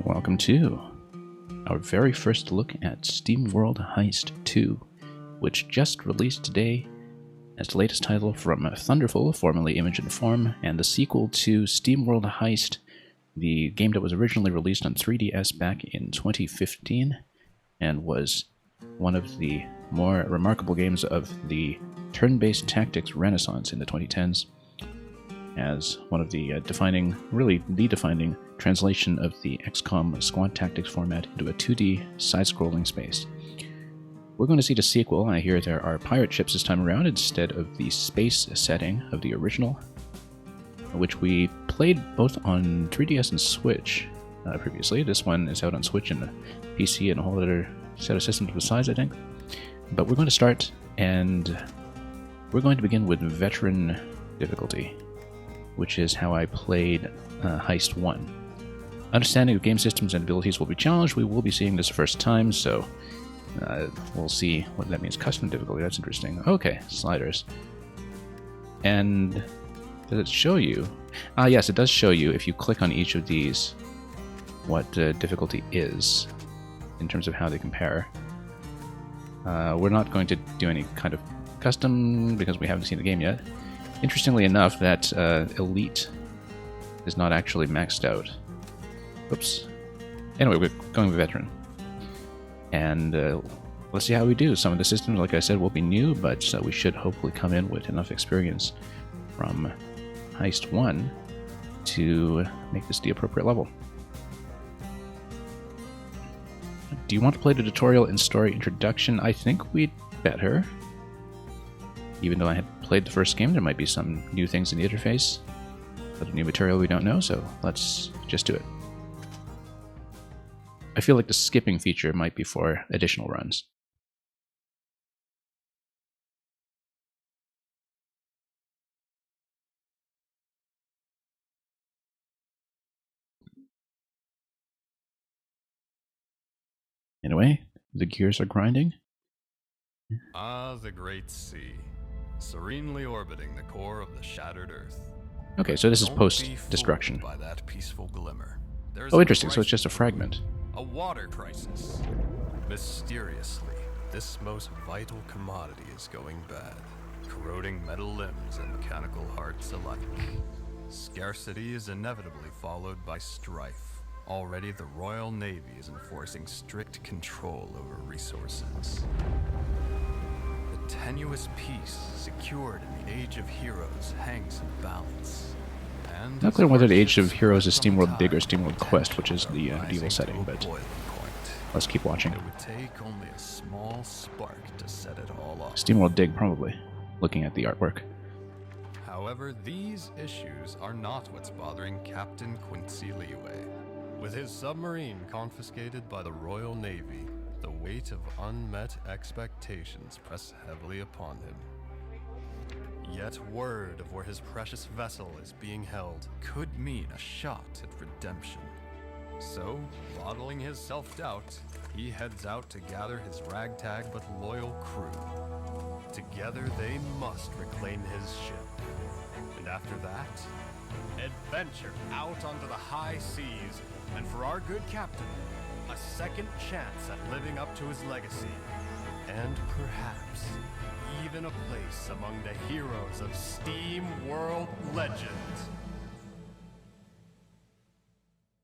Welcome to our very first look at SteamWorld Heist 2, which just released today as the latest title from Thunderful, formerly Image and Form, and the sequel to SteamWorld Heist, the game that was originally released on 3DS back in 2015 and was one of the more remarkable games of the turn-based tactics renaissance in the 2010s, as one of the defining translation of the XCOM squad tactics format into a 2D side-scrolling space. We're going to see the sequel. I hear there are pirate ships this time around instead of the space setting of the original, which we played both on 3DS and Switch previously. This one is out on Switch and PC and a whole other set of systems besides, I think. But we're going to start, and we're going to begin with veteran difficulty, which is how I played Heist 1. Understanding of game systems and abilities will be challenged. We will be seeing this first time, so we'll see what that means. Custom difficulty, that's interesting. Okay, sliders. And does it show you? Yes, it does show you if you click on each of these what difficulty is in terms of how they compare. We're not going to do any kind of custom because we haven't seen the game yet. Interestingly enough, that Elite is not actually maxed out. Oops. Anyway, we're going with Veteran. And let's see how we do. Some of the systems, like I said, will be new, but we should hopefully come in with enough experience from Heist 1 to make this the appropriate level. Do you want to play the tutorial and story introduction? I think we'd better. Even though I had played the first game, there might be some new things in the interface, but new material we don't know, so let's just do it. I feel like the skipping feature might be for additional runs. Anyway, the gears are grinding. Ah, the great sea, serenely orbiting the core of the shattered earth. Okay, so this is Don't post-destruction. be fooled by that peaceful glimmer. There's Oh, a interesting, so it's just a crisis fragment. brewing, a water crisis. Mysteriously, this most vital commodity is going bad, corroding metal limbs and mechanical hearts alike. Scarcity is inevitably followed by strife. Already the Royal Navy is enforcing strict control over resources. The tenuous peace secured in the Age of Heroes hangs in balance. And Not clear whether the Age of Heroes is SteamWorld Dig or SteamWorld Quest, which is the medieval setting, but let's keep watching. It would take only a small spark to set it all off. SteamWorld Dig, probably, looking at the artwork. However, these issues are not what's bothering Captain Quincy Leeway. With his submarine confiscated by the Royal Navy, the weight of unmet expectations press heavily upon him. Yet word of where his precious vessel is being held could mean a shot at redemption. So, bottling his self-doubt, he heads out to gather his ragtag but loyal crew. Together they must reclaim his ship. And after that, adventure out onto the high seas, and for our good captain, a second chance at living up to his legacy. And perhaps even a place among the heroes of SteamWorld legend.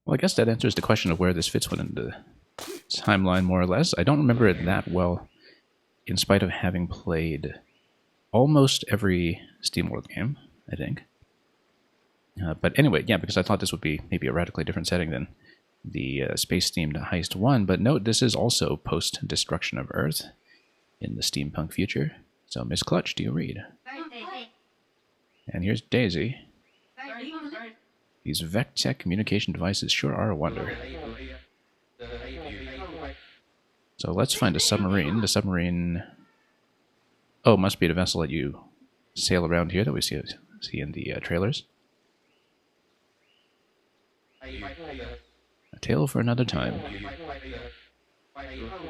Well, I guess that answers the question of where this fits within the timeline, more or less. I don't remember it that well, in spite of having played almost every SteamWorld game, I think. But anyway, yeah, because I thought this would be maybe a radically different setting than the space-themed Heist 1. But note, this is also post-destruction of Earth in the steampunk future. So, Miss Clutch, do you read? And here's Daisy. These VecTech communication devices sure are a wonder. So let's find a submarine. The submarine... Oh, must be the vessel that you sail around here that we see in the trailers. A tale for another time.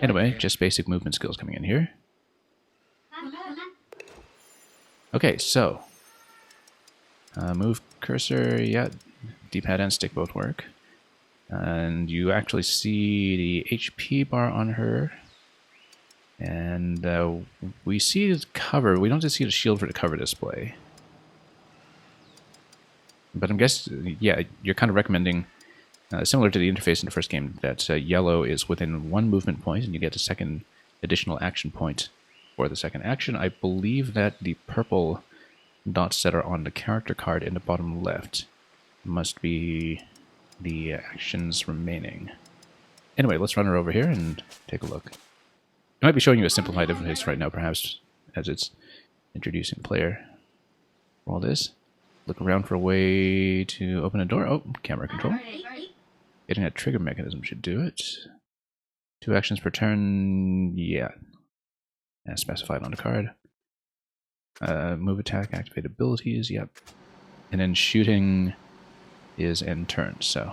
Anyway, just basic movement skills coming in here. Okay, so move cursor, yeah, D-pad and stick both work. And you actually see the HP bar on her. And we see the cover. We don't just see the shield for the cover display. But I'm guessing, yeah, you're kind of recommending, similar to the interface in the first game, that yellow is within 1 movement point, and you get a second additional action point for the second action. I believe that the purple dots that are on the character card in the bottom left must be the actions remaining. Anyway, let's run her over here and take a look. I might be showing you a simplified interface right now, perhaps, as it's introducing the player. All this. Look around for a way to open a door. Oh, camera control. Getting that trigger mechanism should do it. 2 actions per turn, yeah. As specified on the card. Move, attack, activate abilities, yep. And then shooting is end turn, so.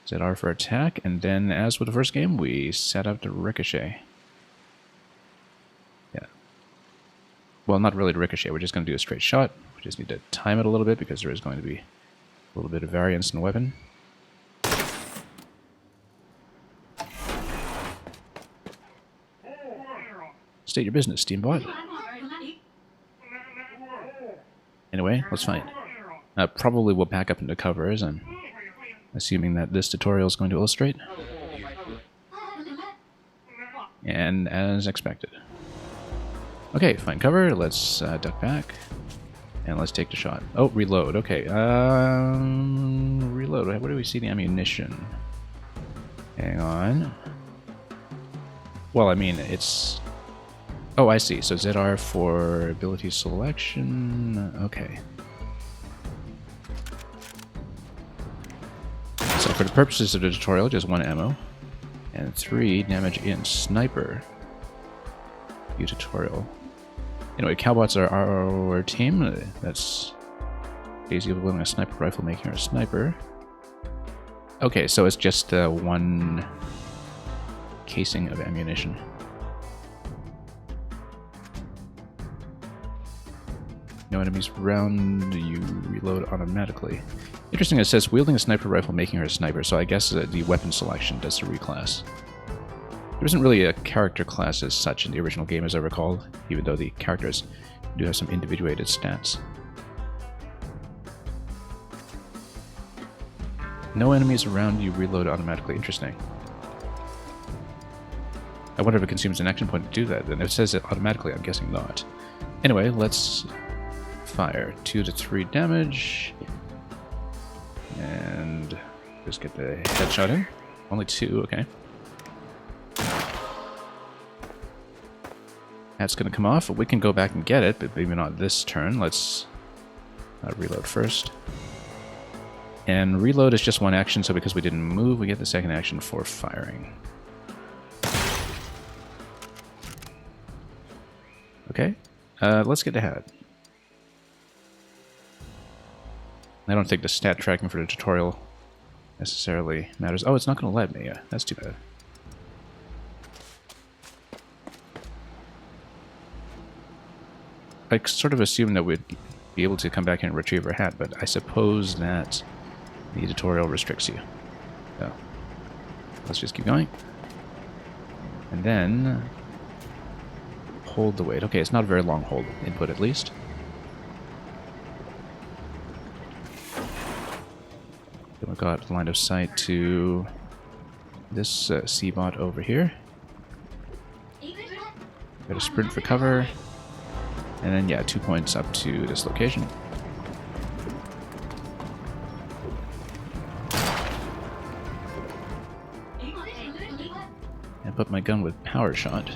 ZR for attack, and then as with the first game, we set up the ricochet. Yeah. Well, not really the ricochet, we're just going to do a straight shot. We just need to time it a little bit because there is going to be a little bit of variance in the weapon. State your business, Steambot. Anyway, let's find. Probably we'll back up into cover, as I'm assuming that this tutorial is going to illustrate. And as expected. Okay, find cover, let's duck back. And let's take the shot. Oh, reload, okay. Reload, where do we see the ammunition? Hang on. Well, I mean, it's... Oh, I see. So ZR for ability selection. Okay. So for the purposes of the tutorial, just 1 ammo. And 3 damage in sniper. View tutorial. Anyway, Cowbots are our team. That's Daisy wielding a sniper rifle, making her a sniper. Okay, so it's just 1 casing of ammunition. No enemies around, you reload automatically. Interesting, it says wielding a sniper rifle, making her a sniper, so I guess the weapon selection does the reclass. There isn't really a character class as such in the original game as I recall, even though the characters do have some individuated stats. No enemies around, you reload automatically. Interesting. I wonder if it consumes an action point to do that. Then it says it automatically, I'm guessing not. Anyway, let's fire. 2 to 3 damage. And just get the headshot in. Only 2, okay. That's going to come off. We can go back and get it, but maybe not this turn. Let's reload first. And reload is just 1 action, so because we didn't move, we get the second action for firing. Okay, let's get the hat. I don't think the stat tracking for the tutorial necessarily matters. Oh, it's not going to let me. That's too bad. I sort of assumed that we'd be able to come back here and retrieve our hat, but I suppose that the tutorial restricts you. So, let's just keep going. And then hold the weight. Okay, it's not a very long hold input at least. Then we've got line of sight to this C-bot over here. Got a sprint for cover. And then, yeah, 2 points up to this location. And put my gun with power shot.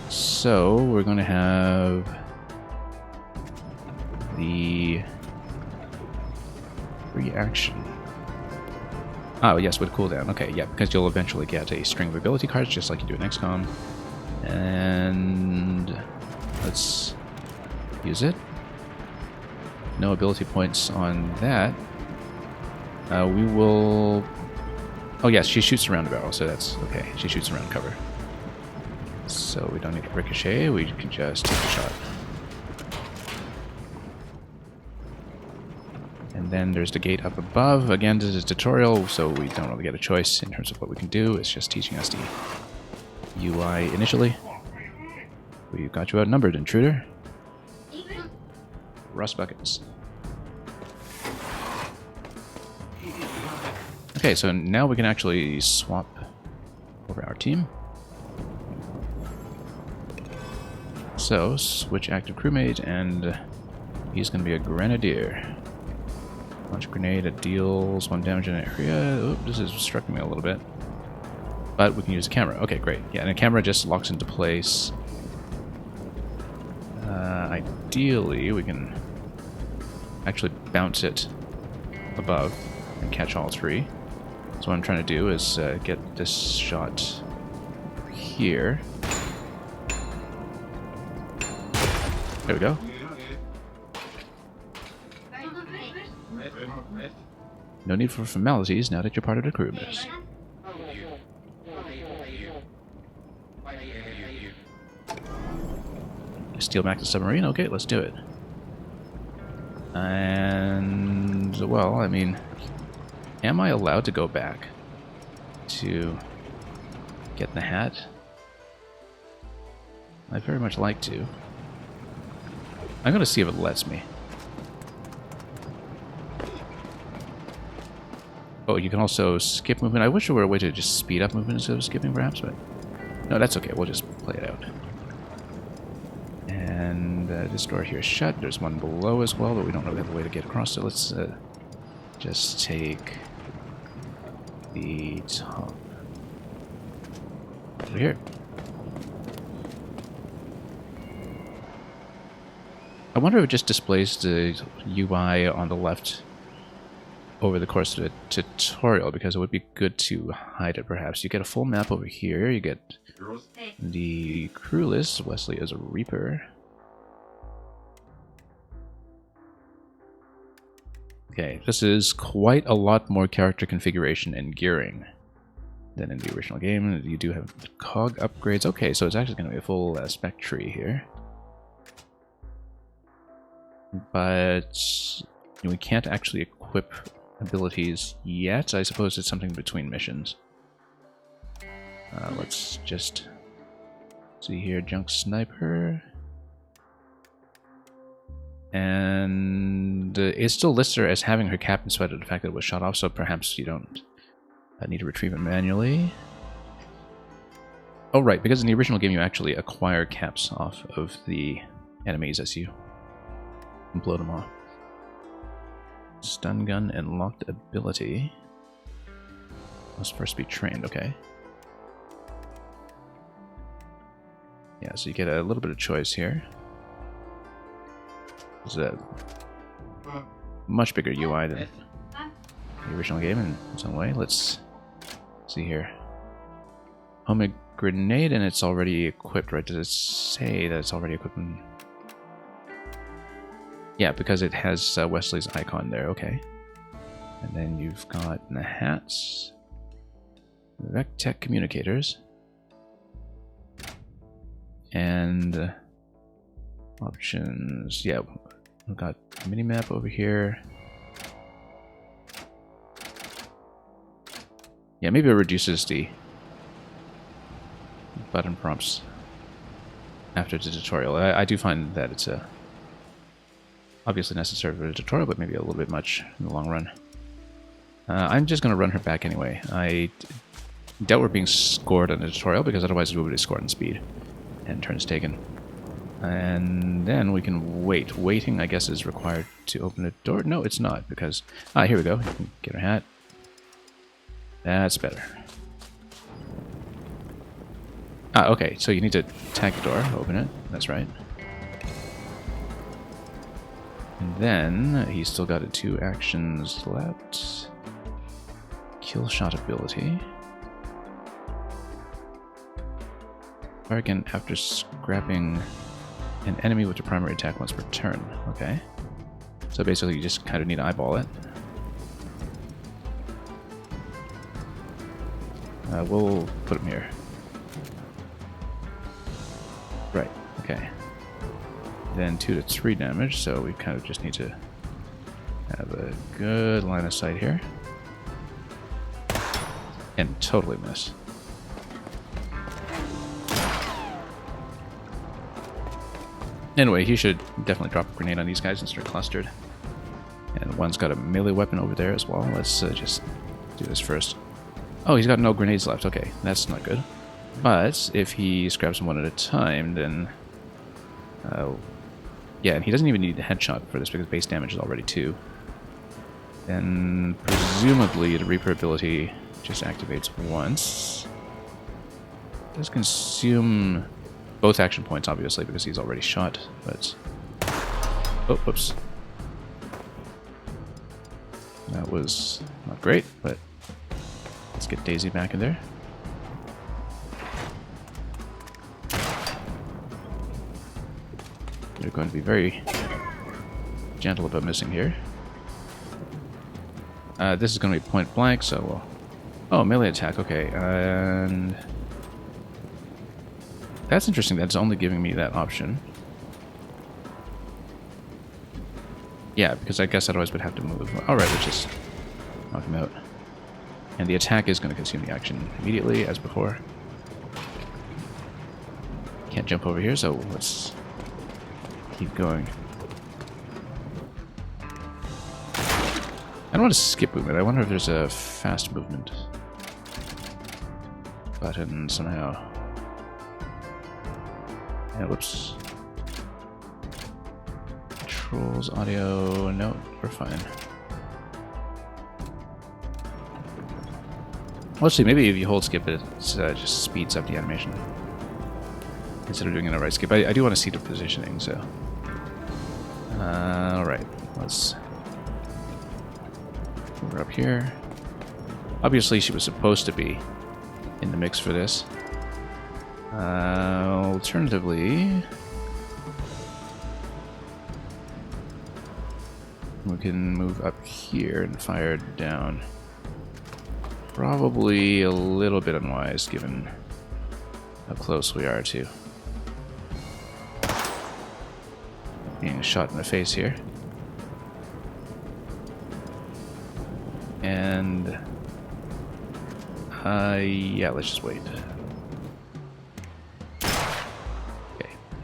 So, we're going to have the reaction. Oh, yes, with cooldown. Okay, yeah, because you'll eventually get a string of ability cards, just like you do in XCOM. And let's use it. No ability points on that. We will... Oh yes, she shoots around the barrel, so that's okay. She shoots around cover. So we don't need to ricochet, we can just take a shot. And And then there's the gate up above. Again, this is a tutorial, so we don't really get a choice in terms of what we can do. It's just teaching us the UI initially. We've got you outnumbered, intruder. Rust buckets. Okay, so now we can actually swap over our team. So, switch active crewmate, and he's going to be a grenadier. Launch a grenade that deals 1 damage in an area. Oop, this is obstructing me a little bit. But we can use a camera. Okay, great. Yeah, and a camera just locks into place. Ideally, we can actually bounce it above and catch all 3. So what I'm trying to do is get this shot here. There we go. No need for formalities now that you're part of the crew, miss. Steal back the submarine? Okay, let's do it. And, well, I mean, am I allowed to go back to get the hat? I'd very much like to. I'm going to see if it lets me. Oh, you can also skip movement. I wish there were a way to just speed up movement instead of skipping, perhaps, but no, that's okay. We'll just play it out. And this door here is shut. There's one below as well, but we don't really have a way to get across it. Let's just take the top over here. I wonder if it just displays the UI on the left over the course of the tutorial, because it would be good to hide it, perhaps. You get a full map over here. You get the crew list. Wesley as a Reaper. Okay, this is quite a lot more character configuration and gearing than in the original game. You do have cog upgrades. Okay, so it's actually going to be a full spec tree here. But we can't actually equip abilities yet. I suppose it's something between missions. Let's just see here. Junk Sniper. And it still lists her as having her cap in spite of the fact that it was shot off, so perhaps you don't need to retrieve it manually. Oh, right, because in the original game you actually acquire caps off of the enemies as you blow them off. Stun gun and locked ability. Must first be trained, okay. Yeah, so you get a little bit of choice here. It's a much bigger UI than the original game in some way. Let's see here. Homemade grenade, and it's already equipped, right? Does it say that it's already equipped? Yeah, because it has Wesley's icon there, okay. And then you've got the hats, VecTech communicators, and options. Yeah, we've got a mini-map over here. Yeah, maybe it reduces the button prompts after the tutorial. I do find that it's obviously necessary for the tutorial, but maybe a little bit much in the long run. I'm just going to run her back anyway. I doubt we're being scored on the tutorial, because otherwise we would be scored on speed and turns taken. And then we can wait. Waiting, I guess, is required to open the door. No, it's not, because... Ah, here we go. You can get her hat. That's better. Ah, okay. So you need to tag the door, open it. That's right. And then he's still got 2 actions left. Kill shot ability. Fire again after scrapping an enemy with your primary attack once per turn. Okay. So basically you just kind of need to eyeball it. We'll put him here. Right, okay. Then 2 to 3 damage, so we kind of just need to Have a good line of sight here. And totally miss. Anyway, he should definitely drop a grenade on these guys since they're clustered. And one's got a melee weapon over there as well. Let's just do this first. Oh, he's got no grenades left. Okay, that's not good. But if he scraps them one at a time, then... yeah, and he doesn't even need a headshot for this because base damage is already 2. Then presumably the Reaper ability just activates once. It does consume both action points, obviously, because he's already shot, but... Oh, whoops. That was not great, but let's get Daisy back in there. They're going to be very gentle about missing here. This is going to be point blank, so we'll... Oh, melee attack, okay, and... That's interesting, that's only giving me that option. Yeah, because I guess otherwise would have to move. Alright, let's just knock him out. And the attack is going to consume the action immediately, as before. Can't jump over here, so let's keep going. I don't want to skip movement. I wonder if there's a fast movement button somehow. Yeah, whoops. Controls, audio, no, we're fine. Well, actually, maybe if you hold skip, it just speeds up the animation. Instead of doing a right skip. I do want to see the positioning, so... Alright, let's... Move her up here. Obviously, she was supposed to be in the mix for this. Alternatively, we can move up here and fire down. Probably a little bit unwise given how close we are to being shot in the face here. And yeah, let's just wait.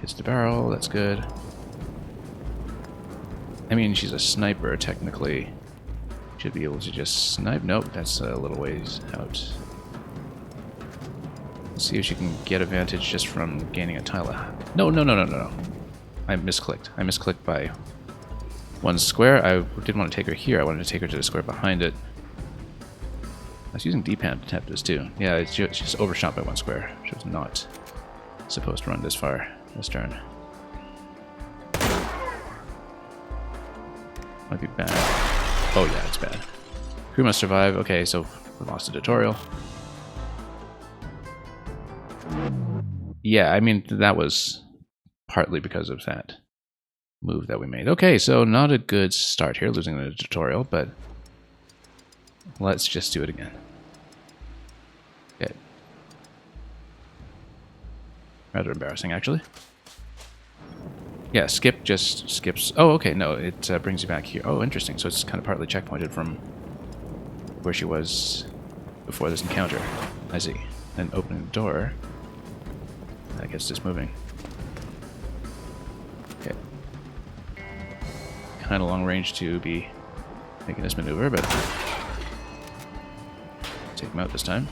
Hits the barrel, that's good. I mean, she's a sniper, technically. Should be able to just snipe. Nope, that's a little ways out. Let's see if she can get advantage just from gaining a tile. No. I misclicked. I misclicked by one square. I didn't want to take her here. I wanted to take her to the square behind it. I was using D-pad to tap this too. Yeah, she's overshot by one square. She was not supposed to run this far this turn. Might be bad. Oh yeah, it's bad. Crew must survive. Okay, so we lost a tutorial. Yeah, I mean, that was partly because of that move that we made. Okay, so not a good start here, losing the tutorial, but let's just do it again. Okay. Rather embarrassing, actually. Yeah, skip just skips. Oh, okay, no, it brings you back here. Oh, interesting. So it's kind of partly checkpointed from where she was before this encounter. I see. Then opening the door. That gets this moving. Okay. Kind of long range to be making this maneuver, but take him out this time.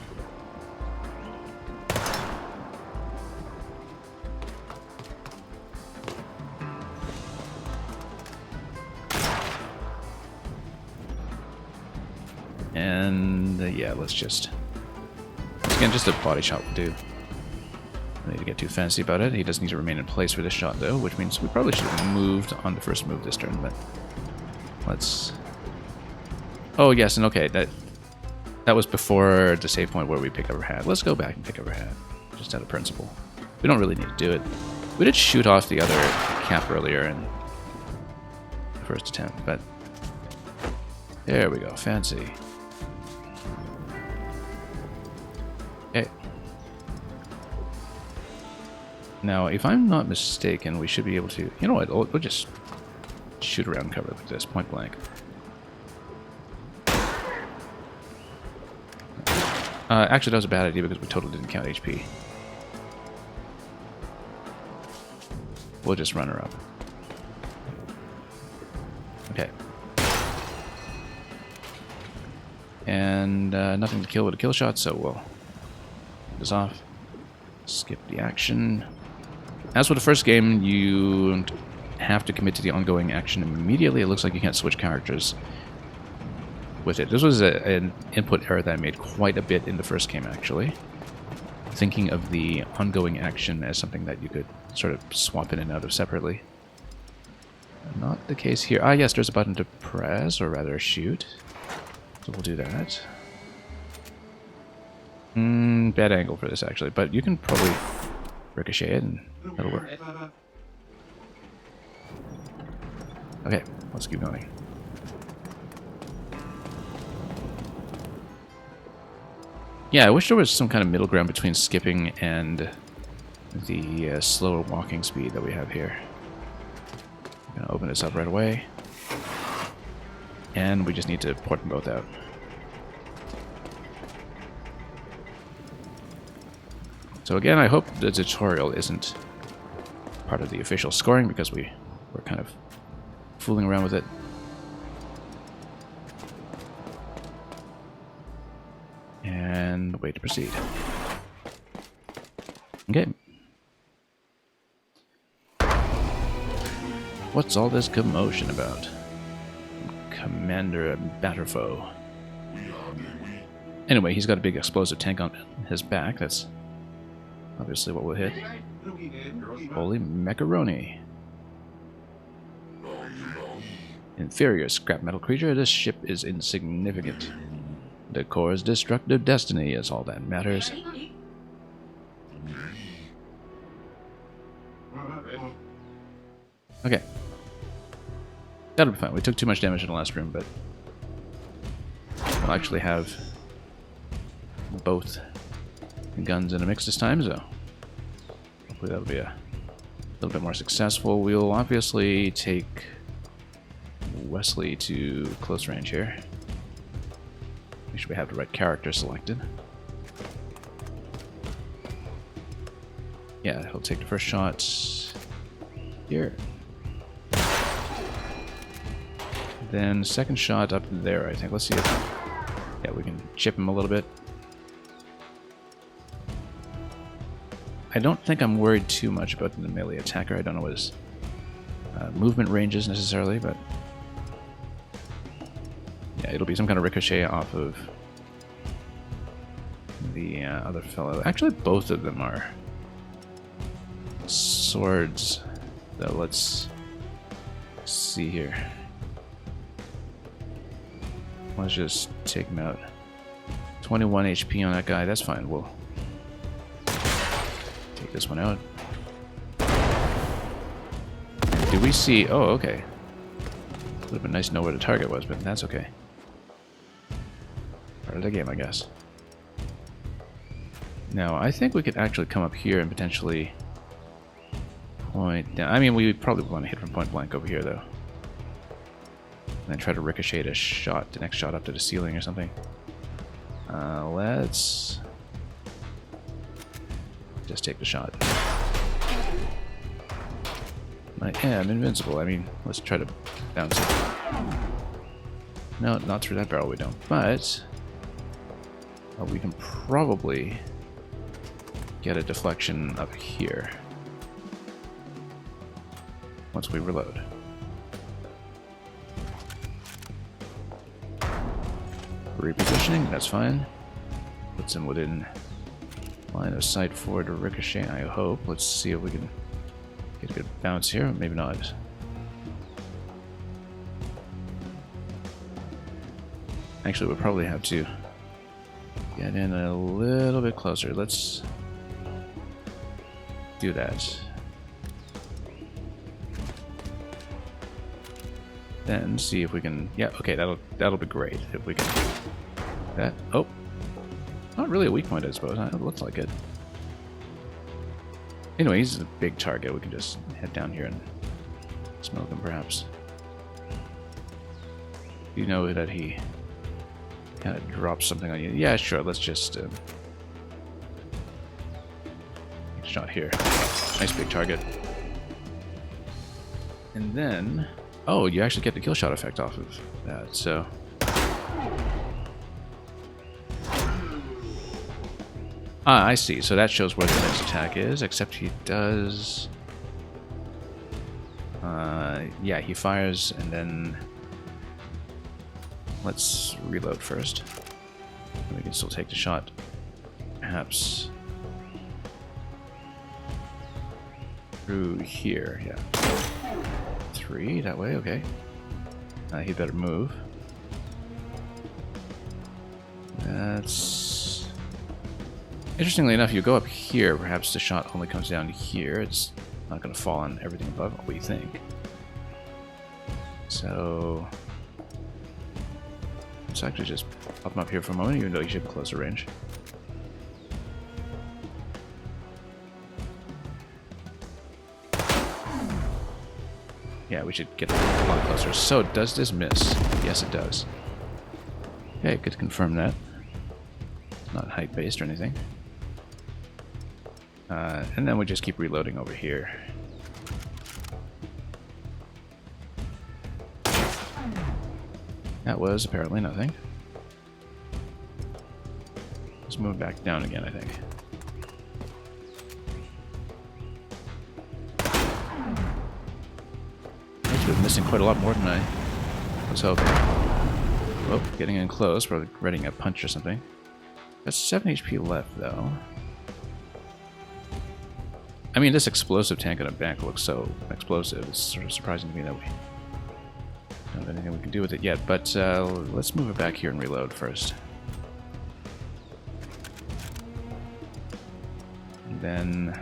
And yeah, let's just... Again, just a body shot will do. I need to get too fancy about it. He does need to remain in place for this shot, though, which means we probably should have moved on the first move this turn, but let's... Oh, yes, and okay, that was before the save point where we pick up her hat. Let's go back and pick up her hat, just out of principle. We don't really need to do it. We did shoot off the other cap earlier in the first attempt, but... There we go, fancy. Okay. Now, if I'm not mistaken, we should be able to... You know what? We'll just shoot around cover like this, point blank. Actually, that was a bad idea because we totally didn't count HP. We'll just run her up. Okay. And nothing to kill with a kill shot, so we'll get this off. Skip the action. As with the first game, you have to commit to the ongoing action immediately. It looks like you can't switch characters with it. This was an input error that I made quite a bit in the first game, actually. Thinking of the ongoing action as something that you could sort of swap in and out of separately. Not the case here. Ah, yes, there's a button to press, or rather shoot. So we'll do that. Bad angle for this, actually, but you can probably ricochet it and that'll work. Okay, let's keep going. Yeah, I wish there was some kind of middle ground between skipping and the slower walking speed that we have here. I'm gonna open this up right away. And we just need to port them both out. So again, I hope the tutorial isn't part of the official scoring because we're kind of fooling around with it. And wait to proceed. Okay. What's all this commotion about? Commander Batterfoe. Anyway, he's got a big explosive tank on his back. That's obviously what we'll hit. Holy macaroni. Inferior scrap metal creature, this ship is insignificant. The core's destructive destiny is all that matters. Okay. That'll be fine. We took too much damage in the last room, but we'll actually have both guns in a mix this time, so hopefully that'll be a little bit more successful. We'll obviously take Wesley to close range here. Make sure we have the right character selected. Yeah, he'll take the first shot here. Then second shot up there, I think. Let's see if... yeah, we can chip him a little bit. I don't think I'm worried too much about the melee attacker. I don't know what his movement range is necessarily, but... yeah, it'll be some kind of ricochet off of the other fellow. Actually, both of them are swords. So let's see here. Let's just take him out. 21 HP on that guy. That's fine. We'll take this one out. Did we see... oh, okay. Would have been nice to know where the target was, but that's okay. Part of the game, I guess. Now, I think we could actually come up here and potentially point down. I mean, we probably want to hit from point blank over here, though. And then try to ricochet a shot, the next shot up to the ceiling or something. Let's just take the shot. I am invincible. I mean, let's try to bounce it. No, not through that barrel we don't. But we can probably get a deflection up here once we reload. Repositioning, that's fine. Puts him within line of sight for the ricochet, I hope. Let's see if we can get a good bounce here. Maybe not. Actually, we'll probably have to get in a little bit closer. Let's do that. Then see if we can... yeah, okay, that'll be great if we can... that... oh! Not really a weak point, I suppose. It looks like it. Anyway, he's a big target. We can just head down here and smoke him, perhaps. You know that he kind of drop something on you. Yeah, sure. Let's just shot here. Nice big target. And then, oh, you actually get the kill shot effect off of that. So. Ah, I see. So that shows where the next attack is, except he does... yeah, he fires, and then... Let's reload first. We can still take the shot. Perhaps... through here, yeah. 3, that way, okay. He better move. That's... Interestingly enough, you go up here, perhaps the shot only comes down here. It's not going to fall on everything above, what we think. So... let's actually just pop him up here for a moment, even though he should be closer range. Yeah, we should get a lot closer. So, does this miss? Yes, it does. Okay, good to confirm that. It's not height-based or anything. And then we just keep reloading over here. That was apparently nothing. Let's move back down again, I think. We're missing quite a lot more than I was hoping. Oh, getting in close. Probably readying a punch or something. Got 7 HP left, though. I mean, this explosive tank on a back looks so explosive. It's sort of surprising to me that we don't have anything we can do with it yet. But let's move it back here and reload first. And then...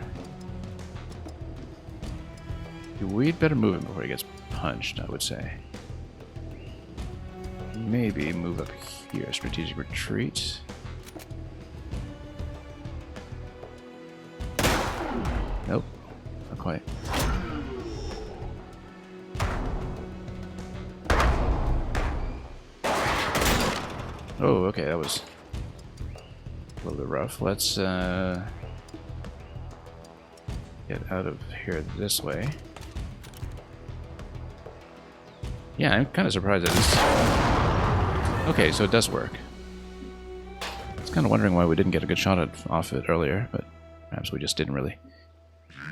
we'd better move him before he gets punched, I would say. Maybe move up here. Strategic retreat. Nope. Not quite. Oh, okay, that was a little bit rough. Let's get out of here this way. Yeah, I'm kind of surprised at this. Okay, so it does work. I was kind of wondering why we didn't get a good shot off it earlier, but perhaps we just didn't really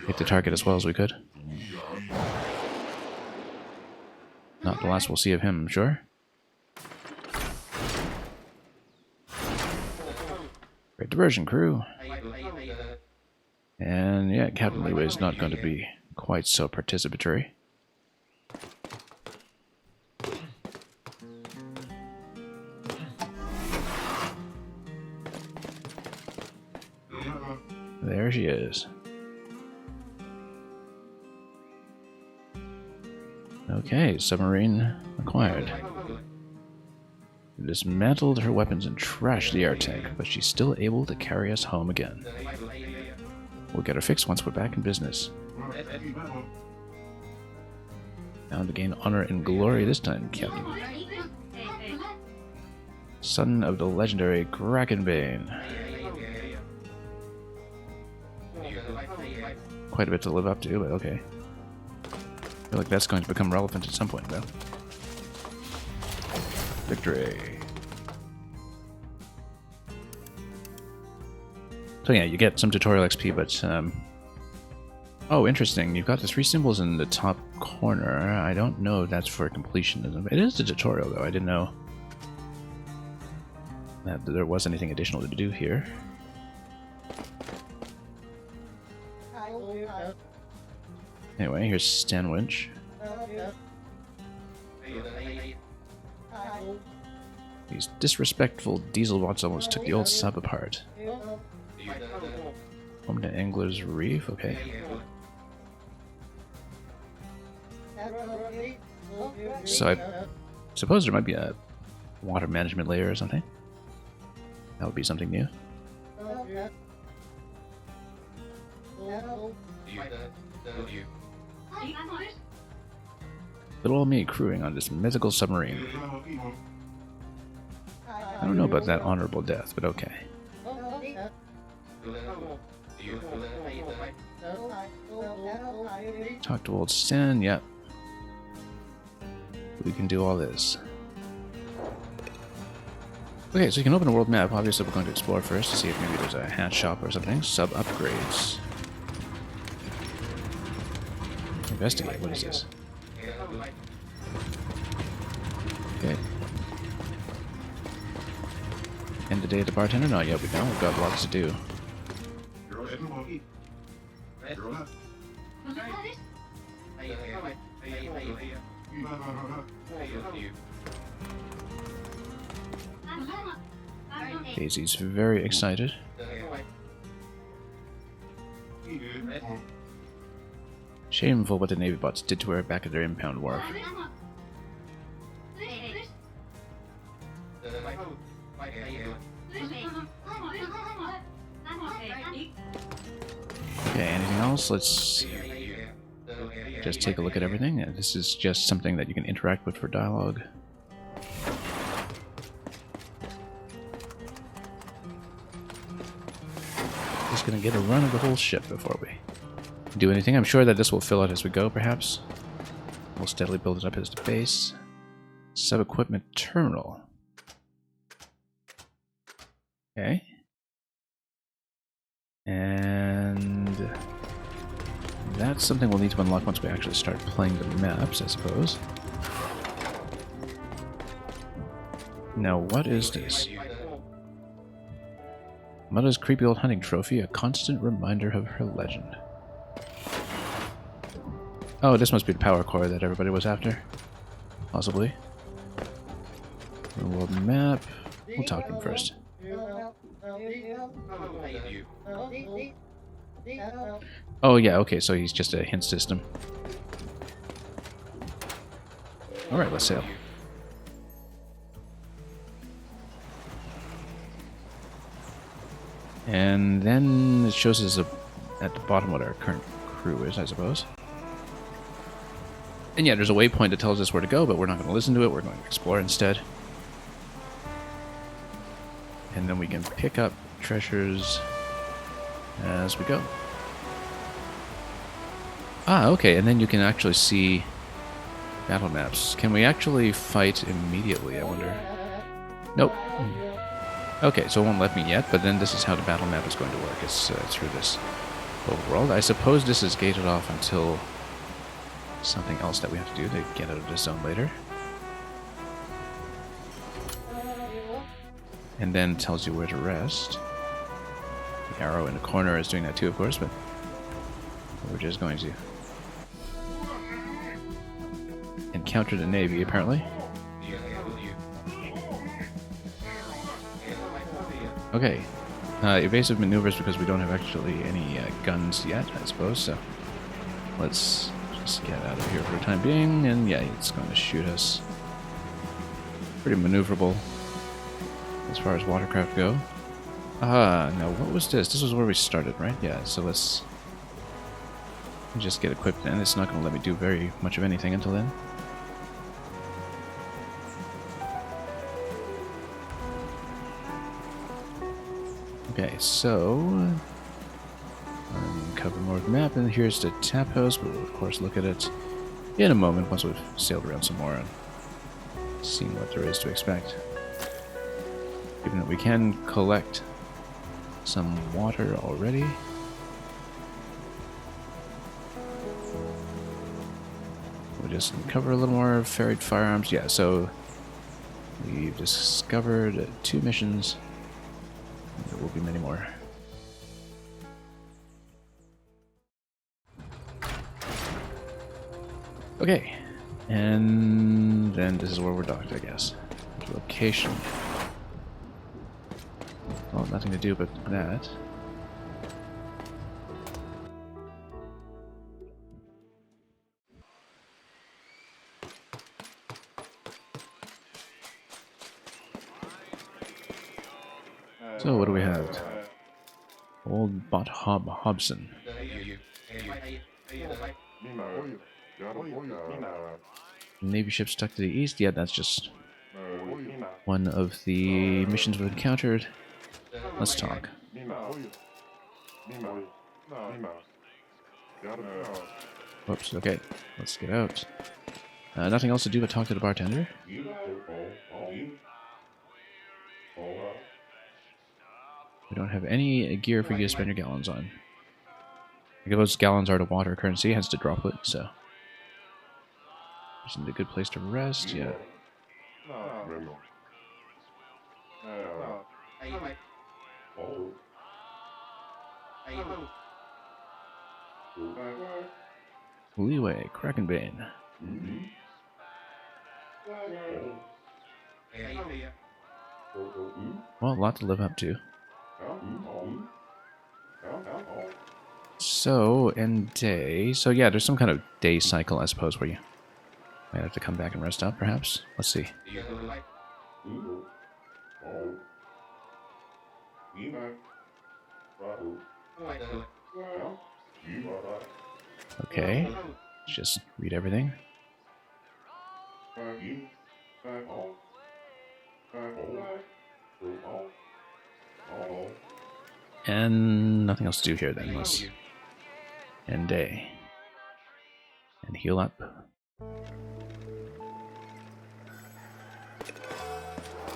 hit the target as well as we could. Not the last we'll see of him, I'm sure. Great diversion, crew. And yeah, Captain Leeway is not going to be quite so participatory. There she is. Okay, submarine acquired. Dismantled her weapons and trashed the air tank, but she's still able to carry us home again. We'll get her fixed once we're back in business. Bound to gain honor and glory this time, Captain. Son of the legendary Krakenbane. Quite a bit to live up to, but okay. I feel like that's going to become relevant at some point, though. Victory. So yeah, you get some tutorial XP, but oh, interesting. You've got the 3 symbols in the top corner. I don't know if that's for completionism. It is a tutorial, though. I didn't know that there was anything additional to do here. Anyway, here's Stanwich. These disrespectful diesel bots almost took the old sub apart. Home to Angler's Reef, okay. So I suppose there might be a water management layer or something. That would be something new. Little old me crewing on this mythical submarine. I don't know about that honorable death, but okay. Talk to old Stan, yep. We can do all this. Okay, so you can open a world map. Obviously, we're going to explore first to see if maybe there's a hat shop or something. Sub upgrades. Investigate. What is this? Okay. End the day at the bartender? Not yet, we don't. We've got lots to do. Daisy's very excited. Shameful what the Navy bots did to her back at their impound wharf. Okay, anything else? Let's just take a look at everything. This is just something that you can interact with for dialogue. Just gonna get a run of the whole ship before we do anything. I'm sure that this will fill out as we go, perhaps. We'll steadily build it up as the base. Sub-equipment terminal. Okay. And that's something we'll need to unlock once we actually start playing the maps, I suppose. Now, what is this? Mother's creepy old hunting trophy, a constant reminder of her legend. Oh, this must be the power core that everybody was after. Possibly. The world map. We'll talk to him first. Oh yeah, okay, so he's just a hint system. Alright, let's sail. And then it shows us at the bottom what our current crew is, I suppose. And yeah, there's a waypoint that tells us where to go, but we're not going to listen to it, we're going to explore instead. And then we can pick up treasures as we go. Ah, okay, and then you can actually see battle maps. Can we actually fight immediately, I wonder? Nope. Okay, so it won't let me yet, but then this is how the battle map is going to work. It's through this overworld. I suppose this is gated off until something else that we have to do to get out of this zone later. And then tells you where to rest. The arrow in the corner is doing that too, of course, but we're just going to encounter the Navy, apparently. Okay. Evasive maneuvers because we don't have actually any guns yet, I suppose, so let's just get out of here for the time being, and yeah, it's going to shoot us. Pretty maneuverable as far as watercraft go. Now what was this? This was where we started, right? Yeah, so let's just get equipped, and it's not going to let me do very much of anything until then. Okay, so cover more of the map, and here's the tap house. We'll of course look at it in a moment once we've sailed around some more and seen what there is to expect. Given that we can collect some water already. We'll just cover a little more ferried firearms. Yeah, so we've discovered 2 missions. There will be many more. Okay, and then this is where we're docked, I guess. Location. Well, nothing to do but that. So, what do we have? Old Bot Hobson. Navy ship stuck to the east? Yeah, that's just one of the missions we've encountered. Let's talk. Whoops, okay. Let's get out. Nothing else to do but talk to the bartender. We don't have any gear for you to spend your gallons on. I suppose gallons are the water currency, hence the droplet, so. Isn't it a good place to rest? Yeah. Leeway, Krakenbane. Well, a lot to live up to. So, end day. So yeah, there's some kind of day cycle, I suppose, where you might have to come back and rest up, perhaps. Let's see. Okay. Let's just read everything. And nothing else to do here then. Let's end day. And heal up.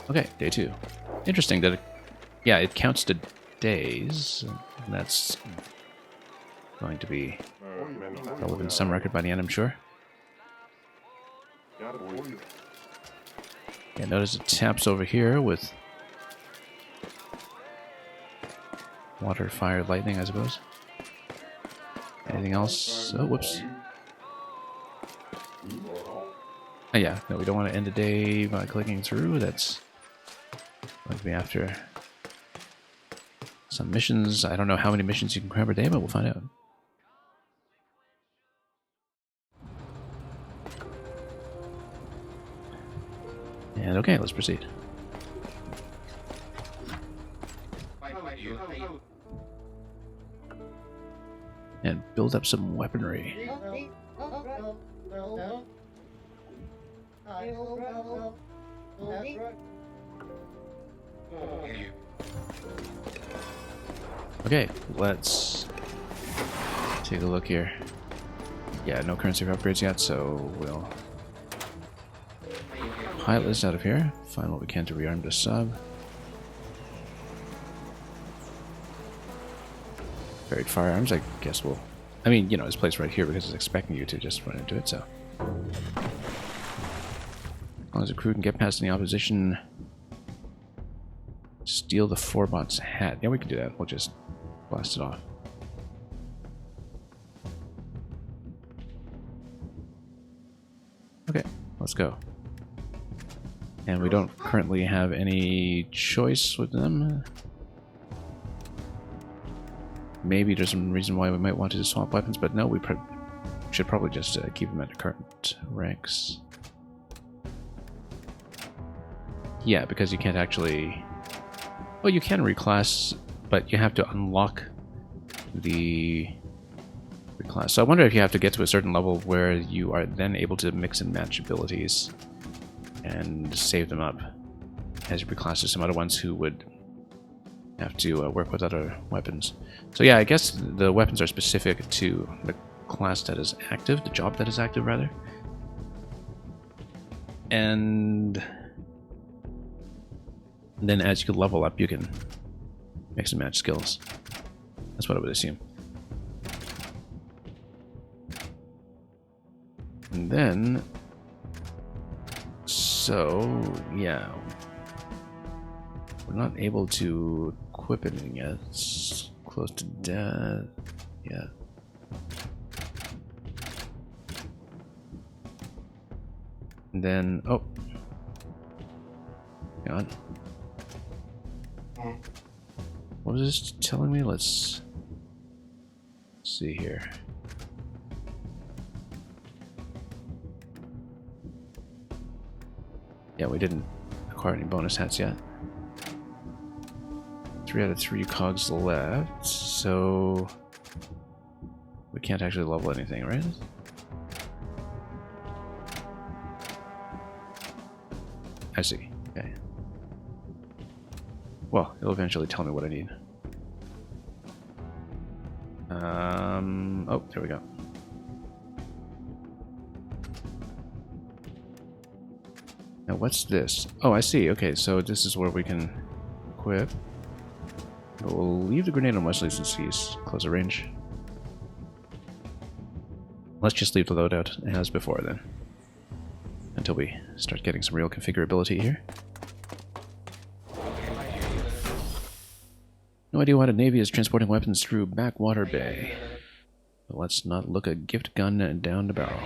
Okay, day 2. Interesting that it counts the days. And that's going to be relevant to some record by the end, I'm sure. Yeah, notice it taps over here with water, fire, lightning, I suppose. Anything else? Oh, whoops. Oh, yeah, no, we don't want to end the day by clicking through. That's going to be after some missions. I don't know how many missions you can grab per day, but we'll find out. And okay, let's proceed. And build up some weaponry. Okay, let's take a look here. Yeah, no currency for upgrades yet, so we'll pilot this out of here. Find what we can to rearm the sub. Buried firearms, I guess we'll... I mean, you know, it's placed right here because it's expecting you to just run into it, so... As long as the crew can get past any opposition... Steal the 4-bot's hat. Yeah, we can do that. We'll just blast it off. Okay, let's go. And we don't currently have any choice with them. Maybe there's some reason why we might want to swap weapons, but no, we should probably just keep them at their current ranks. Yeah, because you can't actually... Well, you can reclass, but you have to unlock the reclass. So I wonder if you have to get to a certain level where you are then able to mix and match abilities and save them up as you reclass to some other ones who would have to work with other weapons. So yeah, I guess the weapons are specific to the class that is active, the job that is active, rather. And then as you level up, you can mix and match skills. That's what I would assume. And then... So, yeah. We're not able to equip anything yet. It's close to death. Yeah. And then, oh. Hang on. What was this telling me? Let's see here. Yeah, we didn't acquire any bonus hats yet. 3 out of 3 cogs left, so we can't actually level anything, right? I see. Okay. Well, it'll eventually tell me what I need. Oh, there we go. Now, what's this? Oh, I see. Okay, so this is where we can equip. We'll leave the grenade on Wesley since he's closer range. Let's just leave the loadout as before then. Until we start getting some real configurability here. No idea why the Navy is transporting weapons through Backwater Bay. But let's not look a gift gun down the barrel.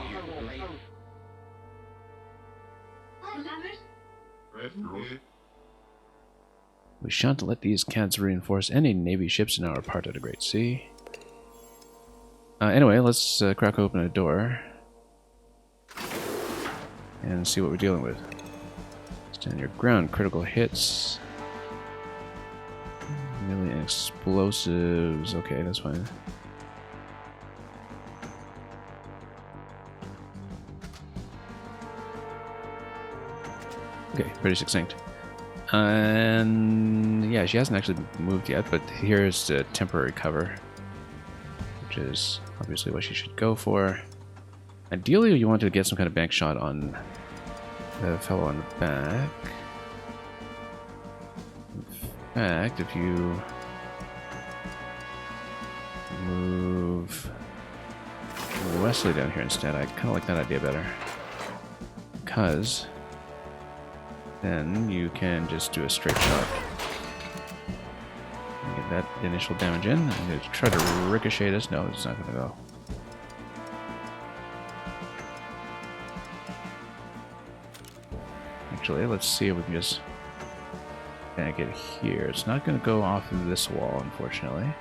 We shan't let these cats reinforce any Navy ships in our part of the Great Sea. Anyway, let's crack open a door and see what we're dealing with. Stand your ground, critical hits. Melee explosives. Okay, that's fine. Okay, pretty succinct. And yeah, she hasn't actually moved yet, but here's the temporary cover, which is obviously what she should go for. Ideally, you want to get some kind of bank shot on the fellow on the back. In fact, if you move Wesley down here instead, I kind of like that idea better. Because then you can just do a straight shot. And get that initial damage in. I'm going to try to ricochet this. No, it's not going to go. Actually, let's see if we can just bank it here. It's not going to go off of this wall, unfortunately.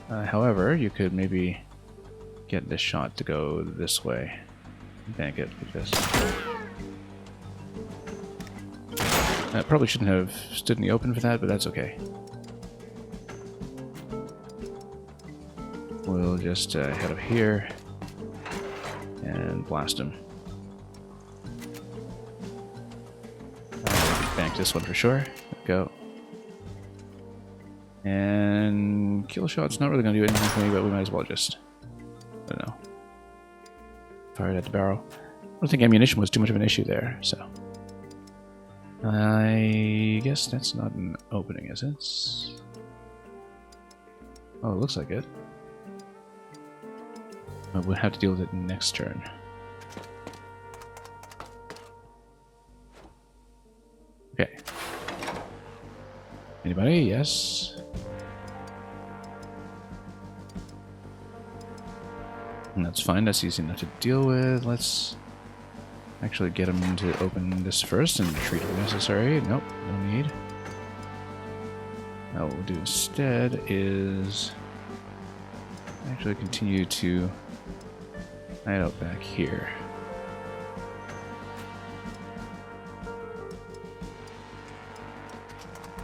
However, you could maybe get this shot to go this way. Bank it like this. I probably shouldn't have stood in the open for that, but that's okay. We'll just head up here and blast him. Bank this one for sure. Go. And kill shot's not really going to do anything for me, but we might as well just, I don't know, fire it at the barrel. I don't think ammunition was too much of an issue there, so. I guess that's not an opening, is it? Oh, it looks like it. But we'll have to deal with it next turn. Okay. Anybody? Yes. And that's fine, that's easy enough to deal with. Let's actually get him to open this first and retreat if necessary. Nope, no need. Now what we'll do instead is actually continue to hide out back here.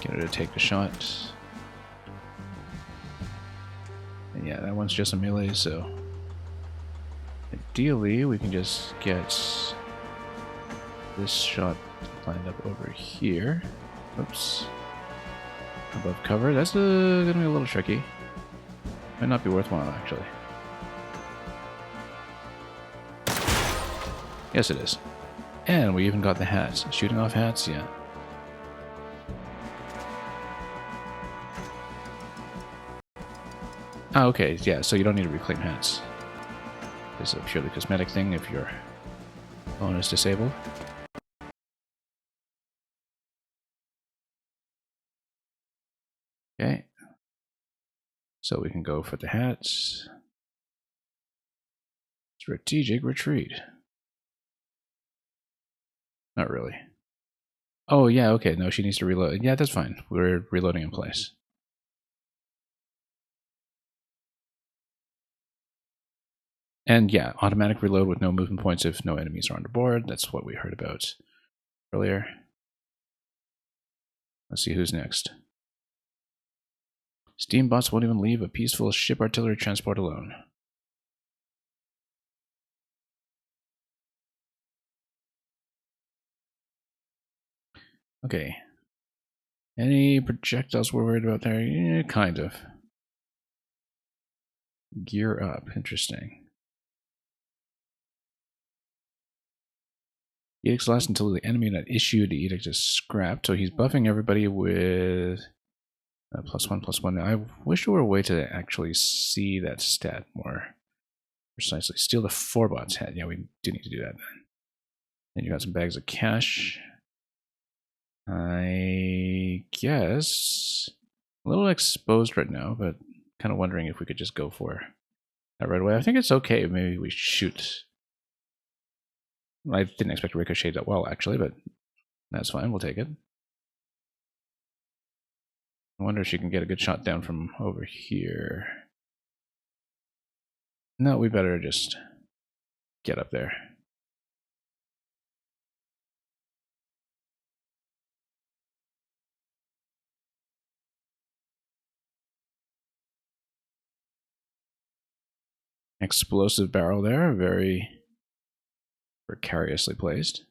Get her to take the shot. And yeah, that one's just a melee, so ideally we can just get this shot lined up over here. Oops. Above cover. That's gonna be a little tricky. Might not be worthwhile, actually. Yes, it is. And we even got the hats. Shooting off hats, yeah. Ah, okay, yeah, so you don't need to reclaim hats. This is a purely cosmetic thing if your phone is disabled. Okay. So we can go for the hats. Strategic retreat. Not really. Oh, yeah, okay, no, she needs to reload. Yeah, that's fine. We're reloading in place. And yeah, automatic reload with no movement points if no enemies are on the board. That's what we heard about earlier. Let's see who's next. Steambots won't even leave a peaceful ship artillery transport alone. Okay. Any projectiles we're worried about there? Yeah, kind of. Gear up. Interesting. Edicts last until the enemy that issued the edict is scrapped, so he's buffing everybody with +1/+1. I wish there were a way to actually see that stat more precisely. Steal the 4-bot's head. Yeah, we do need to do that then. Then you got some bags of cash. I guess a little exposed right now, but kind of wondering if we could just go for that right away. I think it's okay. Maybe we shoot. I didn't expect to ricochet that well, actually, but that's fine. We'll take it. I wonder if she can get a good shot down from over here. No, we better just get up there. Explosive barrel there, very precariously placed.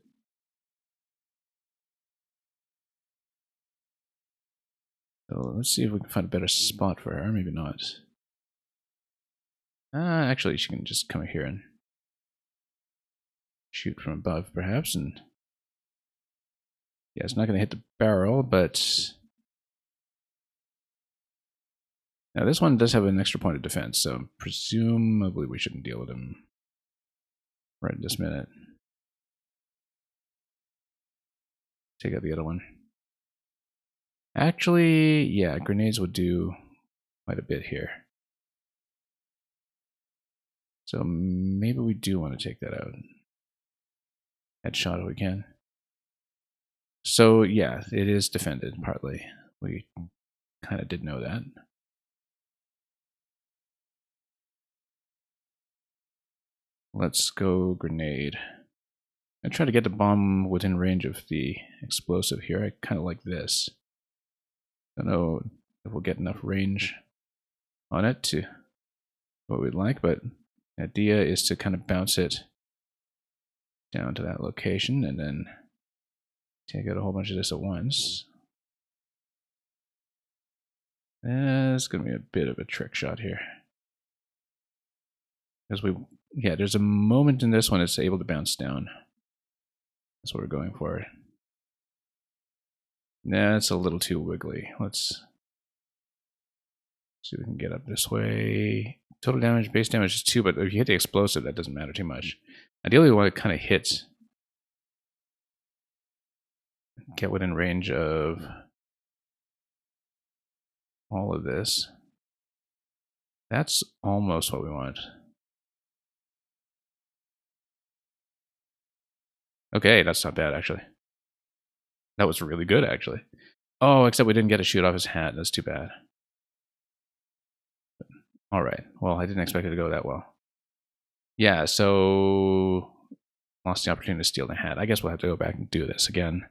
So let's see if we can find a better spot for her. Maybe not. Actually, she can just come here and shoot from above, perhaps. And yeah, it's not going to hit the barrel, but now this one does have an extra point of defense, so presumably we shouldn't deal with him right this minute. Take out the other one. Actually, yeah, grenades would do quite a bit here. So maybe we do want to take that out. Headshot if we can. So yeah, it is defended partly. We kind of did know that. Let's go grenade. I try to get the bomb within range of the explosive here. I kind of like this. Don't know if we'll get enough range on it to what we'd like, but the idea is to kind of bounce it down to that location and then take out a whole bunch of this at once. It's going to be a bit of a trick shot here. Because yeah, there's a moment in this one it's able to bounce down. That's what we're going for. Nah, it's a little too wiggly. Let's see if we can get up this way. Total damage, base damage is 2, but if you hit the explosive, that doesn't matter too much. Ideally, we want to kind of hit. Get within range of all of this. That's almost what we want. Okay, that's not bad, actually. That was really good, actually. Oh, except we didn't get a shoot off his hat. That's too bad. All right. Well, I didn't expect it to go that well. Yeah, so lost the opportunity to steal the hat. I guess we'll have to go back and do this again.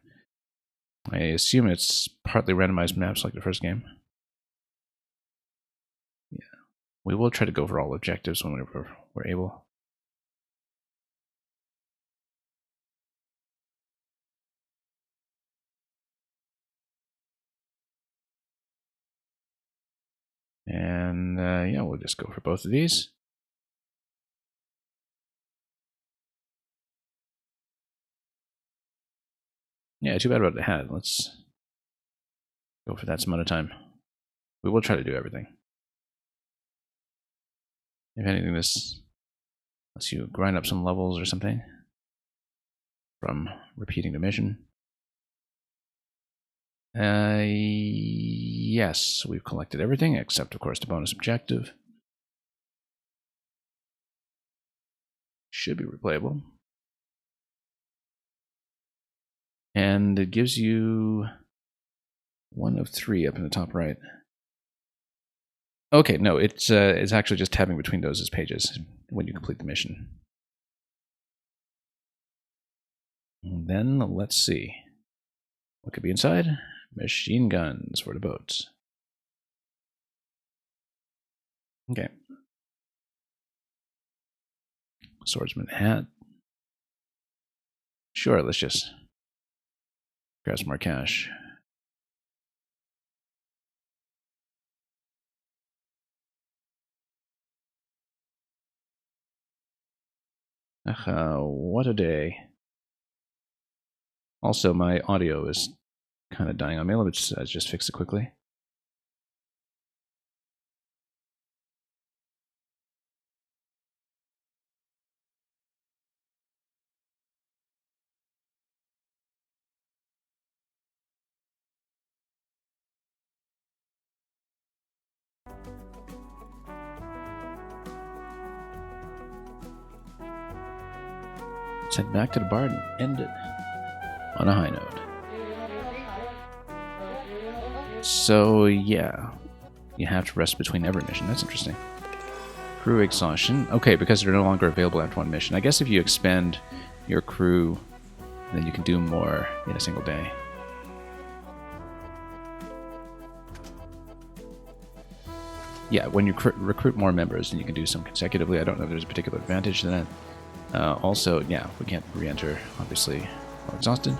I assume it's partly randomized maps like the first game. Yeah. We will try to go for all objectives whenever we're able. And yeah, we'll just go for both of these. Yeah, too bad about the hat. Let's go for that some other time. We will try to do everything. If anything, this lets you grind up some levels or something from repeating the mission. Yes, we've collected everything except, of course, the bonus objective. Should be replayable. And it gives you 1 of 3 up in the top right. Okay, no, it's actually just tabbing between those as pages when you complete the mission. And then let's see. What could be inside? Machine guns for the boats. Okay. Swordsman hat. Sure, let's just Grab some more cash. What a day. Also, my audio is kind of dying on me. Let me just fix it quickly. Let's head back to the bar and end it on a high note. So, yeah. You have to rest between every mission. That's interesting. Crew exhaustion. Okay, because they're no longer available after one mission. I guess if you expand your crew, then you can do more in a single day. Yeah, when you recruit more members, then you can do some consecutively. I don't know if there's a particular advantage to that. Also, yeah, we can't re-enter, obviously, while exhausted.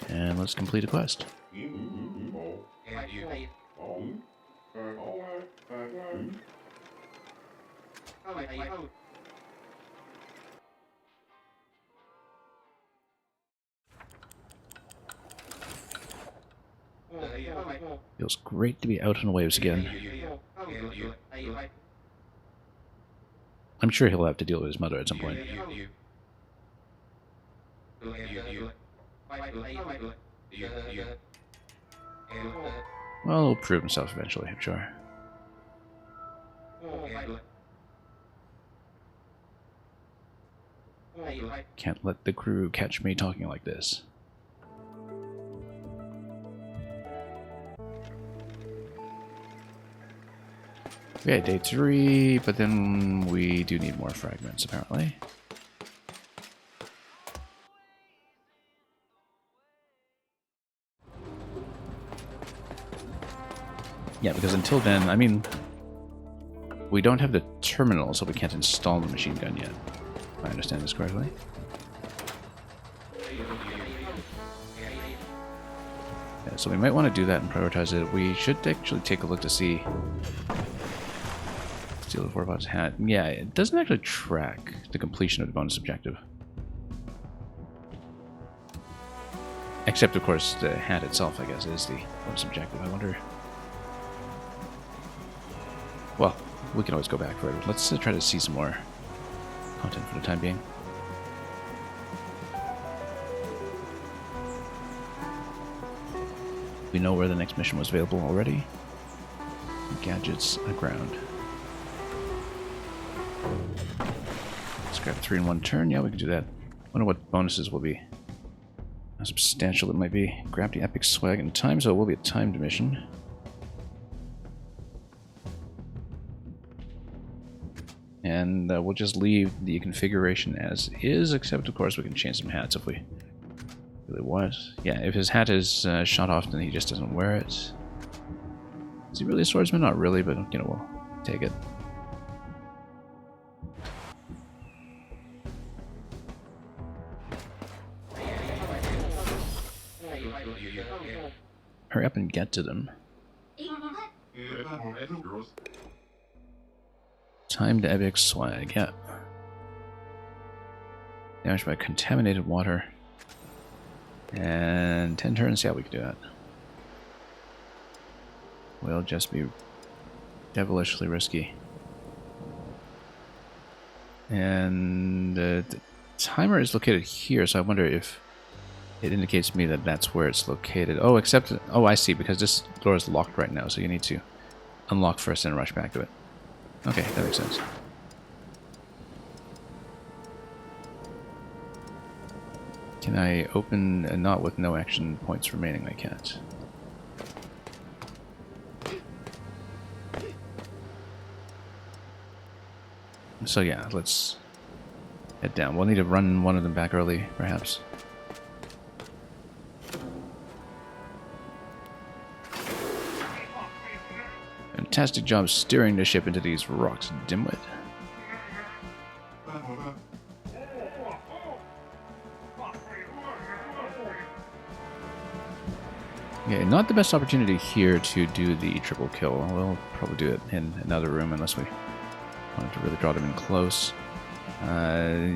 And let's complete a quest. Feels great to be out on the waves again. I'm sure he'll have to deal with his mother at some point. Well, he'll prove himself eventually, I'm sure. Can't let the crew catch me talking like this. Okay, day 3, but then we do need more fragments, apparently. Yeah, because until then, I mean, we don't have the terminal, so we can't install the machine gun yet, if I understand this correctly. Yeah, so we might want to do that and prioritize it. We should actually take a look to see... Steal the 4-bot's hat. Yeah, it doesn't actually track the completion of the bonus objective. Except, of course, the hat itself, I guess, is the bonus objective. I wonder... Well, we can always go back for it. Let's try to see some more content for the time being. We know where the next mission was available already. Gadgets aground. Let's grab 3 in 1 turn. Yeah, we can do that. Wonder what bonuses will be. How substantial it might be. Grab the epic swag in time, so it will be a timed mission. And we'll just leave the configuration as is, except of course we can change some hats if we really want. Yeah, if his hat is shot off, then he just doesn't wear it. Is he really a swordsman? Not really, but you know, we'll take it. Hurry up and get to them. Timed epic swag, yeah. Damaged by contaminated water. And 10 turns, yeah, we can do that. Will just be devilishly risky. And the timer is located here, so I wonder if it indicates to me that that's where it's located. Oh, except... Oh, I see, because this door is locked right now, so you need to unlock first and rush back to it. Okay, that makes sense. Can I open a knot with no action points remaining? I can't. So yeah, let's head down. We'll need to run one of them back early, perhaps. Fantastic job steering the ship into these rocks, dimwit. Yeah, not the best opportunity here to do the triple kill. We'll probably do it in another room unless we want to really draw them in close.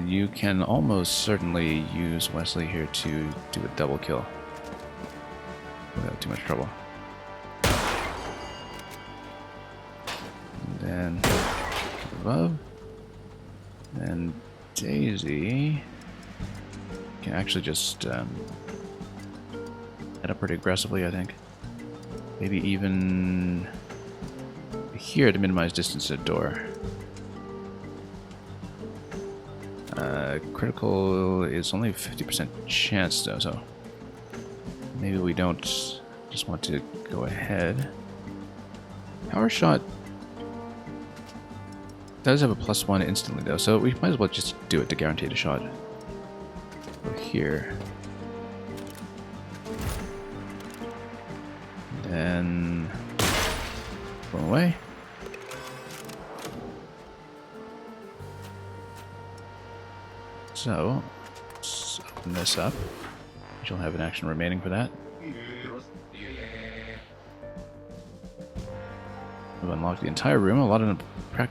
You can almost certainly use Wesley here to do a double kill without too much trouble. And then above, and Daisy can actually just head up pretty aggressively, I think. Maybe even here to minimize distance to the door. Critical is only a 50% chance though, so maybe we don't just want to go ahead. Power shot does have a +1 instantly though, so we might as well just do it to guarantee the shot. Go here. Then go away. So let's open this up. You'll have an action remaining for that. We've unlocked the entire room. A lot of them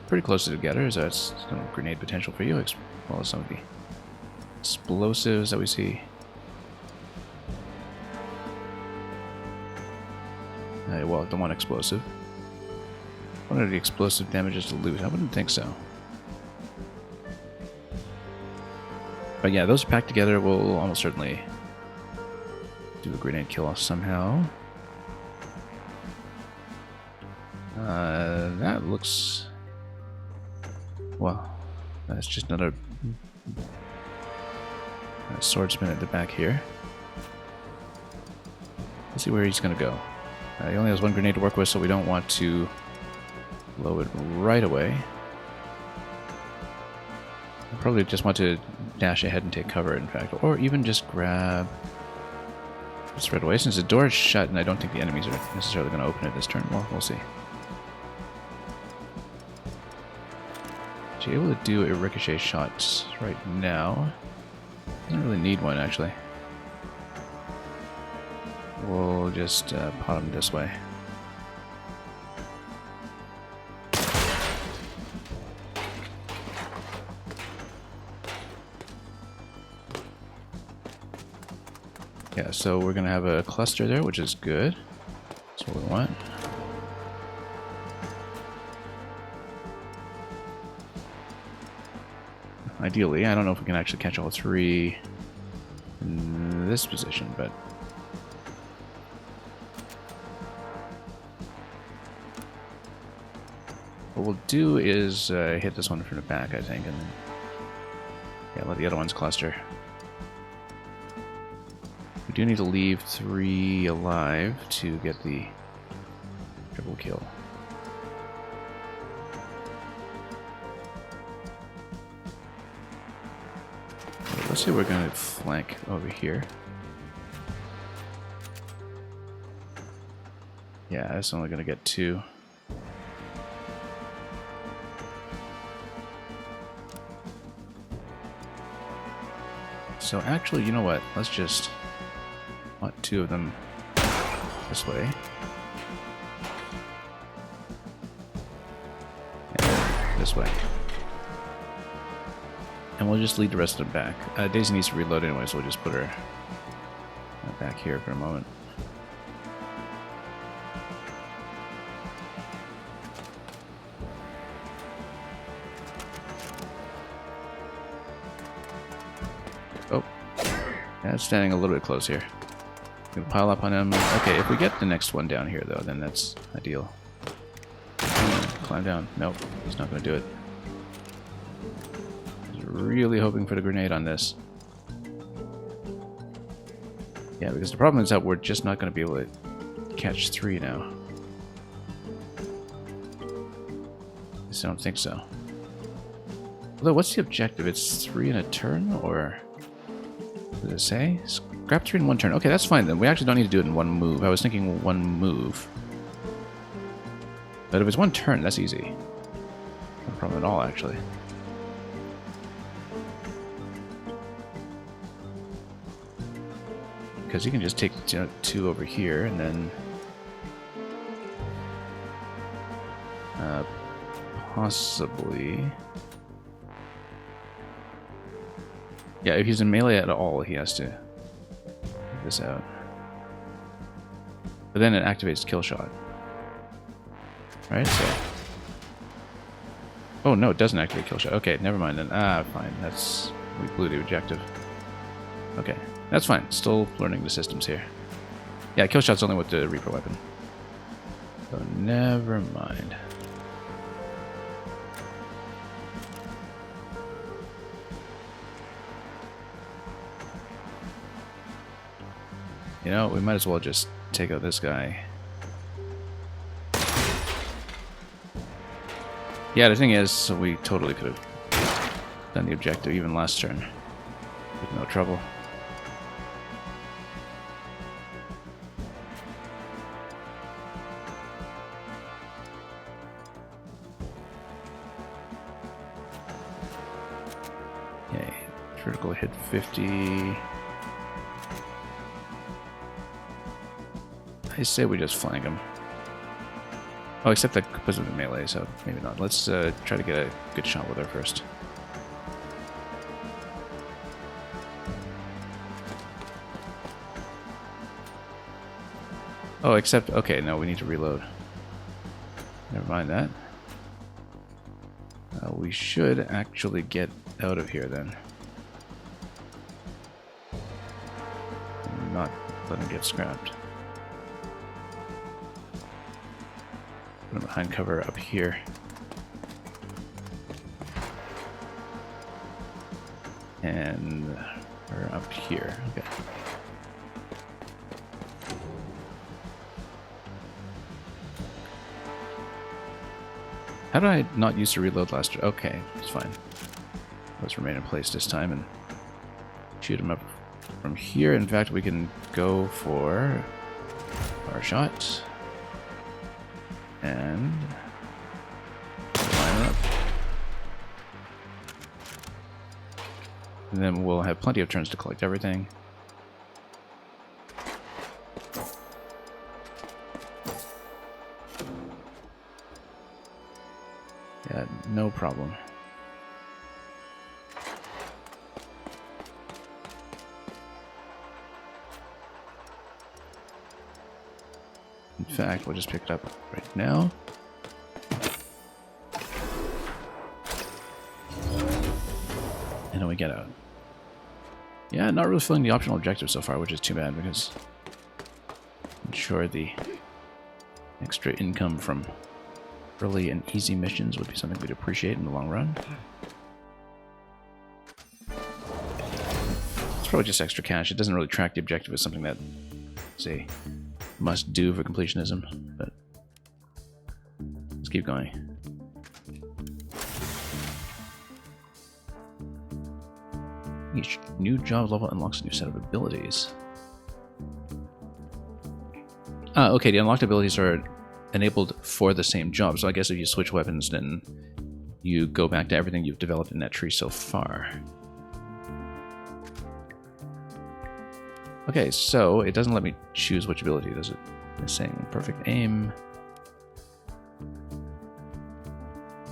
pretty close together, so that's some grenade potential for you, as well as some of the explosives that we see. Well, the one explosive. What are the explosive damages to loot? I wouldn't think so. But yeah, those packed together will almost certainly do a grenade kill somehow. That looks... well, that's just another swordsman at the back here. Let's see where he's going to go. He only has one grenade to work with, so we don't want to blow it right away. I probably just want to dash ahead and take cover, in fact, or even just grab this right away. Since the door is shut and I don't think the enemies are necessarily going to open it this turn, well, we'll see. Is she able to do a ricochet shot right now? Doesn't really need one, actually. We'll just pot him this way. Yeah, so we're going to have a cluster there, which is good. That's what we want. Ideally, I don't know if we can actually catch all three in this position, but... what we'll do is hit this one from the back, I think, and then yeah, let the other ones cluster. We do need to leave 3 alive to get the triple kill. Okay, let's say we're going to flank over here. Yeah, that's only going to get 2. So actually, you know what? Let's just want 2 of them this way. And this way. And we'll just lead the rest of them back. Daisy needs to reload anyway, so we'll just put her back here for a moment. Oh, yeah, it's standing a little bit close here. Gonna pile up on him. Okay, if we get the next one down here, though, then that's ideal. Climb down. Nope, he's not gonna do it. He's really hoping for the grenade on this. Yeah, because the problem is that we're just not gonna be able to catch 3 now. I just don't think so. Although, what's the objective? It's 3 in a turn, or... Does it say? Scrap 3 in 1 turn. Okay, that's fine then. We actually don't need to do it in 1 move. I was thinking 1 move. But if it's 1 turn, that's easy. No problem at all, actually. Because you can just take 2 over here, and then... possibly... Yeah, if he's in melee at all, he has to get this out. But then it activates kill shot. Right, so... Oh no, it doesn't activate kill shot. Okay, never mind then. Ah, fine. That's... We blew the objective. Okay, that's fine. Still learning the systems here. Yeah, kill shot's only with the Reaper weapon. So never mind. You know, we might as well just take out this guy. Yeah, the thing is, so we totally could have done the objective even last turn with no trouble. Yay. Critical hit 50. I say we just flank him. Oh, except that puts him in melee, so maybe not. Let's try to get a good shot with her first. Oh, except... Okay, no, we need to reload. Never mind that. We should actually get out of here, then. And not let him get scrapped. Put him behind cover up here. And we're up here. Okay. How did I not use to reload last turn? Okay, it's fine. Let's remain in place this time and shoot him up from here. In fact, we can go for our shot. And line up. And then we'll have plenty of turns to collect everything. Yeah, no problem. In fact, we'll just pick it up right now. And then we get out. Yeah, not really filling the optional objective so far, which is too bad because I'm sure the extra income from early and easy missions would be something we'd appreciate in the long run. It's probably just extra cash. It doesn't really track the objective as something that, say, must do for completionism, but let's keep going. Each new job level unlocks a new set of abilities. Okay, the unlocked abilities are enabled for the same job, so I guess if you switch weapons, then you go back to everything you've developed in that tree so far. Okay, so it doesn't let me choose which ability, does it? It's saying perfect aim.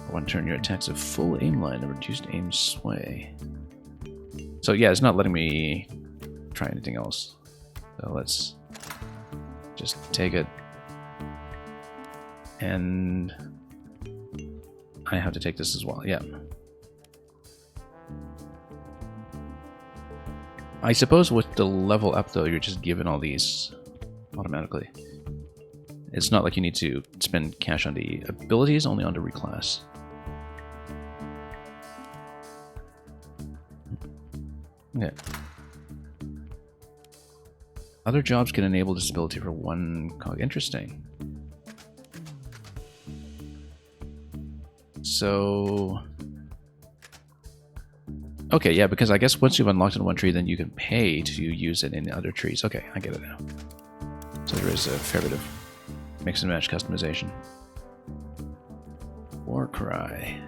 For 1 turn, your attacks have full aim line and reduced aim sway. So yeah, it's not letting me try anything else. So let's just take it. And I have to take this as well, yeah. I suppose with the level up, though, you're just given all these automatically. It's not like you need to spend cash on the abilities, only on the reclass. Okay. Other jobs can enable this ability for 1 cog. Interesting. So... Okay, yeah, because I guess once you've unlocked in one tree, then you can pay to use it in other trees. Okay, I get it now. So there is a fair bit of mix and match customization. War cry.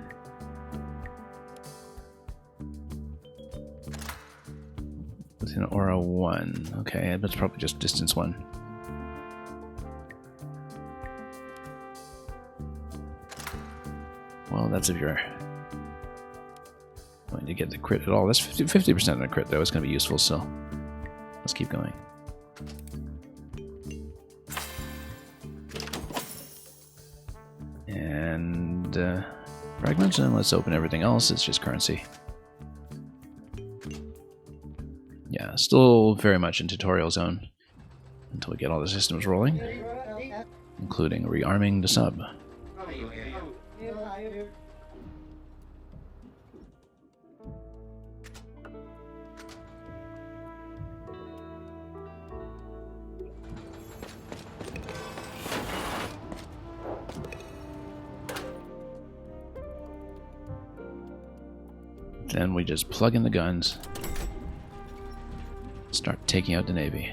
Within aura 1. Okay, that's probably just distance 1. Well, that's if you're going to get the crit at all. That's 50% on a crit, though. It's going to be useful, so let's keep going. And fragments, and let's open everything else. It's just currency. Yeah, still very much in tutorial zone until we get all the systems rolling, including rearming the sub. Then we just plug in the guns, start taking out the Navy.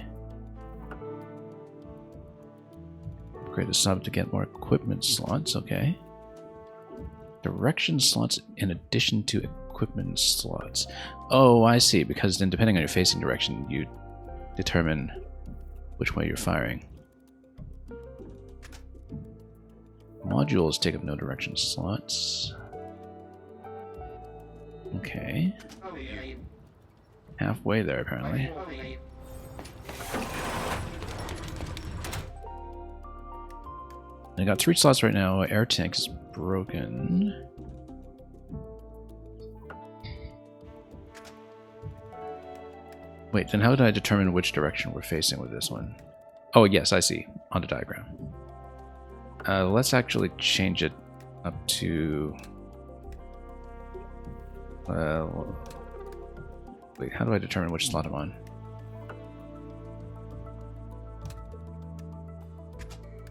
Upgrade a sub to get more equipment slots, okay. Direction slots in addition to equipment slots. Oh, I see, because then depending on your facing direction, you determine which way you're firing. Modules take up no direction slots. Okay. Halfway there, apparently. I got 3 slots right now. Air tank is broken. Wait, then how did I determine which direction we're facing with this one? Oh, yes, I see. On the diagram. Let's actually change it up to... wait, how do I determine which slot I'm on?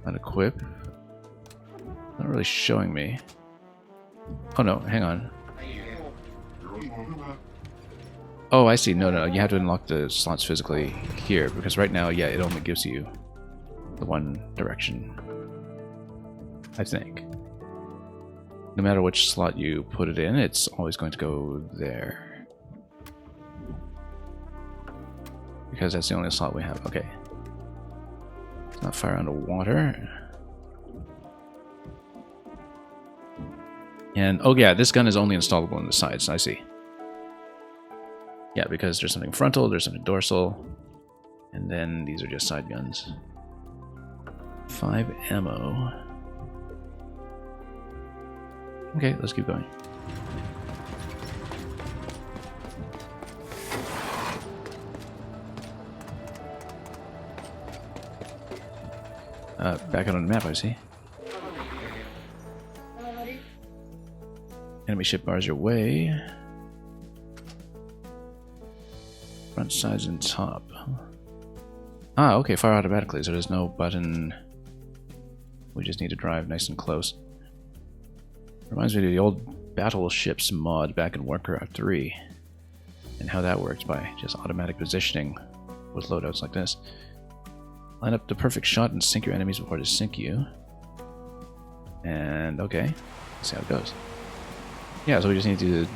Unequip. Not really showing me. Oh no, hang on. Oh, I see. No, you have to unlock the slots physically here, because right now, yeah, it only gives you the one direction. I think. No matter which slot you put it in, it's always going to go there. Because that's the only slot we have. Okay. Let's not fire underwater. And, oh yeah, this gun is only installable on the sides. I see. Yeah, because there's something frontal, there's something dorsal, and then these are just side guns. 5 ammo. Okay, let's keep going. Back out on the map, I see. Enemy ship bars your way. Front, sides, and top. Ah, okay, fire automatically, so there's no button. We just need to drive nice and close. Reminds me of the old Battleships mod back in Warcraft 3. And how that worked by just automatic positioning with loadouts like this. Line up the perfect shot and sink your enemies before they sink you. And, okay. Let's see how it goes. Yeah, so we just need to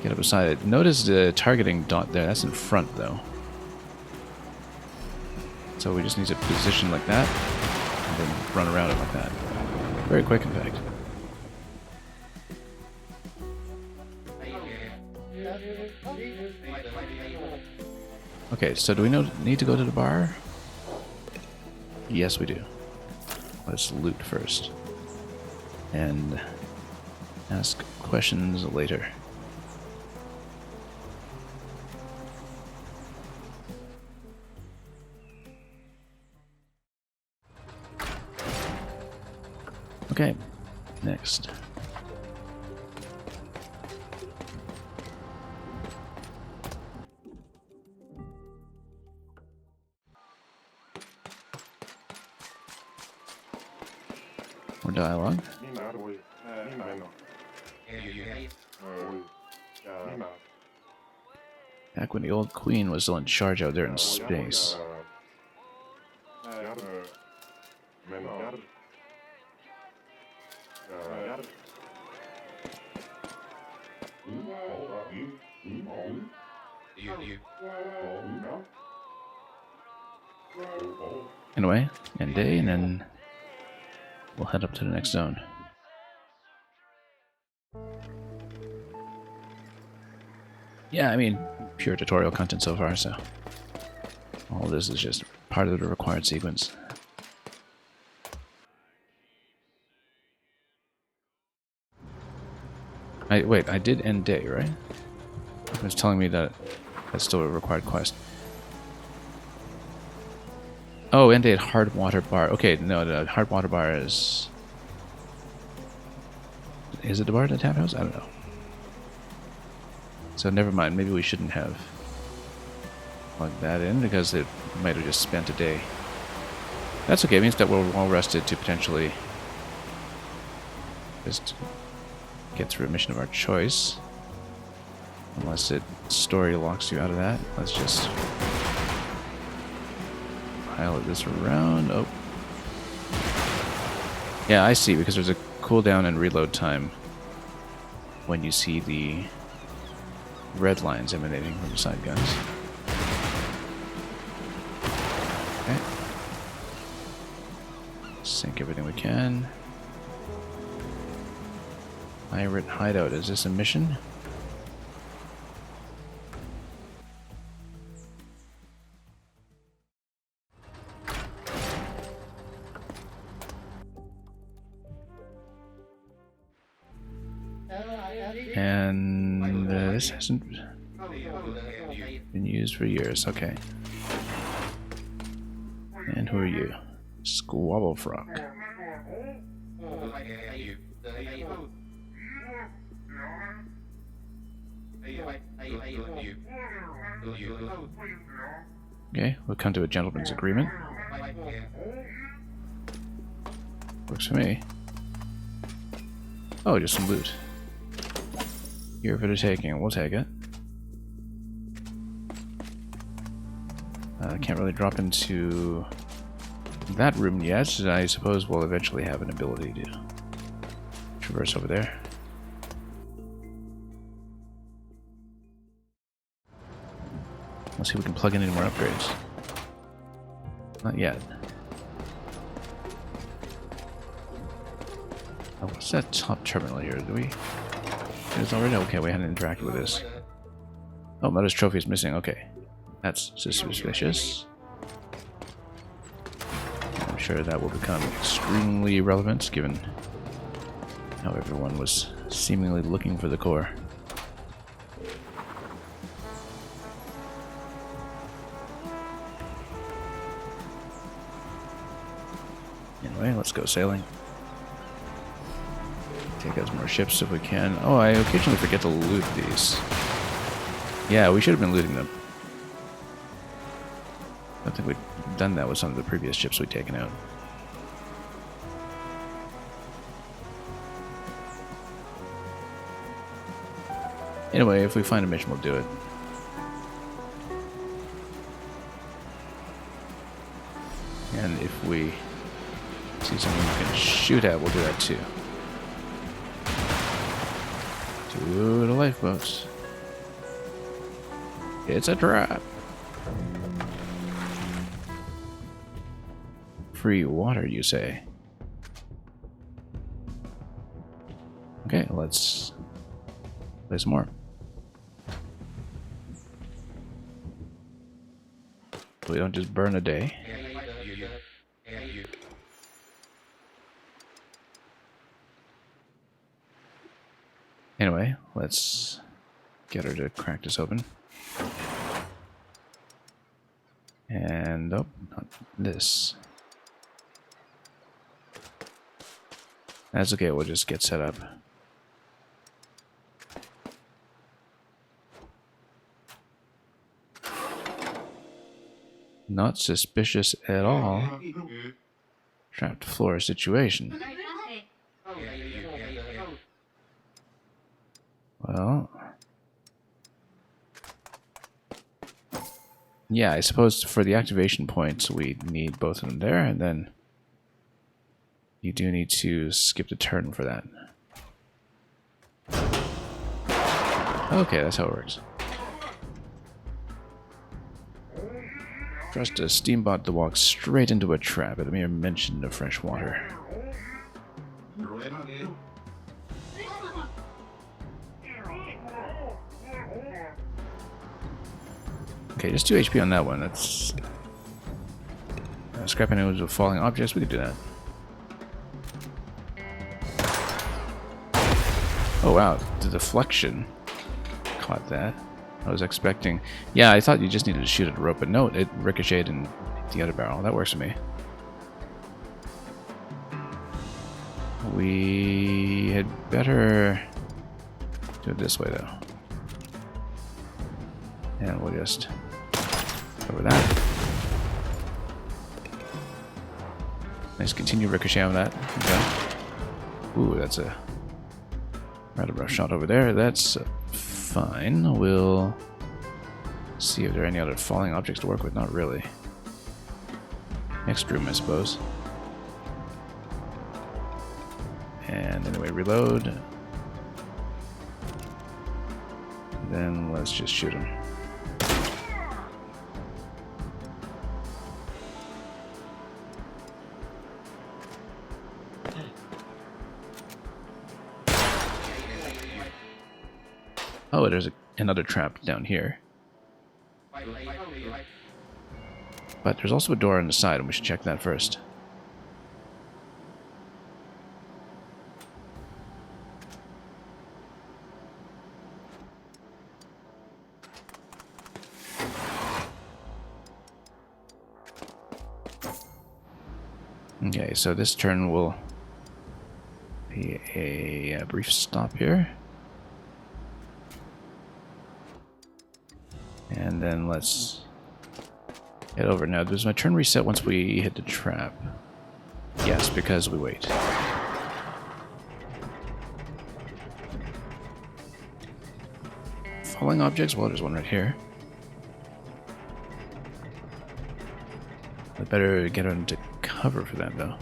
get up beside it. Notice the targeting dot there. That's in front, though. So we just need to position like that, and then run around it like that. Very quick, in fact. Okay, so do we need to go to the bar? Yes, we do. Let's loot first. And ask questions later. Okay, next. More dialogue. back when the old queen was still in charge out there in space. Anyway, end day, and then we'll head up to the next zone. Yeah, I mean, pure tutorial content so far, so all this is just part of the required sequence. Wait, I did end day, right? It was telling me that that's still a required quest. Oh, end day at hard water bar. Okay, no, the hard water bar is... Is it the bar at the tap house? I don't know. So never mind, maybe we shouldn't have plugged that in because it might have just spent a day. That's okay, it means that we're well rested to potentially just get through a mission of our choice. Unless it story locks you out of that. Let's just pilot this around. Oh. Yeah, I see, because there's a cooldown and reload time when you see the red lines emanating from the side guns. Okay. Sink everything we can. Pirate hideout. Is this a mission? And this hasn't been used for years. Okay. And who are you? Squabble Frog. Okay, we'll come to a gentleman's agreement. Works for me. Oh, just some loot. Here for the taking. We'll take it. Can't really drop into that room yet. I suppose we'll eventually have an ability to traverse over there. Let's see if we can plug in any more upgrades. Not yet. Oh, what's that top terminal here? Do we... It's already... Okay, we hadn't interacted with this. Oh, Mother's Trophy is missing. Okay. That's suspicious. I'm sure that will become extremely relevant, given how everyone was seemingly looking for the core. Anyway, let's go sailing. Take out some more ships if we can. Oh, I occasionally forget to loot these. Yeah, we should have been looting them. I don't think we've done that with some of the previous ships we've taken out. Anyway, if we find a mission, we'll do it. And if we see something we can shoot at, we'll do that too. To the lifeboats. It's a trap. Free water, you say? Okay, let's play some more. We don't just burn a day. Anyway, let's get her to crack this open. And, oh, not this. That's okay, we'll just get set up. Not suspicious at all. Trapped floor situation. Well, Yeah, I suppose for the activation points, we need both of them there, and then you do need to skip the turn for that. Okay, that's how it works. Trust a steambot to walk straight into a trap at the mere mention of fresh water. Okay, just 2 HP on that one. That's scrapping it with falling objects. We could do that. Oh wow, the deflection caught that. I was expecting... Yeah, I thought you just needed to shoot at a rope, but no, it ricocheted and hit the other barrel. That works for me. We had better do it this way, though. And we'll just cover that. Nice continue ricochet on that. Okay. Ooh, that's a rather rough shot over there. That's fine. We'll see if there are any other falling objects to work with. Not really. Next room, I suppose. And anyway, reload. Then let's just shoot him. Oh, there's another trap down here. But there's also a door on the side, and we should check that first. Okay, so this turn will be a brief stop here. And then let's head over. Now, does my turn reset once we hit the trap? Yes, because we wait. Falling objects? Well, there's one right here. I better get into cover for that, though.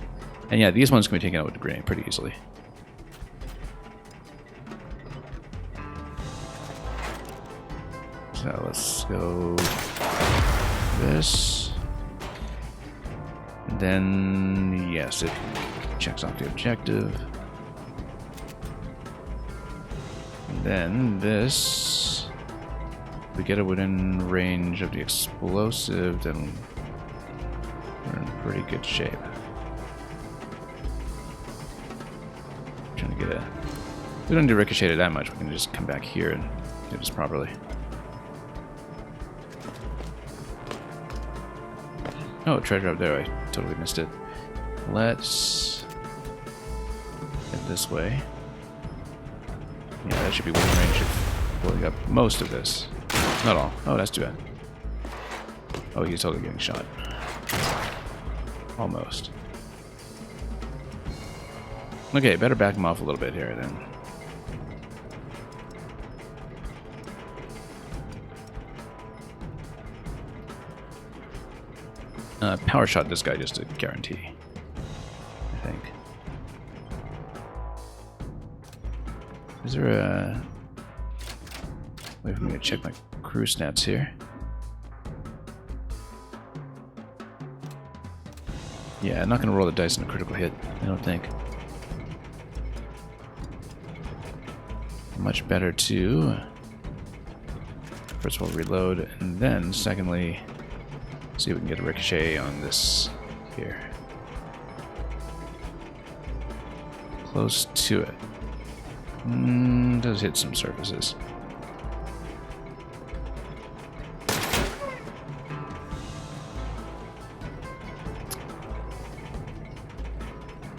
And yeah, these ones can be taken out with the grenade pretty easily. So let's go this. And then, yes, it checks off the objective. And then this. If we get it within range of the explosive, then we're in pretty good shape. Trying to get a... We don't need to ricochet it that much. We can just come back here and do this properly. Oh, treasure up there. I totally missed it. Let's head this way. Yeah, that should be within range of blowing up most of this. Not all. Oh, that's too bad. Oh, he's totally getting shot. Almost. Okay, better back him off a little bit here then. Power shot this guy just to guarantee, I think. Is there a way for me to check my crew stats here? Yeah, I'm not going to roll the dice on a critical hit, I don't think. Much better to, first of all, reload, and then, secondly, see if we can get a ricochet on this here. Close to it. Does hit some surfaces.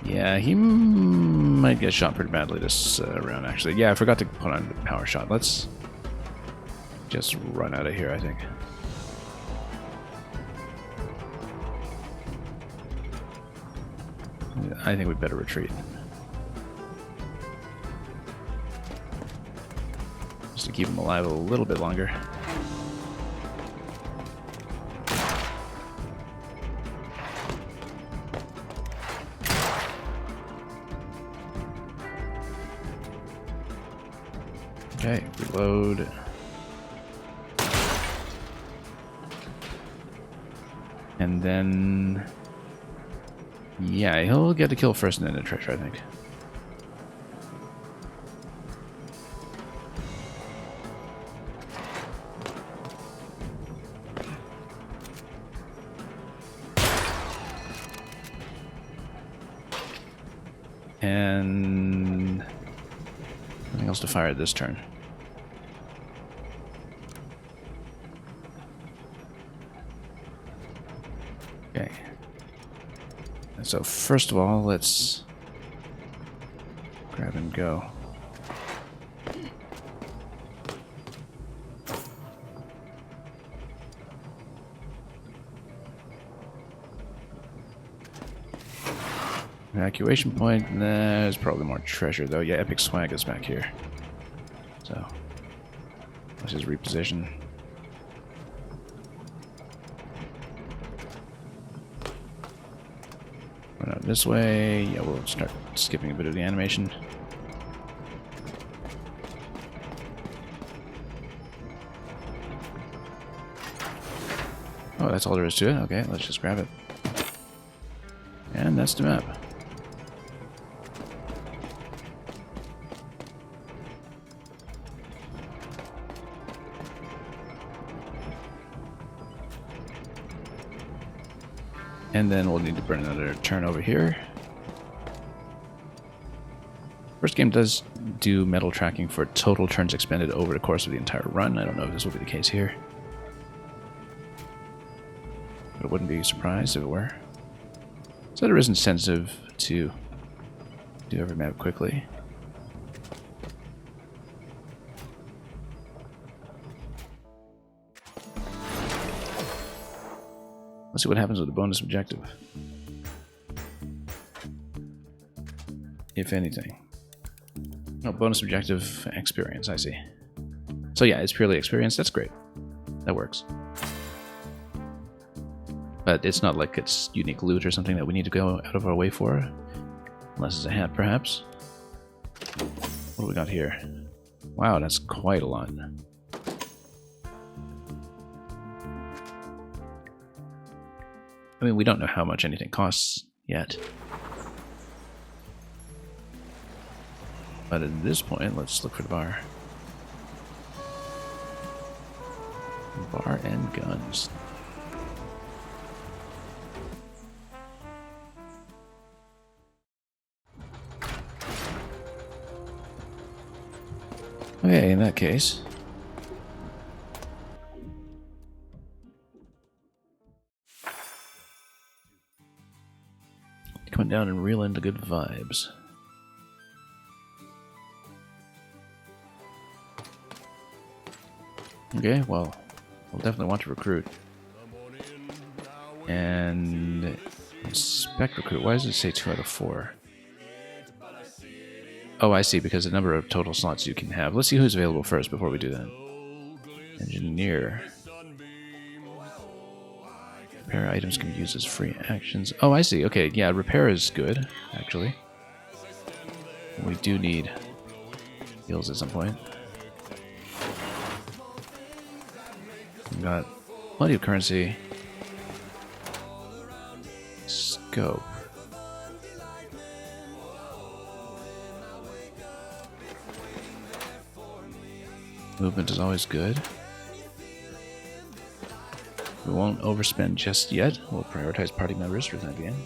Yeah, he might get shot pretty badly this round, actually. Yeah, I forgot to put on the power shot. Let's just run out of here, I think. I think we'd better retreat. Just to keep him alive a little bit longer. Okay, reload. And then... yeah, he'll get the kill first and then the treasure, I think. And... nothing else to fire this turn. Okay. So first of all, let's grab and go. Evacuation point. There's probably more treasure though. Yeah, epic swag is back here. So let's just reposition. Run out this way. Yeah, we'll start skipping a bit of the animation. Oh, that's all there is to it. Okay, let's just grab it. And that's the map. And then we'll need to burn another turn over here. First game does do metal tracking for total turns expended over the course of the entire run. I don't know if this will be the case here. But I wouldn't be surprised if it were. So there is incentive to do every map quickly. Let's see what happens with the bonus objective. If anything. Oh, bonus objective experience, I see. So yeah, it's purely experience, that's great. That works. But it's not like it's unique loot or something that we need to go out of our way for. Unless it's a hat, perhaps. What do we got here? Wow, that's quite a lot. I mean, we don't know how much anything costs yet. But at this point, let's look for the bar. Bar and guns. Okay, in that case... come down and reel in the good vibes. Okay, well, we'll definitely want to recruit. And inspect recruit. Why does it say 2 out of 4? Oh, I see, because the number of total slots you can have. Let's see who's available first before we do that. Engineer. Repair items can be used as free actions. Oh, I see. Okay, yeah, repair is good, actually. We do need heals at some point. We've got plenty of currency. Scope. Movement is always good. We won't overspend just yet. We'll prioritize party members for that game.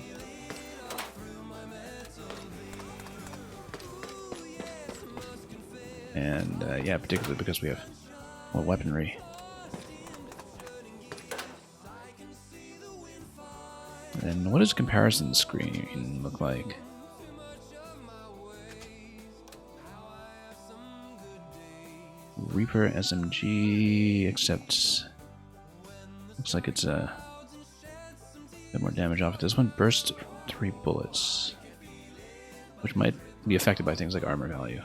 And yeah, particularly because we have more weaponry. And what does comparison screen look like? Reaper SMG, except looks like it's a bit more damage off of this one. Burst 3 bullets, which might be affected by things like armor value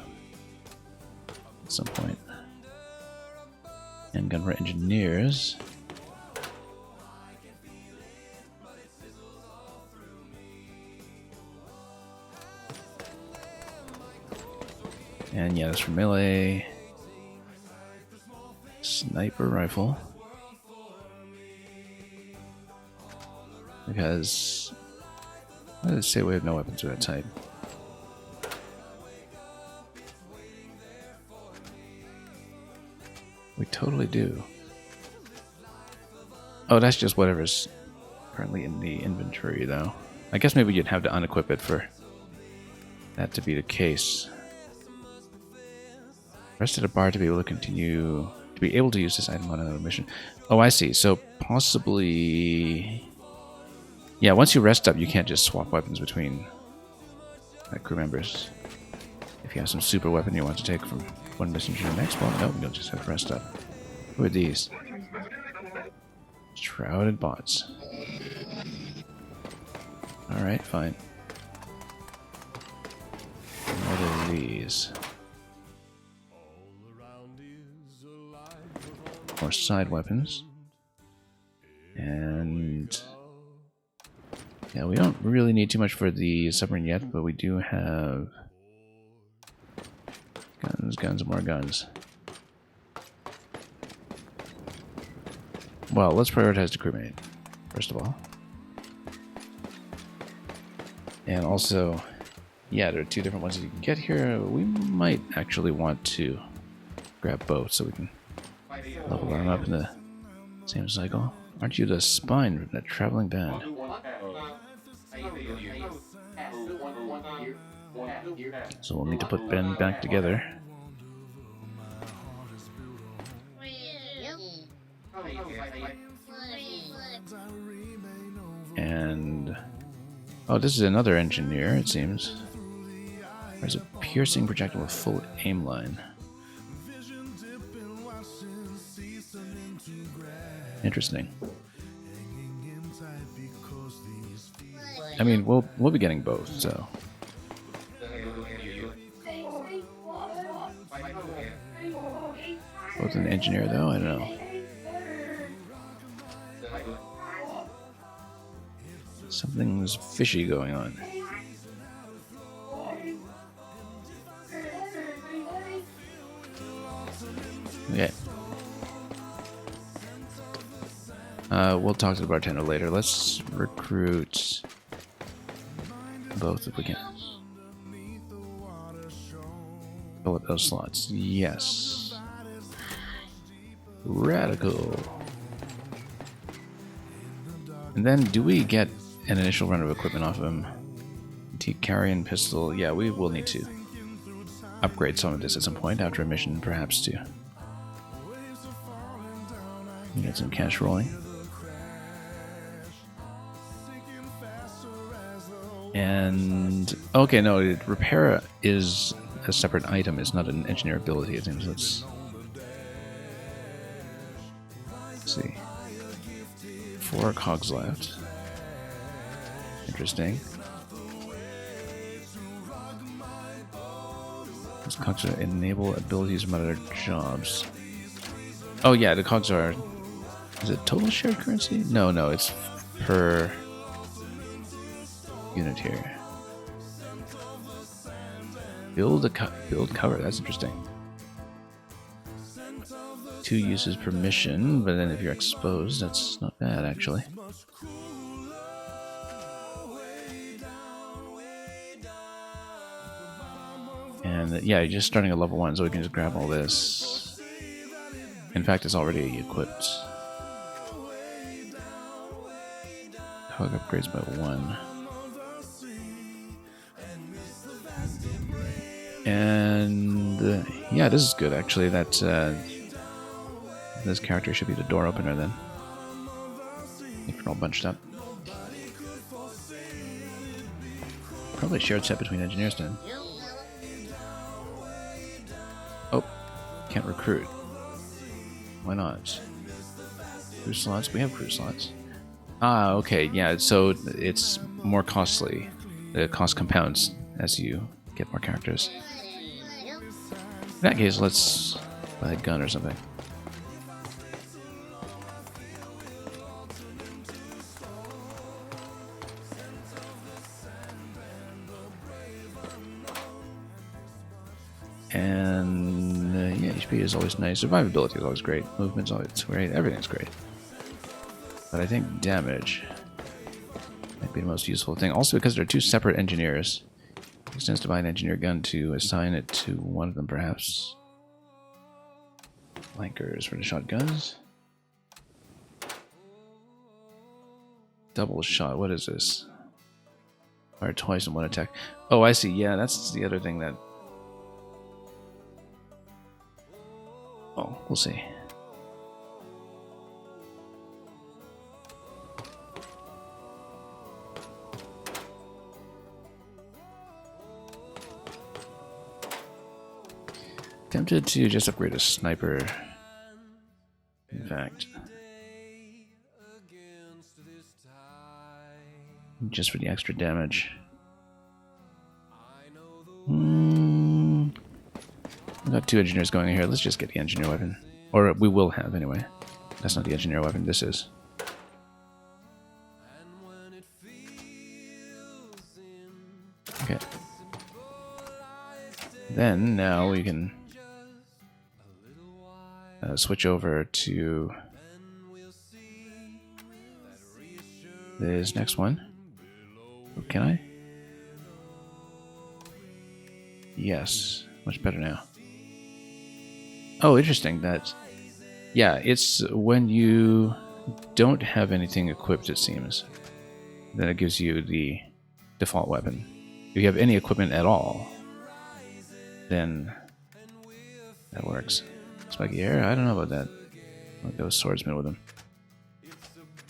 at some point. And gun for engineers. And yeah, that's for melee. sniper rifle. Because let's say we have no weapons of that type. We totally do. Oh, that's just whatever's currently in the inventory, though. I guess maybe you'd have to unequip it for that to be the case. Rest at a bar to be able to continue to be able to use this item on another mission. Oh, I see. So possibly, yeah. Once you rest up, you can't just swap weapons between crew members. If you have some super weapon you want to take from one mission to the next one, no, you'll just have to rest up. Who are these? Shrouded bots. Alright, fine. And what are these? More side weapons. And yeah, we don't really need too much for the submarine yet, but we do have guns, guns, and more guns. Well, let's prioritize the crewmate, first of all. And also, yeah, there are two different ones that you can get here. We might actually want to grab both so we can level them up in the same cycle. Aren't you the spine from that traveling band? So we'll need to put Ben back together. And oh, this is another engineer, it seems. There's a piercing projectile with full aim line. Interesting. I mean, we'll be getting both, so. Both an engineer, though. I don't know. Something's fishy going on. Okay. We'll talk to the bartender later. Let's recruit both if we can. Fill up those slots. Yes. Radical. And then, do we get an initial run of equipment off of him? T-carrion pistol. Yeah, we will need to upgrade some of this at some point after a mission, perhaps, to get some cash rolling. And okay, no, repair is a separate item. It's not an engineer ability. It seems. Let's see. 4 cogs left. Interesting. These cogs are enable abilities from other jobs. Oh yeah, the cogs are. Is it total shared currency? No, no, it's per unit here. Build cover. That's interesting. 2 uses per mission, but then if you're exposed, that's not bad actually. And yeah, you're just starting at level 1, so we can just grab all this. In fact, it's already equipped. Cog upgrades by 1. And yeah, this is good actually. That this character should be the door opener then. If we're all bunched up. Probably a shared set between engineers then. Oh, can't recruit. Why not? Crew slots? We have crew slots. Ah, okay, yeah, so it's more costly. The cost compounds as you get more characters. In that case, let's buy a gun or something. And Yeah, HP is always nice. Survivability is always great. Movement's always great. Everything's great. But I think damage might be the most useful thing. Also because they're two separate engineers. It makes sense to buy an engineer gun to assign it to one of them, perhaps. Flankers for the shotguns. Double shot. What is this? Fire twice in one attack. Oh, I see. Yeah, that's the other thing that... Oh, we'll see. Tempted to just upgrade a sniper. In fact. Just for the extra damage. We've got two engineers going in here. Let's just get the engineer weapon. Or we will have, anyway. That's not the engineer weapon, this is. Okay. Then, now we can switch over to this next one. Oh, can I? Yes. Much better now. Oh, interesting. That, yeah, it's when you don't have anything equipped, it seems. Then it gives you the default weapon. If you have any equipment at all, then that works. Spiky hair? I don't know about that. I'll go swordsman with him.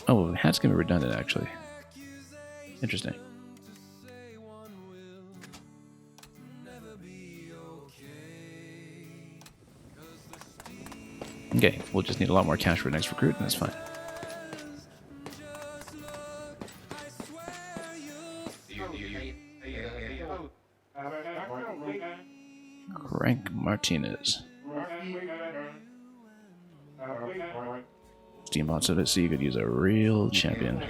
Oh, hat's gonna be redundant, actually. Interesting. Okay, we'll just need a lot more cash for the next recruit, and that's fine. Frank Martinez. Steambots of it, so you could use a real champion.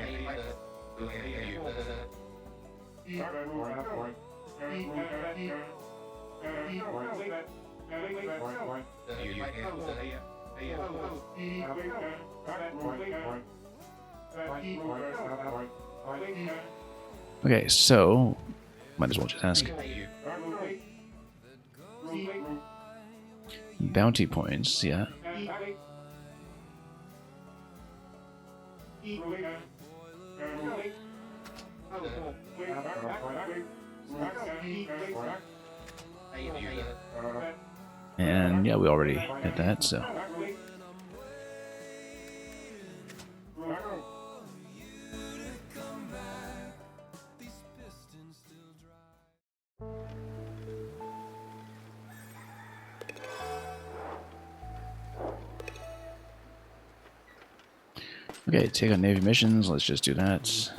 Okay, so might as well just ask. Bounty points, yeah. And yeah, we already did that, so. Okay, take on Navy missions. Let's just do that.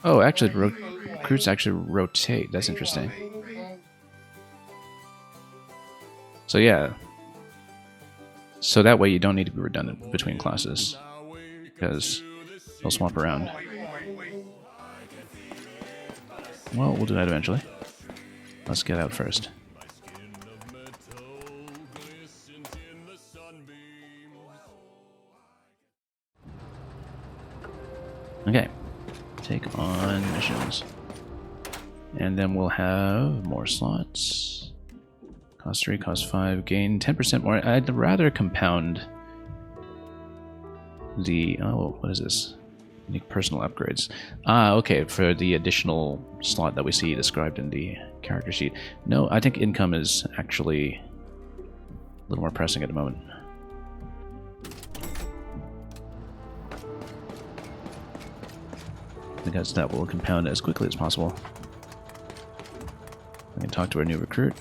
Oh, actually, recruits actually rotate. That's interesting. So yeah. So that way you don't need to be redundant between classes, because they'll swap around. Well, we'll do that eventually. Let's get out first. Okay, take on missions. And then we'll have more slots. Cost 3, cost 5, gain 10% more. I'd rather compound the... Oh, what is this? Unique personal upgrades. Ah, okay, for the additional slot that we see described in the character sheet. No, I think income is actually a little more pressing at the moment. Because that will compound as quickly as possible. I can talk to our new recruit.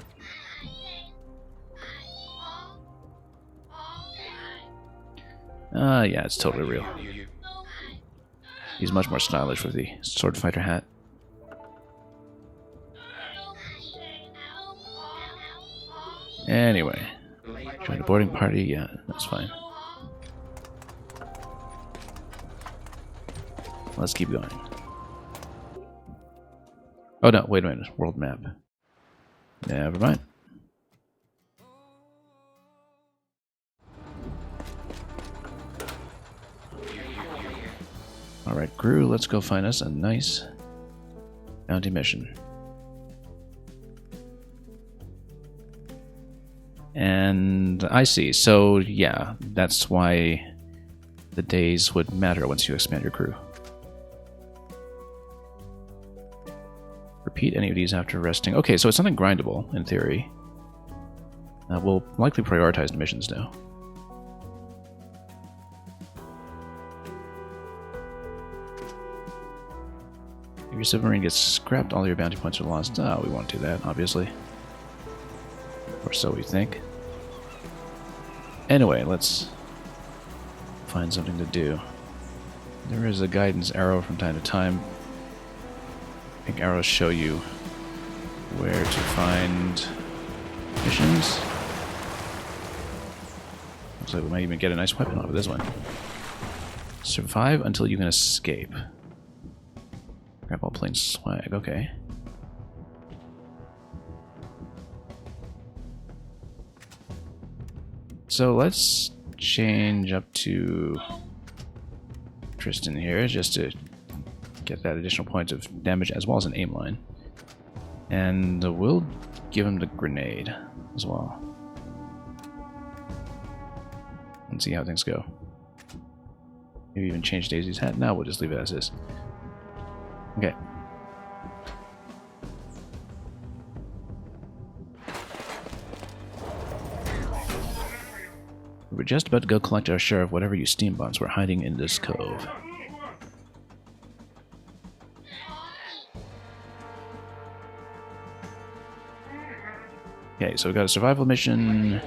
Yeah, it's totally real. He's much more stylish with the sword fighter hat. Anyway, join the boarding party. Yeah, that's fine. Let's keep going. Oh no, wait a minute. World map. Never mind. Alright, Gru, let's go find us a nice bounty mission. And I see. So, yeah, that's why the days would matter once you expand your crew. Repeat any of these after resting. Okay, so it's something grindable, in theory. We'll likely prioritize the missions now. If your submarine gets scrapped, all your bounty points are lost. Oh, we won't do that, obviously. Or so we think. Anyway, let's find something to do. There is a guidance arrow from time to time. I think arrows show you where to find missions. Looks like we might even get a nice weapon out of this one. Survive until you can escape. Grab all plane swag, okay. So let's change up to Tristan here, just to get that additional point of damage as well as an aim line. And we'll give him the grenade as well. And see how things go. Maybe even change Daisy's hat. No, we'll just leave it as is. Okay. We were just about to go collect our share of whatever you steam bombs were hiding in this cove. Okay, so we've got a survival mission.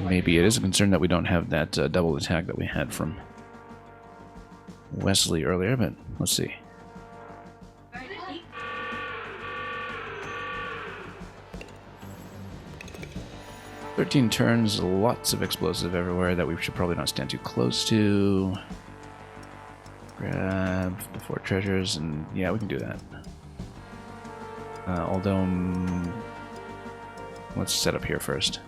Maybe it is a concern that we don't have that double attack that we had from Wesley earlier, but let's see. "13 turns, lots of explosive everywhere that we should probably not stand too close to. Grab the 4 treasures, and yeah, we can do that. Although, let's set up here first.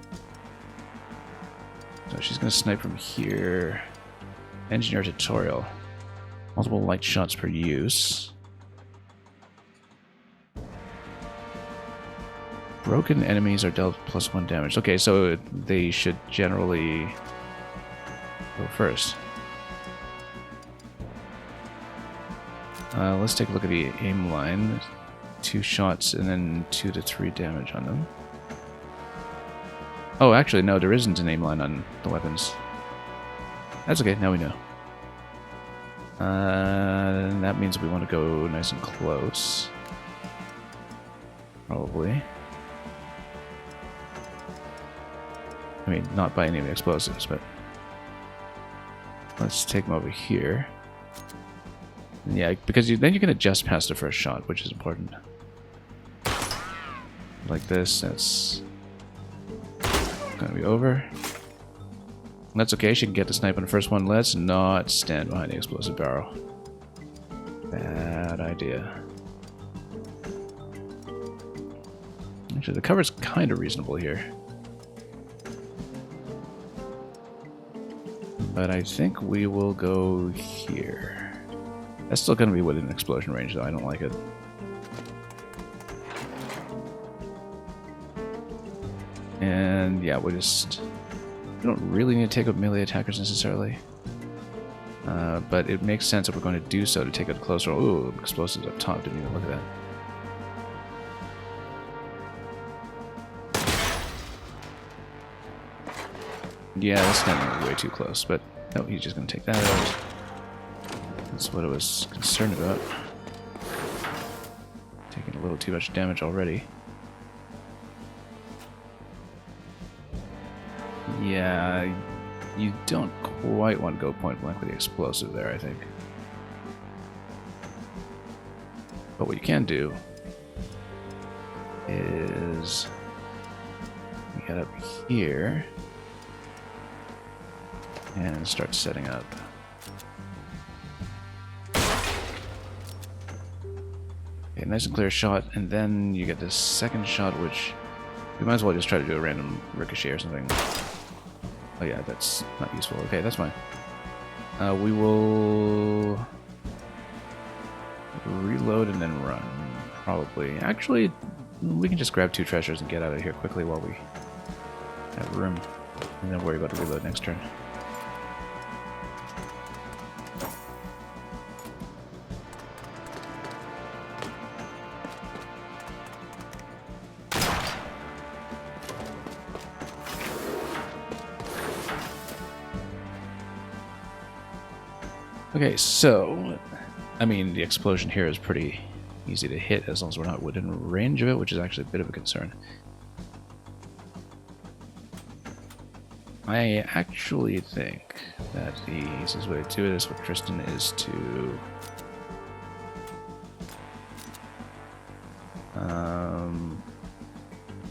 So she's going to snipe from here. Engineer tutorial. Multiple light shots per use. Broken enemies are dealt +1 damage. Okay, so they should generally go first. Let's take a look at the aim line. 2 shots and then 2 to 3 damage on them. Oh, actually, no, there isn't an aim line on the weapons. That's okay, now we know. That means we want to go nice and close. Probably. I mean, not by any of the explosives, but let's take them over here. Yeah, because then you can adjust past the first shot, which is important. Like this, that's gonna be over. That's okay, she can get the snipe on the first one. Let's not stand behind the explosive barrel. Bad idea. Actually, the cover's kind of reasonable here. But I think we will go here. That's still going to be within explosion range, though. I don't like it. And yeah, we don't really need to take out melee attackers necessarily. But it makes sense if we're going to do so to take it closer. Ooh, explosives up top. Didn't even look at that. Yeah, that's kind of way too close, but no, he's just going to take that out. That's what I was concerned about. Taking a little too much damage already. Yeah, you don't quite want to go point blank with the explosive there, I think. But what you can do is get up here and start setting up. Okay, nice and clear shot, and then you get this second shot, which we might as well just try to do a random ricochet or something. Oh yeah, that's not useful. Okay, that's fine. We will reload and then run, probably. Actually, we can just grab 2 treasures and get out of here quickly while we have room, and then worry about the reload next turn. Okay, so, I mean, the explosion here is pretty easy to hit as long as we're not within range of it, which is actually a bit of a concern. I actually think that the easiest way to do this with Tristan is to...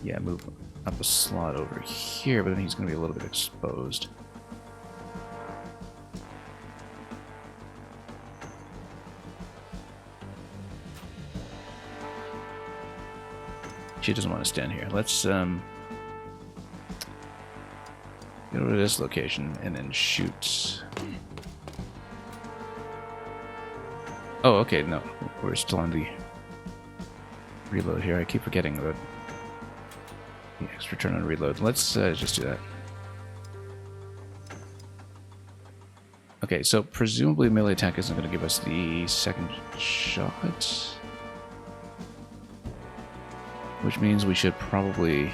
yeah, move up a slot over here, but then he's going to be a little bit exposed. She doesn't want to stand here. Let's go to this location and then shoot. Oh, okay, no. We're still on the reload here. I keep forgetting about the extra turn on reload. Let's just do that. Okay, so presumably melee attack isn't going to give us the second shot. Which means we should probably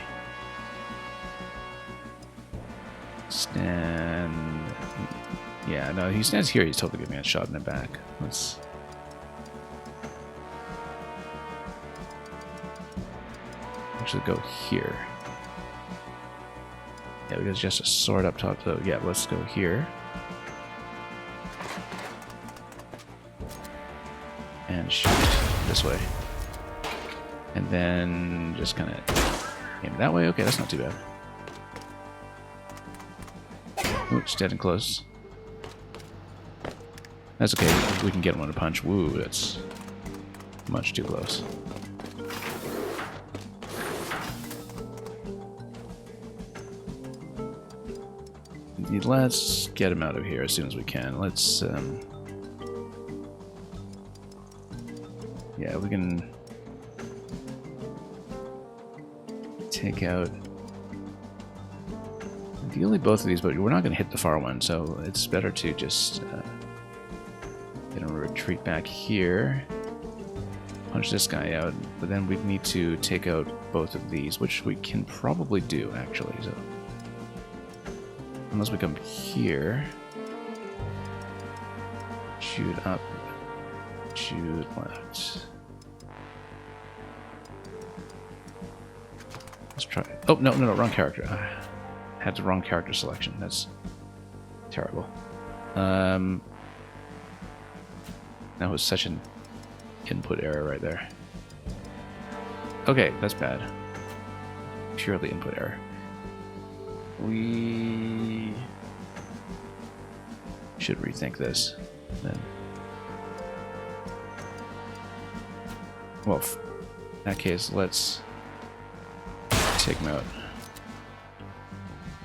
stand... Yeah, no, he stands here, he's totally giving me a shot in the back. Let's... actually go here. Yeah, because just a sword up top, so yeah, let's go here. And shoot this way. And then just kind of aim that way. Okay, that's not too bad. Ooh, standing close. That's okay. We can get him on a punch. Woo, that's much too close. Let's get him out of here as soon as we can. Let's, yeah, we can take out ideally both of these, but we're not going to hit the far one, so it's better to just get him to retreat back here, punch this guy out, but then we need to take out both of these, which we can probably do, actually. So unless we come here, shoot up, shoot left. Let's try. Oh, no, wrong character. I had the wrong character selection. That's terrible. That was such an input error right there. Okay, that's bad. Purely input error. We should rethink this then. Well, in that case, let's take him out.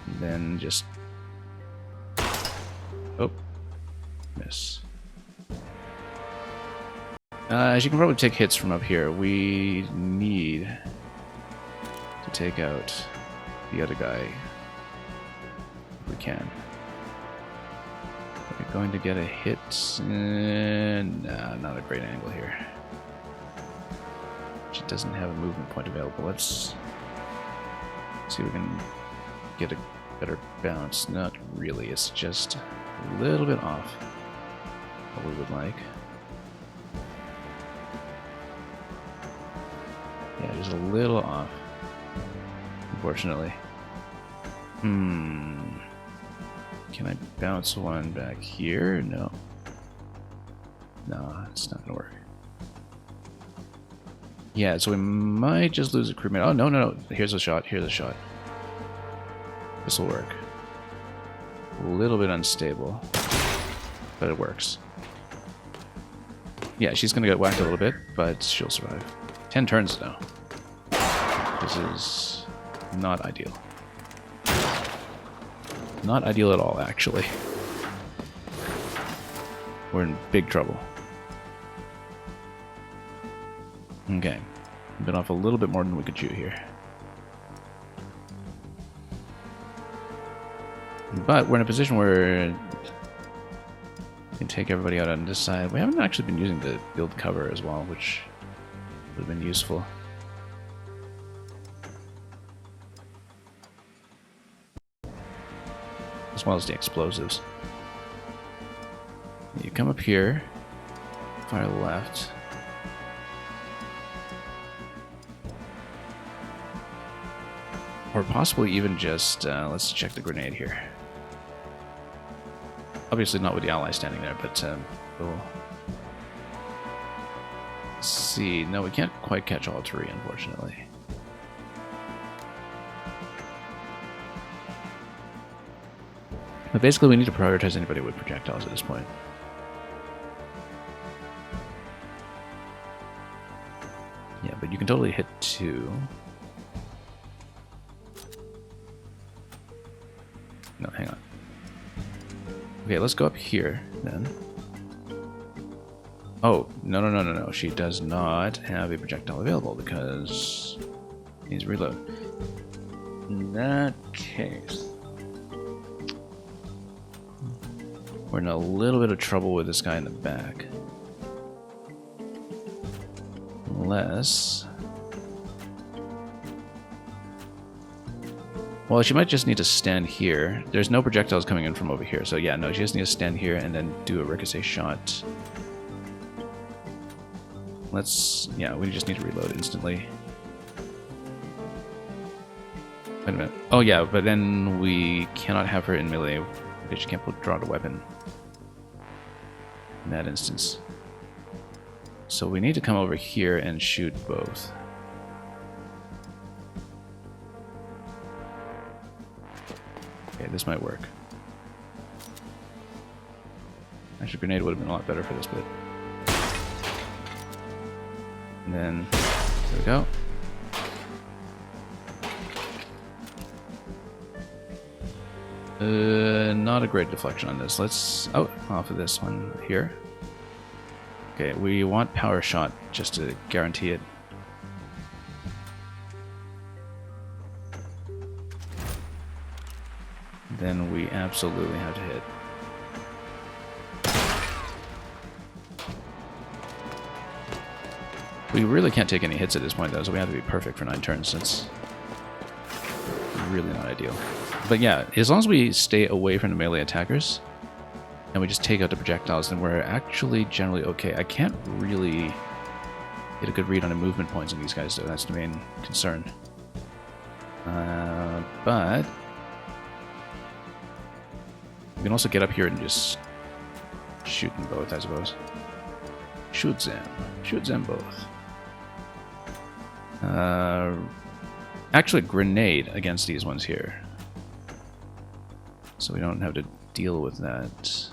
And then just... oh. Miss. As you can probably take hits from up here, we need to take out the other guy if we can. Are we going to get a hit? Nah, not a great angle here. She doesn't have a movement point available. Let's see if we can get a better bounce. Not really, it's just a little bit off what we would like. Yeah, just a little off, unfortunately. Can I bounce one back here? No. No, it's not gonna work. Yeah, so we might just lose a crewmate. Oh, no. Here's a shot. Here's a shot. This will work. A little bit unstable, but it works. Yeah, she's gonna get whacked a little bit, but she'll survive. 10 turns now. This is not ideal. Not ideal at all, actually. we're in big trouble. Okay. Bit off a little bit more than we could chew here. But we're in a position where we can take everybody out on this side. We haven't actually been using the build cover as well, which would have been useful. As well as the explosives. You come up here, fire left. Or possibly even just, let's check the grenade here. Obviously not with the ally standing there, but we'll see. No, we can't quite catch all three, unfortunately. But basically we need to prioritize anybody with projectiles at this point. Yeah, but you can totally hit two. No, hang on. Okay, let's go up here then. Oh, no. She does not have a projectile available because it needs reload. In that case, we're in a little bit of trouble with this guy in the back. Unless... Well, she might just need to stand here. There's no projectiles coming in from over here, so yeah, no, she just needs to stand here and then do a ricochet shot. Let's... yeah, we just need to reload instantly. Wait a minute. Oh yeah, but then we cannot have her in melee because she can't draw the weapon in that instance. So we need to come over here and shoot both. Okay, this might work. Actually, grenade would have been a lot better for this bit. And then, there we go. Not a great deflection on this. Let's... oh, off of this one here. Okay, we want power shot just to guarantee it. Then we absolutely have to hit. We really can't take any hits at this point though, so we have to be perfect for 9 turns. That's really not ideal. But yeah, as long as we stay away from the melee attackers, and we just take out the projectiles, then we're actually generally okay. I can't really get a good read on the movement points in these guys though, that's the main concern. But we can also get up here and just shoot them both, I suppose. Shoot them. Shoot them both. Actually, grenade against these ones here. So we don't have to deal with that.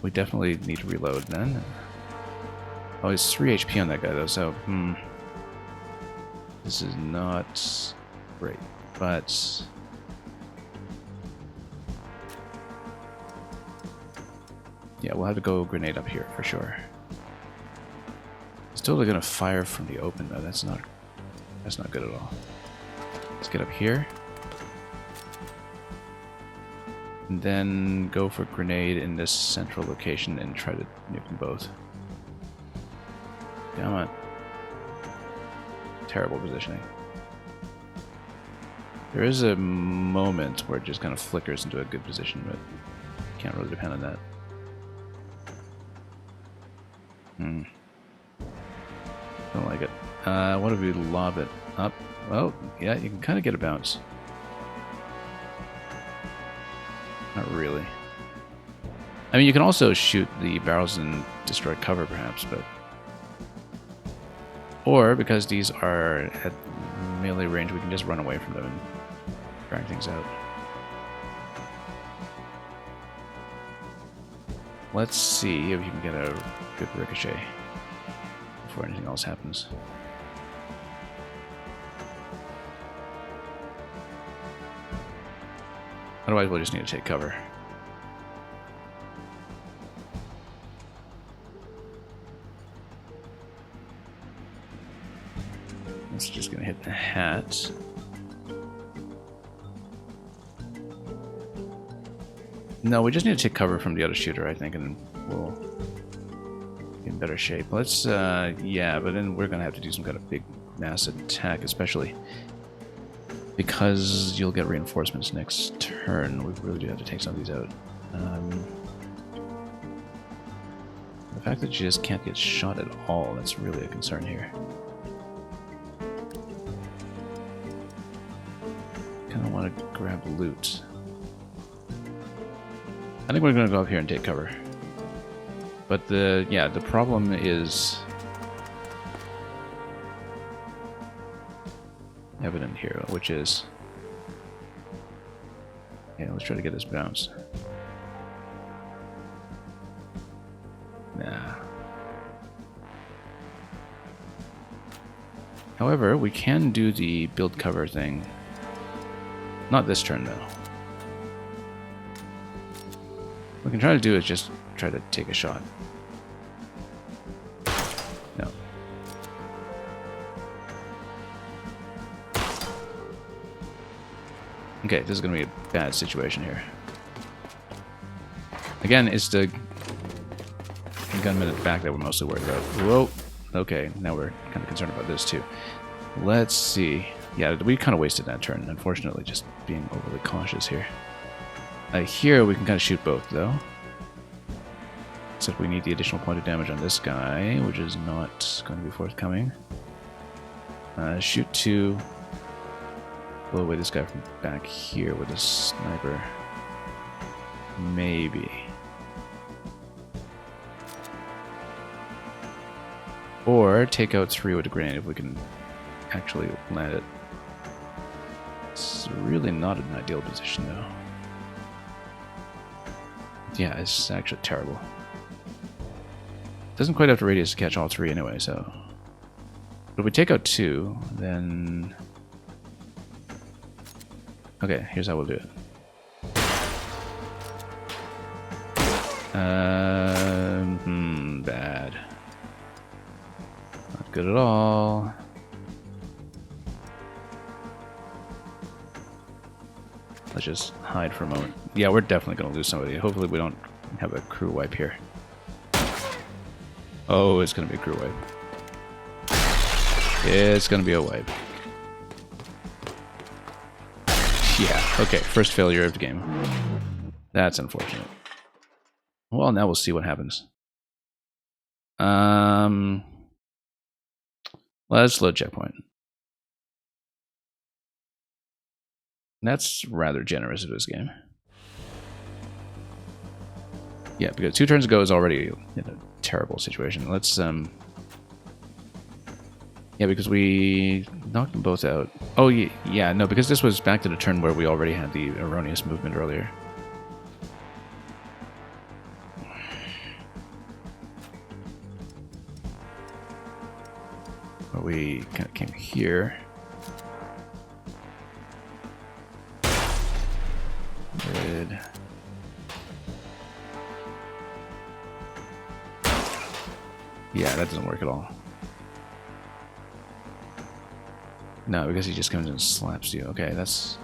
We definitely need to reload then. Oh, he's 3 HP on that guy though, so this is not great, but yeah, we'll have to go grenade up here for sure. He's totally gonna fire from the open though. That's not good at all. Let's get up here. And then go for grenade in this central location and try to nuke them both. Come on. Terrible positioning. There is a moment where it just kind of flickers into a good position, but can't really depend on that. Don't like it. What if we lob it up? Oh, yeah, you can kind of get a bounce. Not really. I mean, you can also shoot the barrels and destroy cover, perhaps, but... Or, because these are at melee range, we can just run away from them and drag things out. Let's see if you can get a good ricochet before anything else happens. Otherwise, we'll just need to take cover. That's just gonna hit the hat. No, we just need to take cover from the other shooter, I think, and we'll be in better shape. Let's, yeah, but then we're gonna have to do some kind of big mass attack, especially because you'll get reinforcements next turn. We really do have to take some of these out. The fact that you just can't get shot at all, that's really a concern here. Kind of want to grab loot. I think we're going to go up here and take cover. But the problem is evident here, which is, yeah, let's try to get this bounce. Nah. However, we can do the build cover thing. Not this turn, though. What we can try to do is just try to take a shot. No. Okay, this is going to be a bad situation here. Again, it's the gunmen at the back that we're mostly worried about. Whoa. Okay, now we're kind of concerned about this too. Let's see. Yeah, we kind of wasted that turn, unfortunately, just being overly cautious here. Here we can kind of shoot both, though. Except we need the additional point of damage on this guy, which is not going to be forthcoming. Shoot to blow away this guy from back here with a sniper. Maybe. Or take out 3 with a grenade if we can actually land it. It's really not an ideal position, though. Yeah, it's actually terrible. Doesn't quite have the radius to catch all 3 anyway, so... But if we take out 2, then... Okay, here's how we'll do it. Bad. Not good at all. Let's just hide for a moment. Yeah, we're definitely going to lose somebody. Hopefully we don't have a crew wipe here. Oh, it's going to be a crew wipe. It's going to be a wipe. Yeah, okay, first failure of the game. That's unfortunate. Well, now we'll see what happens. Let's load checkpoint. That's rather generous of this game. Yeah, because 2 turns ago is already in a terrible situation. Let's, yeah, because we knocked them both out. Oh, yeah, no, because this was back to the turn where we already had the erroneous movement earlier. Where we kind of came here. Good. Yeah, that doesn't work at all. No, because he just comes and slaps you. Okay, that's...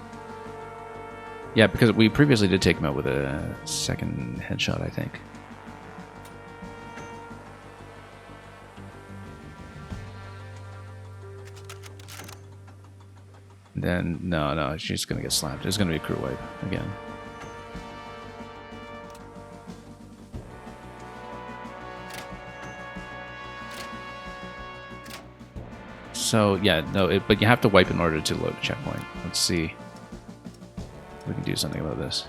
Yeah, because we previously did take him out with a second headshot, I think. Then, no, she's gonna get slapped. It's gonna be a crew wipe again. So, yeah, no, but you have to wipe in order to load a checkpoint. Let's see if we can do something about this.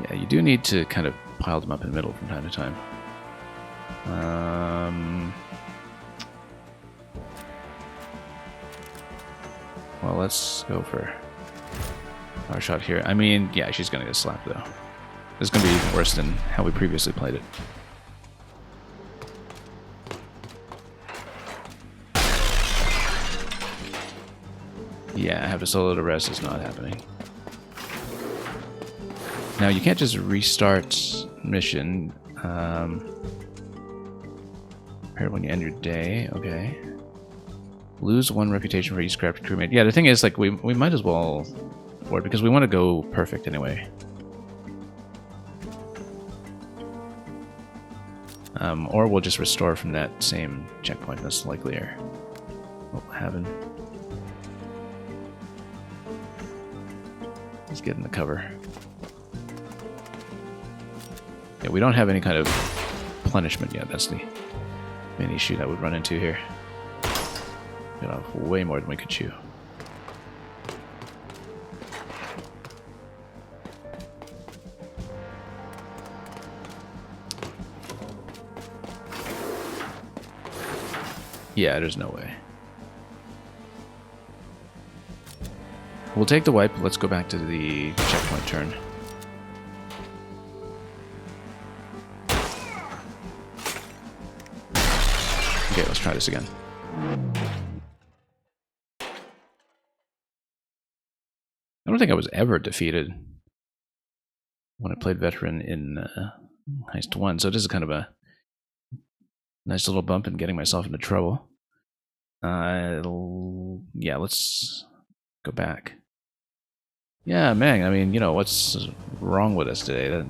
Yeah, you do need to kind of pile them up in the middle from time to time. Well, let's go for our shot here. I mean, yeah, she's gonna get slapped though. This is gonna be even worse than how we previously played it. Yeah, I have to solo the rest. It's not happening. Now you can't just restart mission. Prepare when you end your day. Okay. Lose 1 reputation for each scrapped crewmate. Yeah, the thing is, like, we might as well board because we want to go perfect anyway. Or we'll just restore from that same checkpoint. That's likelier. What we'll have in. Let's get in the cover. Yeah, we don't have any kind of punishment yet. That's the main issue that would run into here. Got off way more than we could chew. Yeah, there's no way. We'll take the wipe. Let's go back to the checkpoint turn. Okay, let's try this again. I don't think I was ever defeated when I played veteran in Heist 1, so this is kind of a nice little bump in getting myself into trouble. Yeah, let's go back. Yeah, man, I mean, you know, what's wrong with us today? That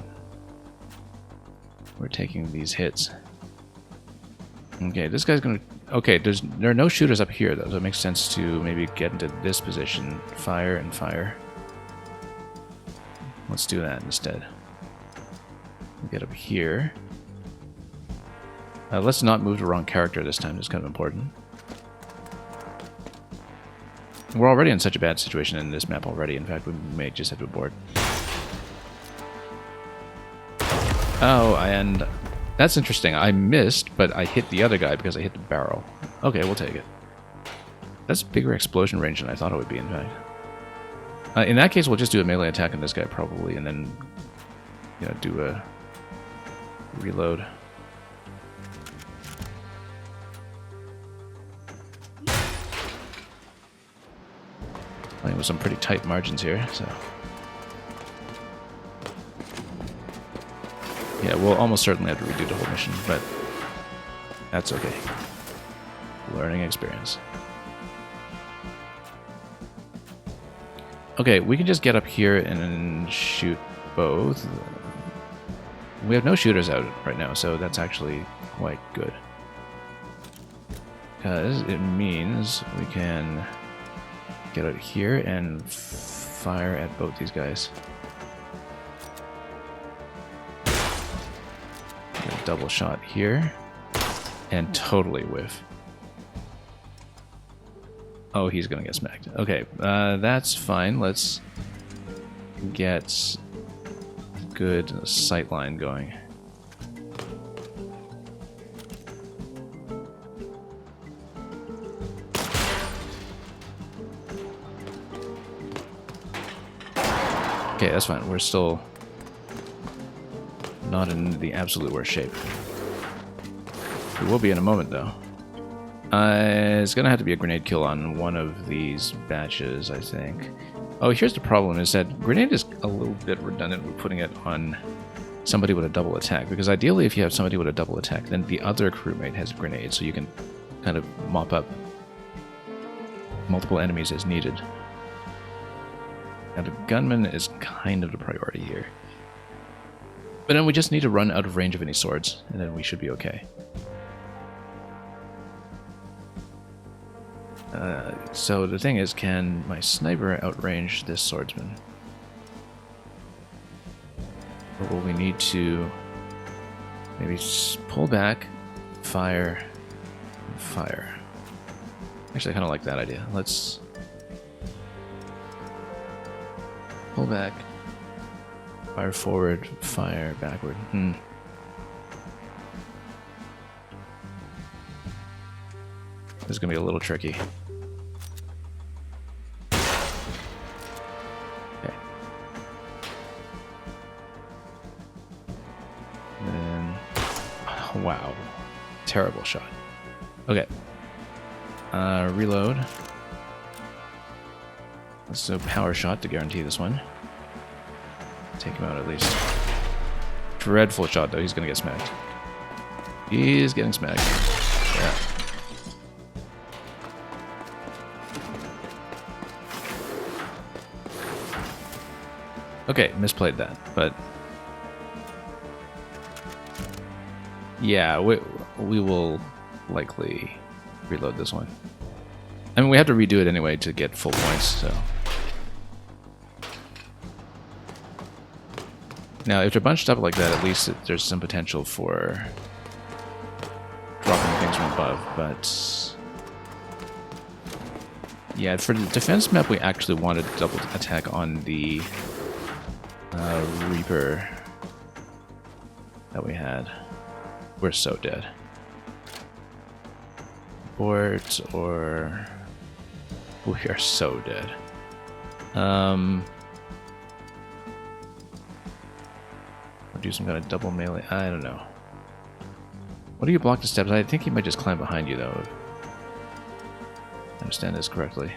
we're taking these hits. Okay, this guy's gonna... Okay, there are no shooters up here, though, so it makes sense to maybe get into this position. Fire and fire. Let's do that instead. We'll get up here. Let's not move the wrong character this time. It's kind of important. We're already in such a bad situation in this map already. In fact, we may just have to abort. Oh, and that's interesting. I missed, but I hit the other guy because I hit the barrel. Okay, we'll take it. That's bigger explosion range than I thought it would be, in fact. In that case, we'll just do a melee attack on this guy, probably, and then, you know, do a reload. Playing with some pretty tight margins here, so... Yeah, we'll almost certainly have to redo the whole mission, but that's okay. Learning experience. Okay, we can just get up here and shoot both. We have no shooters out right now, so that's actually quite good. Because it means we can get out here and fire at both these guys. Get a double shot here. And totally whiff. Oh, he's gonna get smacked. Okay, that's fine. Let's get good sightline going. Okay, that's fine. We're still not in the absolute worst shape. We will be in a moment, though. It's gonna have to be a grenade kill on one of these batches, I think. Oh, here's the problem, is that grenade is a little bit redundant with putting it on somebody with a double attack, because ideally if you have somebody with a double attack, then the other crewmate has a grenade, so you can kind of mop up multiple enemies as needed. Now the gunman is kind of the priority here. But then we just need to run out of range of any swords, and then we should be okay. So the thing is, can my sniper outrange this swordsman? Or will we need to maybe pull back, fire, and fire? Actually, I kind of like that idea. Let's pull back, fire forward, fire backward. This is going to be a little tricky. Okay. And then... Oh, wow. Terrible shot. Okay. Reload. Let's do a power shot to guarantee this one. Take him out at least. dreadful shot, though. He's gonna get smacked. He's getting smacked. Yeah. Okay, misplayed that, but yeah, we will likely reload this one. I mean, we have to redo it anyway to get full points, so. Now, if they're bunched up like that, at least there's some potential for dropping things from above, but yeah, for the defense map, we actually wanted to double attack on the Reaper that we had. We're so dead. Abort, or we are so dead. Or do some kind of double melee. I don't know. What do you block the steps? I think he might just climb behind you, though. If I understand this correctly.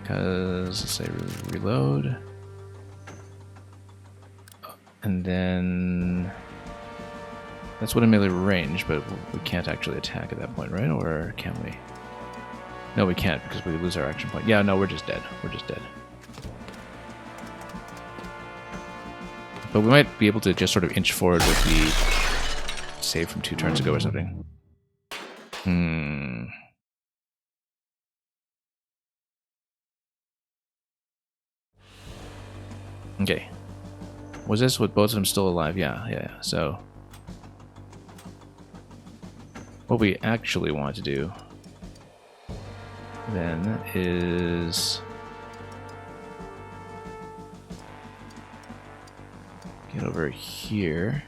Because, let's say, reload. And then that's what a melee range, but we can't actually attack at that point, right? Or can we? No, we can't because we lose our action point. Yeah, no, we're just dead. We're just dead. But we might be able to just sort of inch forward with the save from 2 turns ago or something. Okay. Was this with both of them still alive? Yeah. So what we actually want to do then is get over here.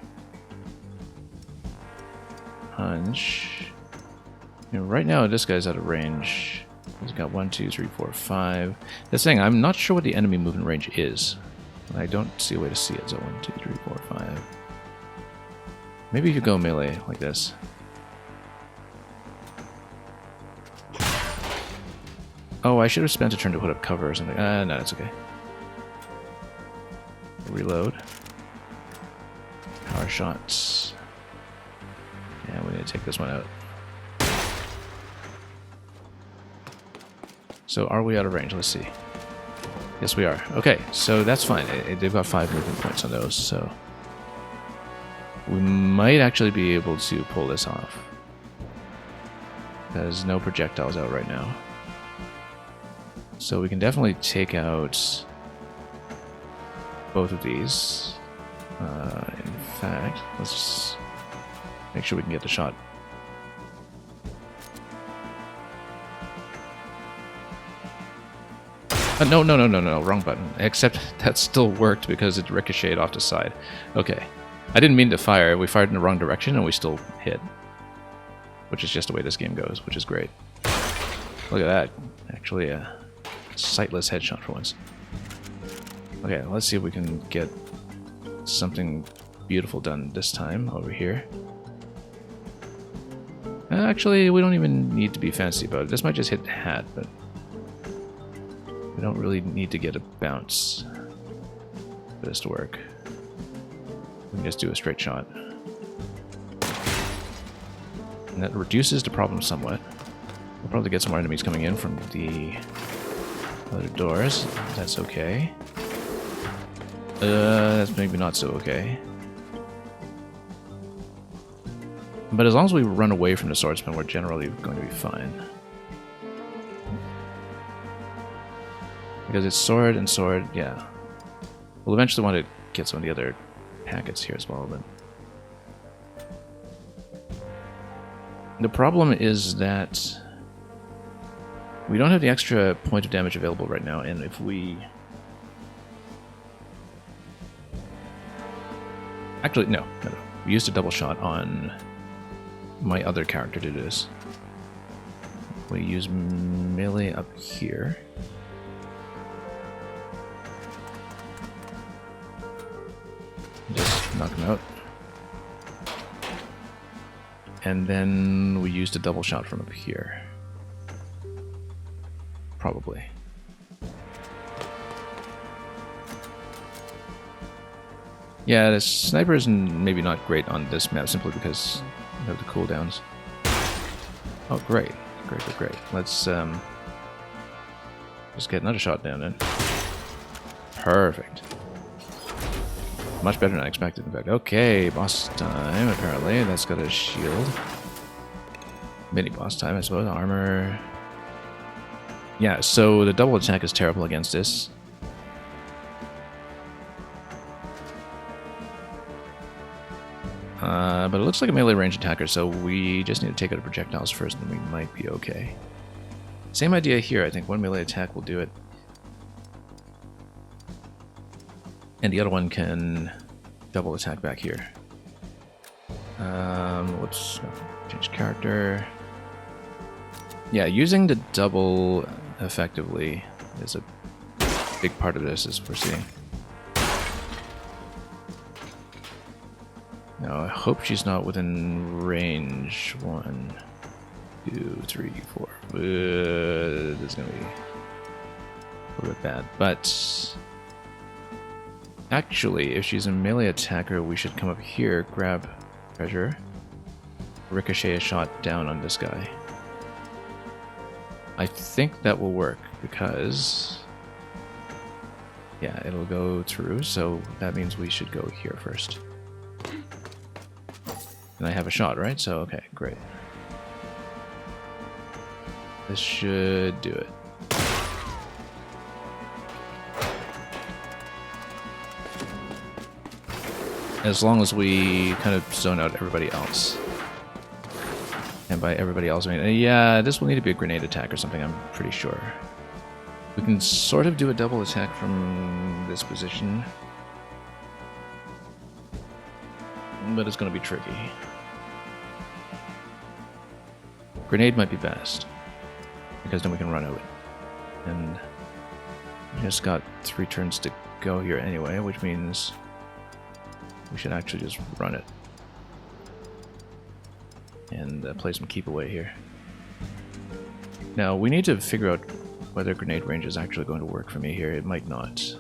Punch. You know, right now this guy's out of range. He's got 1, 2, 3, 4, 5. That's the thing, I'm not sure what the enemy movement range is. I don't see a way to see it, so 1, 2, 3, 4, 5. Maybe if you go melee like this. Oh, I should have spent a turn to put up cover or something. No, it's okay. Reload. Power shots. Yeah, we need to take this one out. So are we out of range? Let's see. Yes, we are. Okay, so that's fine. They've got 5 movement points on those, so we might actually be able to pull this off. There's no projectiles out right now. So we can definitely take out both of these. In fact, let's just make sure we can get the shot. No, wrong button. Except that still worked because it ricocheted off the side. Okay. I didn't mean to fire. We fired in the wrong direction and we still hit. Which is just the way this game goes, which is great. Look at that. Actually a sightless headshot for once. Okay, let's see if we can get something beautiful done this time over here. Actually, we don't even need to be fancy about it. This might just hit the hat, but we don't really need to get a bounce for this to work. We can just do a straight shot. And that reduces the problem somewhat. We'll probably get some more enemies coming in from the other doors. That's okay. That's maybe not so okay. But as long as we run away from the swordsman, we're generally going to be fine. Because it's sword and sword, yeah. We'll eventually want to get some of the other packets here as well, but the problem is that we don't have the extra point of damage available right now, and if we... Actually, no. We used a double shot on my other character to do this. We use melee up here. Just knock him out. And then we used a double shot from up here. Probably. Yeah, the sniper is maybe not great on this map simply because of the cooldowns. Oh, great. Great. Let's just get another shot down then. Perfect. Much better than I expected, in fact. Okay, boss time, apparently. That's got a shield. Mini boss time, I suppose. Armor. Yeah, so the double attack is terrible against this. But it looks like a melee range attacker, so we just need to take out the projectiles first and we might be okay. Same idea here, I think. One melee attack will do it. And the other one can double attack back here. Whoops. Change character. Yeah, using the double effectively is a big part of this, as we're seeing. Now, I hope she's not within range. 1, 2, 3, 4. This is going to be a little bit bad. But actually, if she's a melee attacker, we should come up here, grab treasure, ricochet a shot down on this guy. I think that will work because, yeah, it'll go through, so that means we should go here first. And I have a shot, right? So, okay, great. This should do it. As long as we kind of zone out everybody else. And by everybody else, I mean, yeah, this will need to be a grenade attack or something, I'm pretty sure. We can sort of do a double attack from this position. But it's going to be tricky. Grenade might be best. Because then we can run out. And we just got 3 turns to go here anyway, which means we should actually just run it. And play some keep away here. Now, we need to figure out whether grenade range is actually going to work for me here. It might not.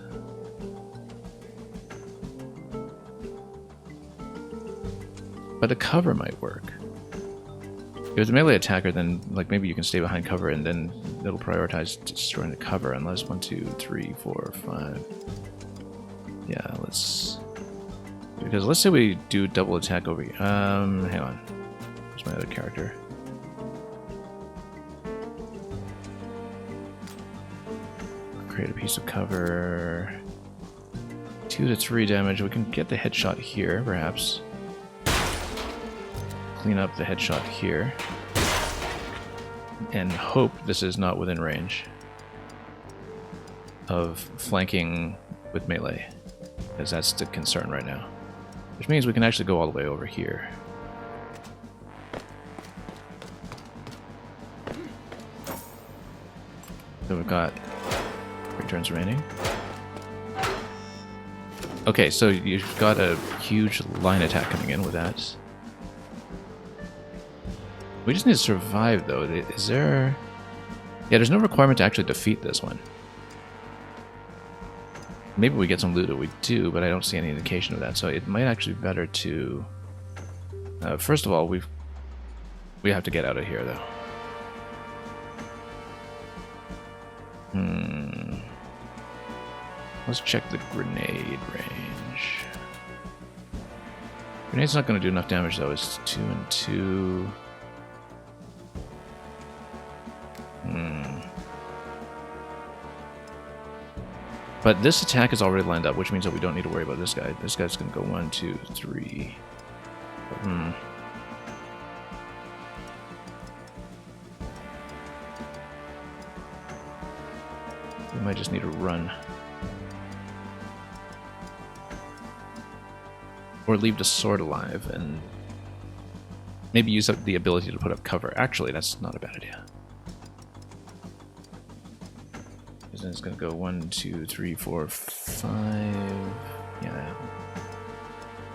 But the cover might work. If it's a melee attacker, then like maybe you can stay behind cover and then it'll prioritize destroying the cover unless 1, 2, 3, 4, 5. Yeah, let's... Because let's say we do double attack over here. Hang on. Where's my other character? Create a piece of cover. 2 to 3 damage. We can get the headshot here, perhaps. Clean up the headshot here. And hope this is not within range of flanking with melee. Because that's the concern right now. Which means we can actually go all the way over here. So we've got 3 turns remaining. Okay, so you've got a huge line attack coming in with that. We just need to survive, though. Is there... Yeah, there's no requirement to actually defeat this one. Maybe we get some loot if we do, but I don't see any indication of that, so it might actually be better to... first of all, we have to get out of here, though. Let's check the grenade range. Grenade's not going to do enough damage, though. It's 2 and 2... But this attack is already lined up, which means that we don't need to worry about this guy. This guy's going to go 1, 2, 3. We might just need to run. Or leave the sword alive and maybe use up the ability to put up cover. Actually, that's not a bad idea. Then it's going to go 1, 2, 3, 4, 5. Yeah.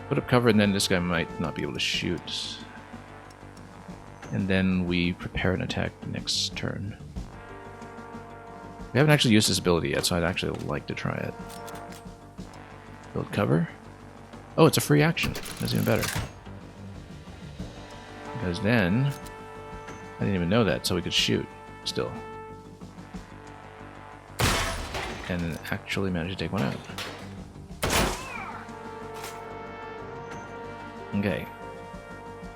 Put up cover, and then this guy might not be able to shoot. And then we prepare an attack next turn. We haven't actually used this ability yet, so I'd actually like to try it. Build cover. Oh, it's a free action. That's even better. Because then... I didn't even know that, so we could shoot still. And actually manage to take one out. Okay.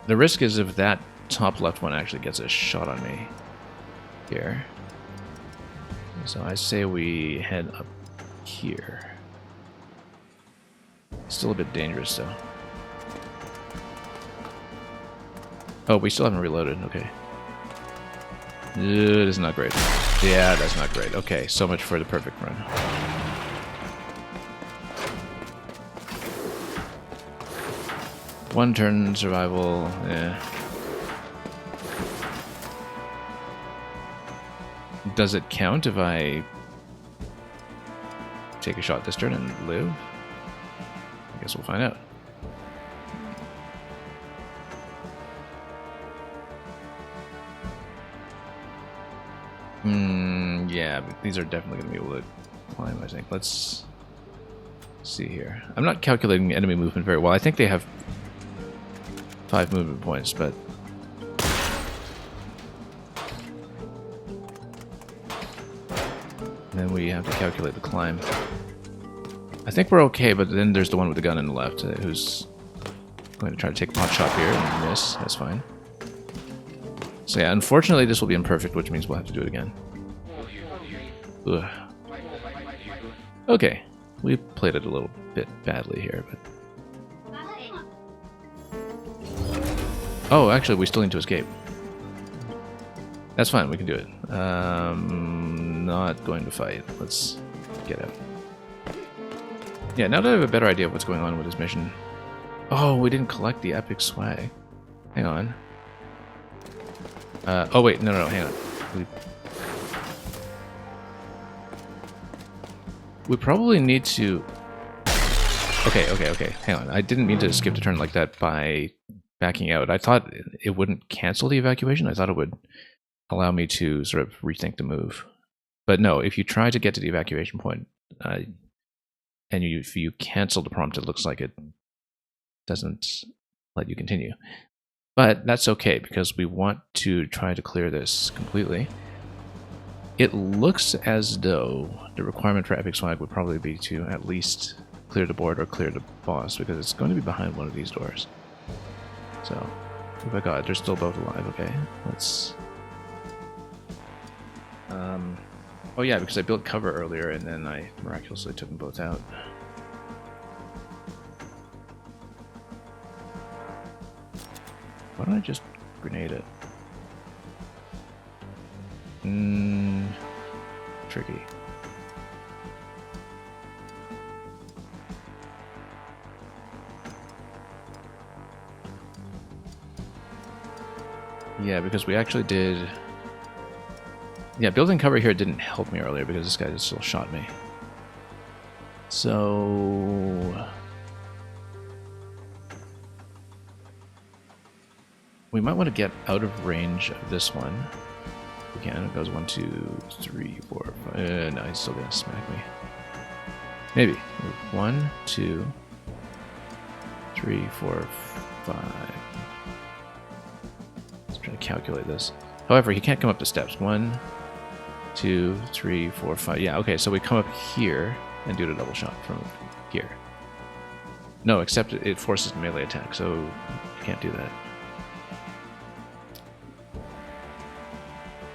The risk is if that top left one actually gets a shot on me here. So I say we head up here. Still a bit dangerous though. Oh, we still haven't reloaded. Okay. It is not great. Yeah, that's not great. Okay, so much for the perfect run. One turn survival, yeah. Does it count if I take a shot this turn and live? I guess we'll find out. Yeah, but these are definitely going to be able to climb, I think. Let's see here. I'm not calculating enemy movement very well. I think they have 5 movement points, but... then we have to calculate the climb. I think we're okay, but then there's the one with the gun on the left who's going to try to take a pot shot here and miss. That's fine. So yeah, unfortunately this will be imperfect, which means we'll have to do it again. Ugh. Okay, we played it a little bit badly here, but... oh, actually, we still need to escape. That's fine, we can do it. Not going to fight. Let's get out. Yeah, now that I have a better idea of what's going on with this mission... oh, we didn't collect the epic swag. Hang on. Oh wait, no, hang on. We probably need to... okay, hang on. I didn't mean to skip the turn like that by backing out. I thought it wouldn't cancel the evacuation. I thought it would allow me to sort of rethink the move. But no, if you try to get to the evacuation point, and if you cancel the prompt, it looks like it doesn't let you continue. But that's okay, because we want to try to clear this completely. It looks as though the requirement for Epic Swag would probably be to at least clear the board or clear the boss, because it's going to be behind one of these doors. So, oh my god, they're still both alive, okay. Let's... oh yeah, because I built cover earlier and then I miraculously took them both out. Why don't I just grenade it? Tricky. Yeah, because we actually did... yeah, building cover here didn't help me earlier because this guy just still shot me. So... we might want to get out of range of this one. We can. It goes 1, 2, 3, 4, 5. No, he's still gonna smack me. Maybe. 1, 2, 3, 4, 5. Let's try to calculate this. However, he can't come up the steps. 1, 2, 3, 4, 5. Yeah, okay, so we come up here and do the double shot from here. No, except it forces melee attack, so you can't do that.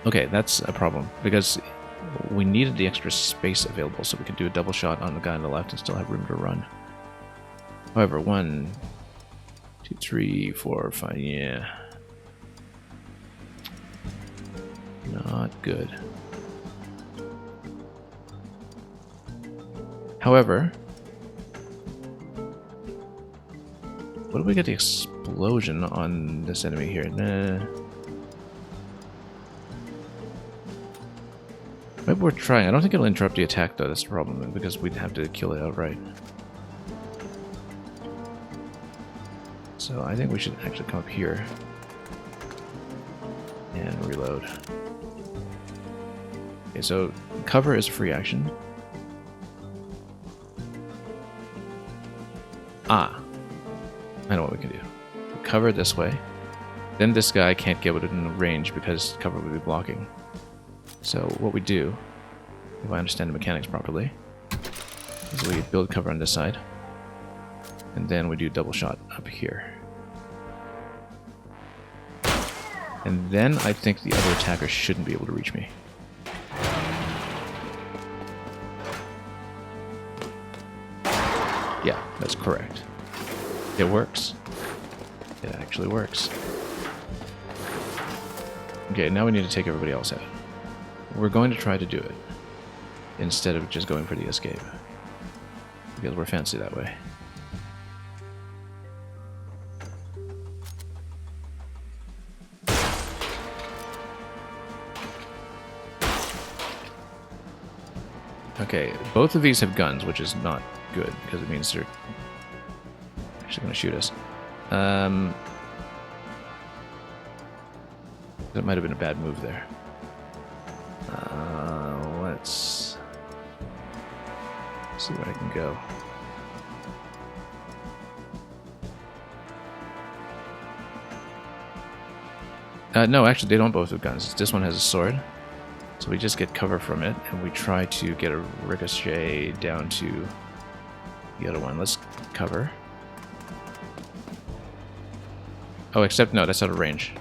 Okay, that's a problem, because we needed the extra space available so we could do a double shot on the guy on the left and still have room to run. However, 1, 2, 3, 4, 5, yeah. Not good. However, what if we get the explosion on this enemy here? Nah. Maybe we're trying. I don't think it'll interrupt the attack though, that's the problem, because we'd have to kill it outright. So I think we should actually come up here and reload. Okay, so cover is a free action. Ah, I know what we can do. Cover this way. Then this guy can't get within range because cover would be blocking. So what we do, if I understand the mechanics properly, is we build cover on this side. And then we do double shot up here. And then I think the other attacker shouldn't be able to reach me. Yeah, that's correct. It works. It actually works. Okay, now we need to take everybody else out. We're going to try to do it instead of just going for the escape. Because we're fancy that way. Okay, both of these have guns, which is not good, because it means they're actually going to shoot us. That might have been a bad move there. Let's see where I can go. No, actually, they don't both have guns. This one has a sword. So we just get cover from it, and we try to get a ricochet down to the other one. Let's cover. Oh, except no, that's out of range.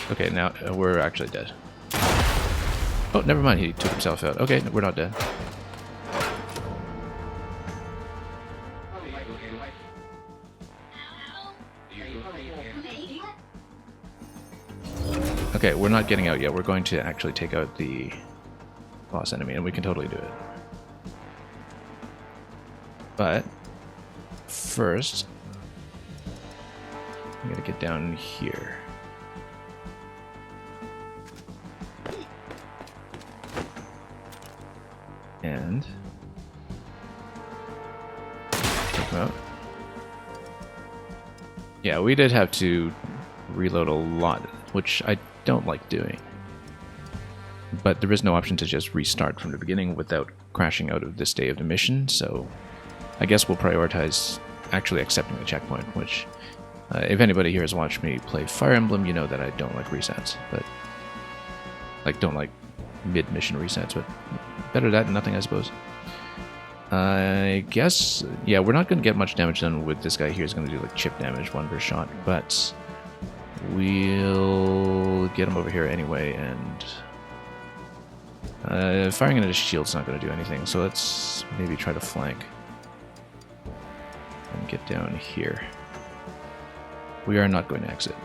Okay, now we're actually dead. Oh, never mind, he took himself out. Okay, we're not dead. Okay, we're not getting out yet. We're going to actually take out the boss enemy, and we can totally do it. But first, I'm gonna get down here. And take him out. Yeah, we did have to reload a lot, which I don't like doing. But there is no option to just restart from the beginning without crashing out of this day of the mission, so I guess we'll prioritize actually accepting the checkpoint, which if anybody here has watched me play Fire Emblem, you know that I don't like resets, but like don't like mid-mission resets, but better that than nothing, I suppose. I guess, yeah, we're not going to get much damage done with this guy here. He's going to do like chip damage, one per shot, but we'll get him over here anyway, and firing into his shield's not going to do anything, so let's maybe try to flank and get down here. We are not going to exit.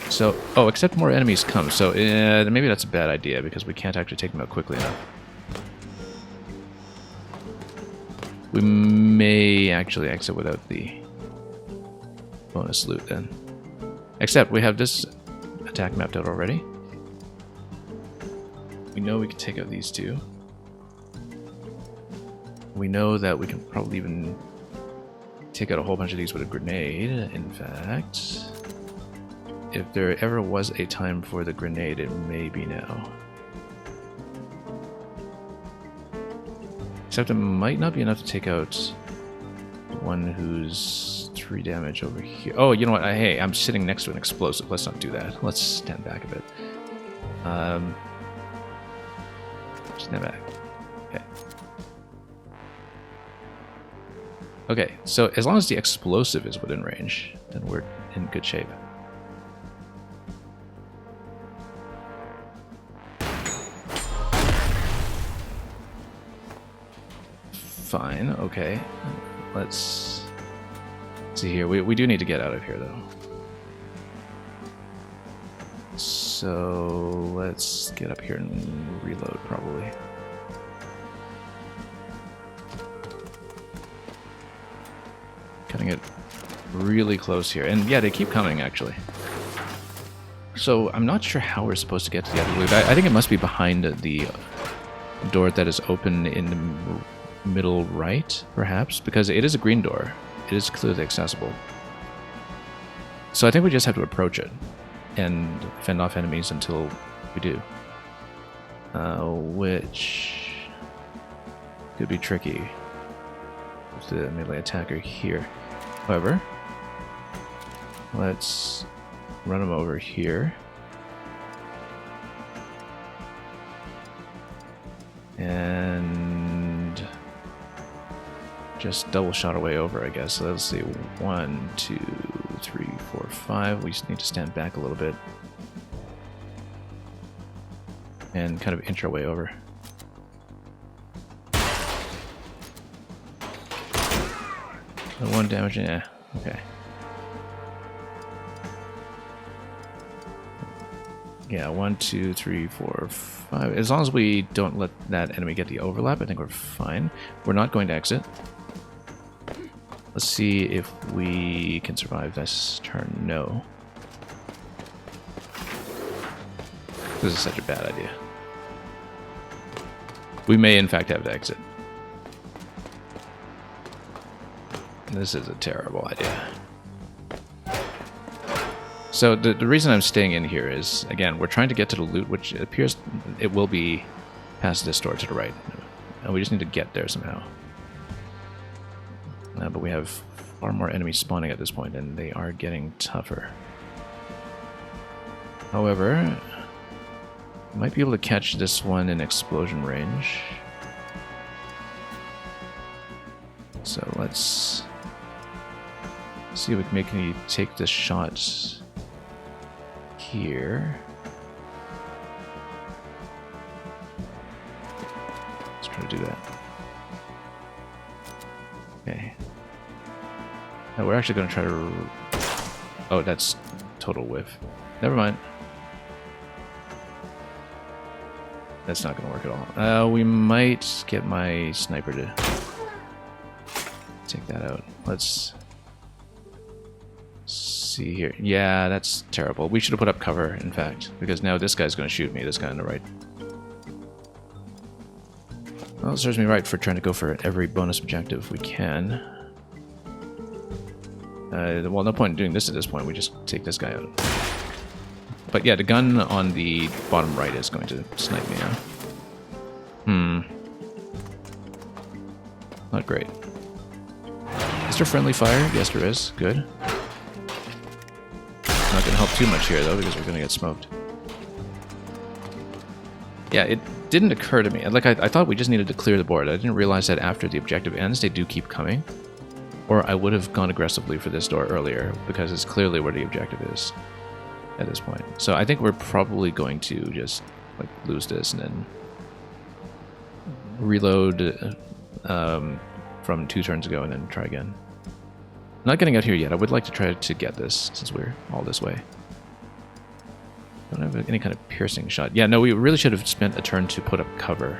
So, oh, except more enemies come, so maybe that's a bad idea because we can't actually take them out quickly enough. We may actually exit without the bonus loot then. Except we have this attack mapped out already. We know we can take out these two. We know that we can probably even take out a whole bunch of these with a grenade. In fact, if there ever was a time for the grenade, it may be now. Except it might not be enough to take out the one who's 3 damage over here. Oh, you know what? Hey, I'm sitting next to an explosive. Let's not do that. Let's stand back a bit. Stand back. Okay. Okay, so as long as the explosive is within range, then we're in good shape. Fine, okay. Let's see here. We do need to get out of here, though. So let's get up here and reload, probably. Cutting it really close here. And yeah, they keep coming, actually. So I'm not sure how we're supposed to get to the other loot. I think it must be behind the door that is open in the middle right, perhaps, because it is a green door. It is clearly accessible. So I think we just have to approach it and fend off enemies until we do. Which Could be tricky with the melee attacker here. However, let's run him over here. And just double shot away over, I guess. So let's see. 1, 2, 3, 4, 5. We just need to stand back a little bit. And kind of inch our way over. One damage, yeah, okay. Yeah, 1, 2, 3, 4, 5. As long as we don't let that enemy get the overlap, I think we're fine. We're not going to exit. Let's see if we can survive this turn. No. This is such a bad idea. We may, in fact, have to exit. This is a terrible idea. So the reason I'm staying in here is, again, we're trying to get to the loot, which it appears it will be past this door to the right. And we just need to get there somehow. But we have far more enemies spawning at this point, and they are getting tougher. However, might be able to catch this one in explosion range. So let's see if we can make me take this shot here. Let's try to do that. Okay. Now we're actually going to try to... Oh, that's total whiff. Never mind. That's not going to work at all. We might get my sniper to take that out. Let's see here. Yeah, that's terrible. We should have put up cover, in fact, because now this guy's going to shoot me, this guy on the right. Well, it serves me right for trying to go for every bonus objective we can. Well, no point in doing this at this point. We just take this guy out. But yeah, the gun on the bottom right is going to snipe me now. Not great. Is there friendly fire? Yes, there is. Good. Not going to help too much here, though, because we're going to get smoked. Yeah, it didn't occur to me. Like, I thought we just needed to clear the board. I didn't realize that after the objective ends, they do keep coming. Or I would have gone aggressively for this door earlier, because it's clearly where the objective is at this point. So I think we're probably going to just like lose this and then reload from 2 turns ago and then try again. Not getting out here yet. I would like to try to get this since we're all this way. Don't have any kind of piercing shot. Yeah, no, we really should have spent a turn to put up cover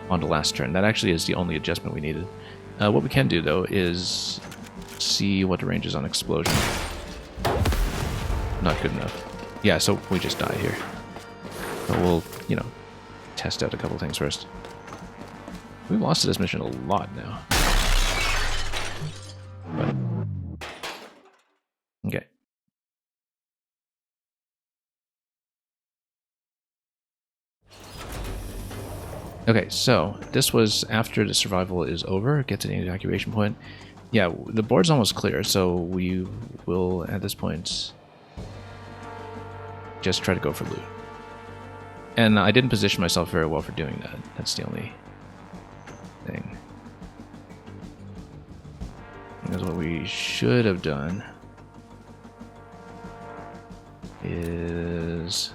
on the last turn. That actually is the only adjustment we needed. What we can do, though, is see what the range is on explosion. Not good enough. Yeah, so we just die here. But we'll, you know, test out a couple things first. We've lost to this mission a lot now. But, okay. Okay, so this was after the survival is over. Get to the evacuation point. Yeah, the board's almost clear, so we will, at this point, just try to go for loot. And I didn't position myself very well for doing that. That's the only thing. Because what we should have done is...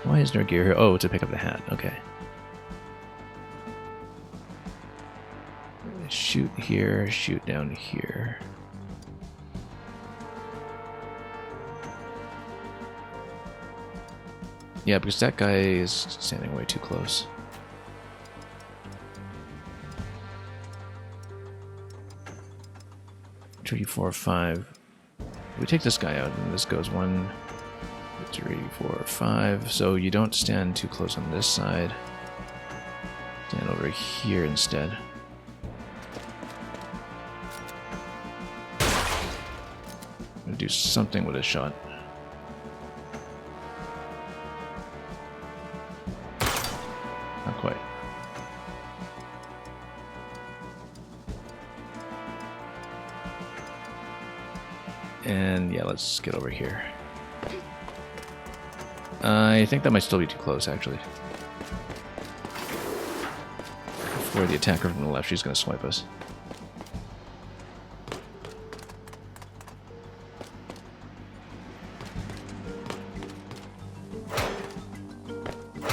Why is there gear here? Oh, to pick up the hat. Okay. Shoot here, shoot down here. Yeah, because that guy is standing way too close. Three, 4, 5. We take this guy out, and this goes 1, 2, 3, 4, 5. So you don't stand too close on this side. Stand over here instead. I'm gonna do something with a shot. And yeah, let's get over here. I think that might still be too close, actually. For the attacker from the left, she's going to swipe us.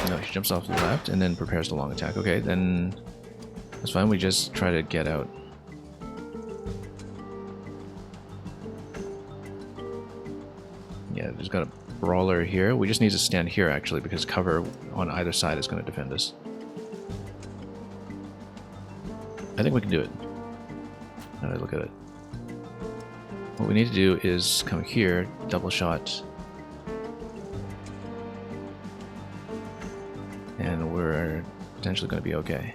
No, she jumps off the left and then prepares the long attack. Okay, then that's fine. We just try to get out. Yeah, there's got a brawler here. We just need to stand here, actually, because cover on either side is going to defend us. I think we can do it. Now that I look at it. What we need to do is come here, double shot. And we're potentially going to be okay.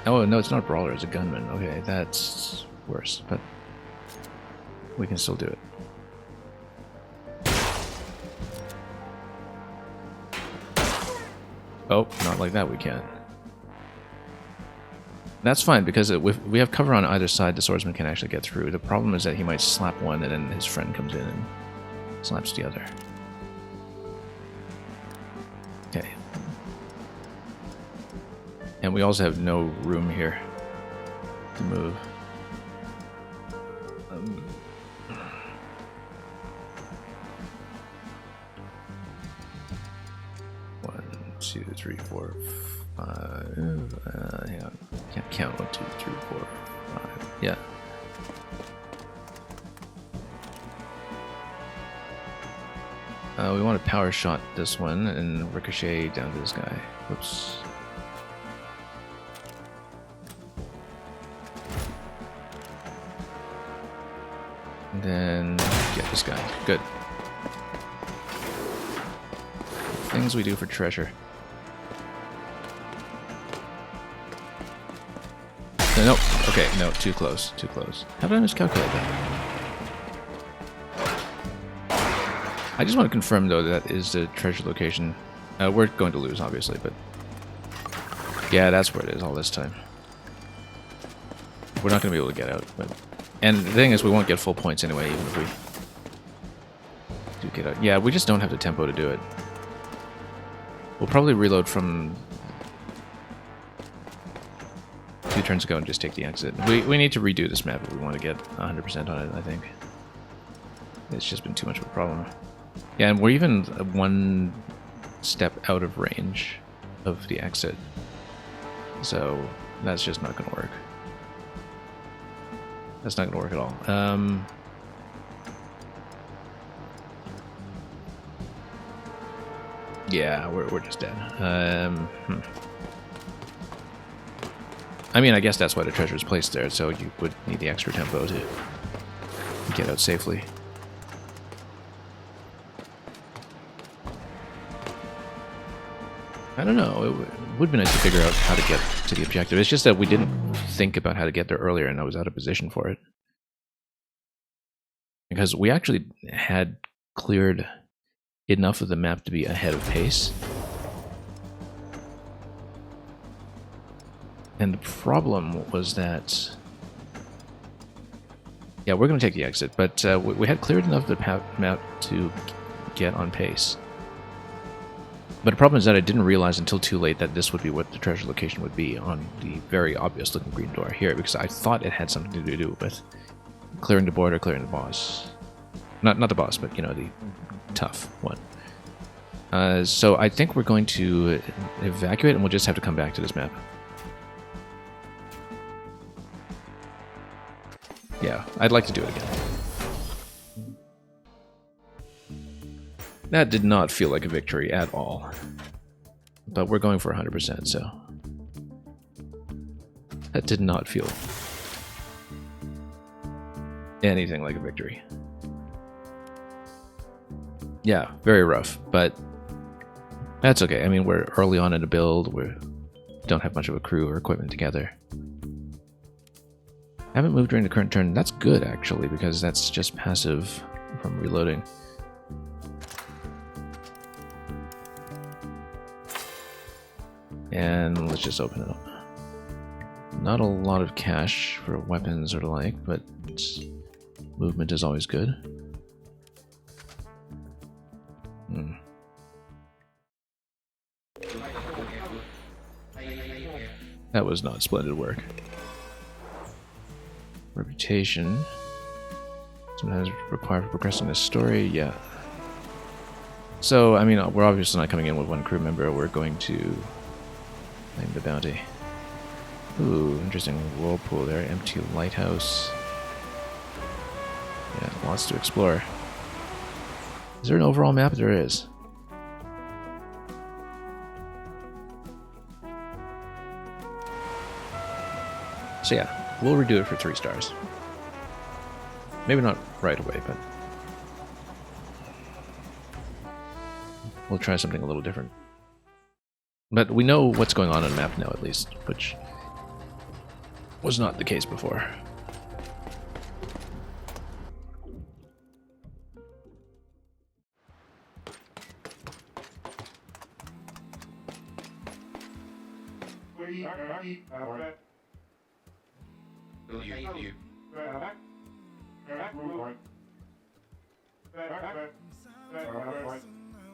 Oh, no, it's not a brawler, it's a gunman. Okay, that's worse, but we can still do it. Oh, not like that we can't. That's fine, because if we have cover on either side, the swordsman can actually get through. The problem is that he might slap one and then his friend comes in and slaps the other. Okay. And we also have no room here to move. One, two, three, four, five. Hang on. Can't count. 1, 2, 3, 4, 5. Yeah. We want to power shot this one and ricochet down to this guy. Whoops. And then get this guy. Good. Things we do for treasure. No, okay, no, too close, too close. How did I miscalculate that? I just want to confirm, though, that is the treasure location. We're going to lose, obviously, but... yeah, that's where it is all this time. We're not going to be able to get out, but... and the thing is, we won't get full points anyway, even if we do get out. Yeah, we just don't have the tempo to do it. We'll probably reload from 2 turns ago and just take the exit. We need to redo this map if we want to get 100% on it, I think. It's just been too much of a problem. Yeah, and we're even 1 step out of range of the exit. So that's just not going to work. That's not going to work at all. Yeah, we're just dead. I mean, I guess that's why the treasure is placed there, so you would need the extra tempo to get out safely. I don't know, it would be nice to figure out how to get to the objective. It's just that we didn't think about how to get there earlier, and I was out of position for it. Because we actually had cleared enough of the map to be ahead of pace. And the problem was that... yeah, we're going to take the exit, but we had cleared enough of the map to get on pace. But the problem is that I didn't realize until too late that this would be what the treasure location would be on the very obvious looking green door here, because I thought it had something to do with clearing the border, clearing the boss. Not the boss, but, you know, the tough one. So I think we're going to evacuate, and we'll just have to come back to this map. Yeah, I'd like to do it again. That did not feel like a victory at all. But we're going for 100%, so... that did not feel anything like a victory. Yeah, very rough, but that's okay. I mean, we're early on in the build, we don't have much of a crew or equipment together. Haven't moved during the current turn. That's good, actually, because that's just passive from reloading. And let's just open it up. Not a lot of cash for weapons or the like, but movement is always good. That was not splendid work. Reputation. Sometimes required for progressing the story, yeah. So, I mean, we're obviously not coming in with one crew member, we're going to claim the bounty. Ooh, interesting whirlpool there, empty lighthouse. Yeah, lots to explore. Is there an overall map? There is. So yeah, we'll redo it for 3 stars. Maybe not right away, but we'll try something a little different. But we know what's going on the map now, at least, which was not the case before.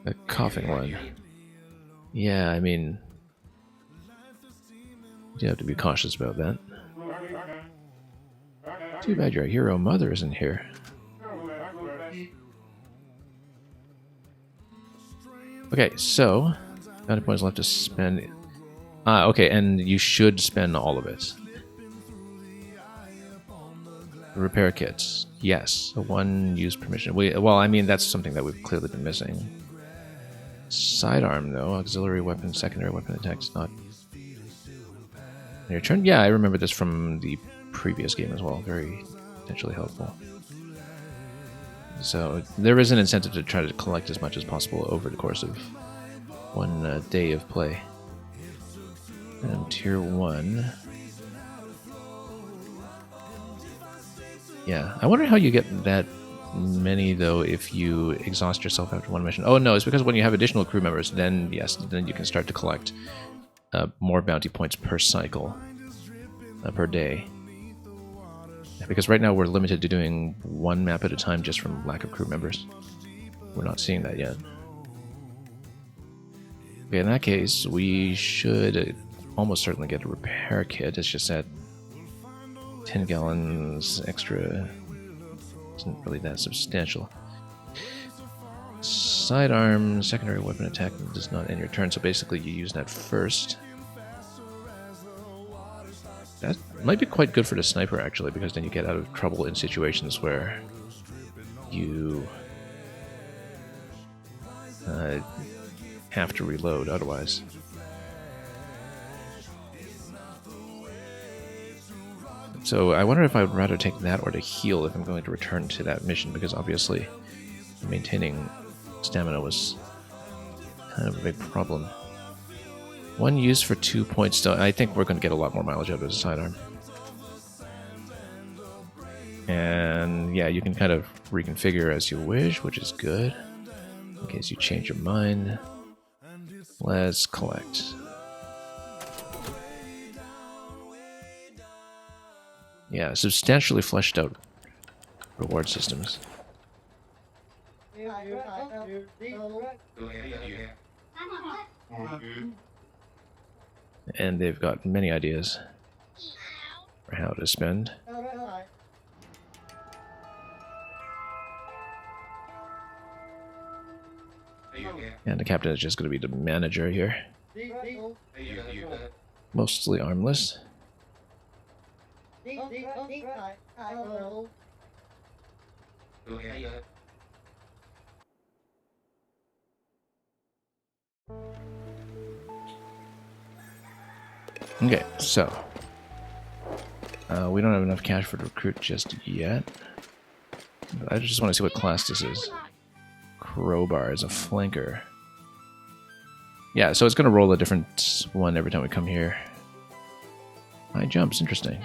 A coughing one. Yeah, I mean, you have to be cautious about that. Too bad your hero mother isn't here. Okay, so bounty points left to spend. Okay, and you should spend all of it. Repair kits, yes. One use permission. Well, I mean, that's something that we've clearly been missing. Sidearm, though. Auxiliary weapon, secondary weapon attacks, not. Your turn? Yeah, I remember this from the previous game as well. Very potentially helpful. So there is an incentive to try to collect as much as possible over the course of one day of play. And tier 1. Yeah, I wonder how you get that many, though, if you exhaust yourself after one mission. Oh, no, it's because when you have additional crew members, then, yes, then you can start to collect more bounty points per cycle, per day. Because right now we're limited to doing one map at a time just from lack of crew members. We're not seeing that yet. Okay, in that case, we should almost certainly get a repair kit. It's just that 10 gallons extra isn't really that substantial. Sidearm, secondary weapon attack does not end your turn, so basically you use that first. That might be quite good for the sniper, actually, because then you get out of trouble in situations where you have to reload otherwise. So I wonder if I would rather take that or to heal if I'm going to return to that mission, because obviously maintaining stamina was kind of a big problem. One use for 2 points, though. I think we're going to get a lot more mileage out of the sidearm. And yeah, you can kind of reconfigure as you wish, which is good, in case you change your mind. Let's collect. Yeah, substantially fleshed out reward systems. And they've got many ideas for how to spend. And the captain is just going to be the manager here. Mostly armless. Okay, so we don't have enough cash for the recruit just yet. But I just want to see what class this is. Crowbar is a flanker. Yeah, so it's going to roll a different one every time we come here. High jumps, interesting.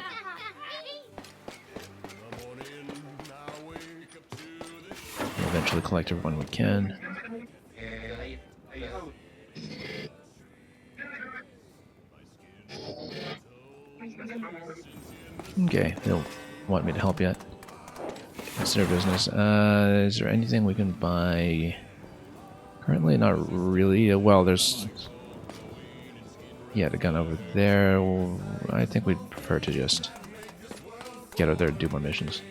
We'll eventually collect everyone we can. Okay, they don't want me to help yet. It's their business. Is there anything we can buy? Currently, not really. Well, there's... Yeah, the gun over there. I think we'd prefer to just get out there and do more missions.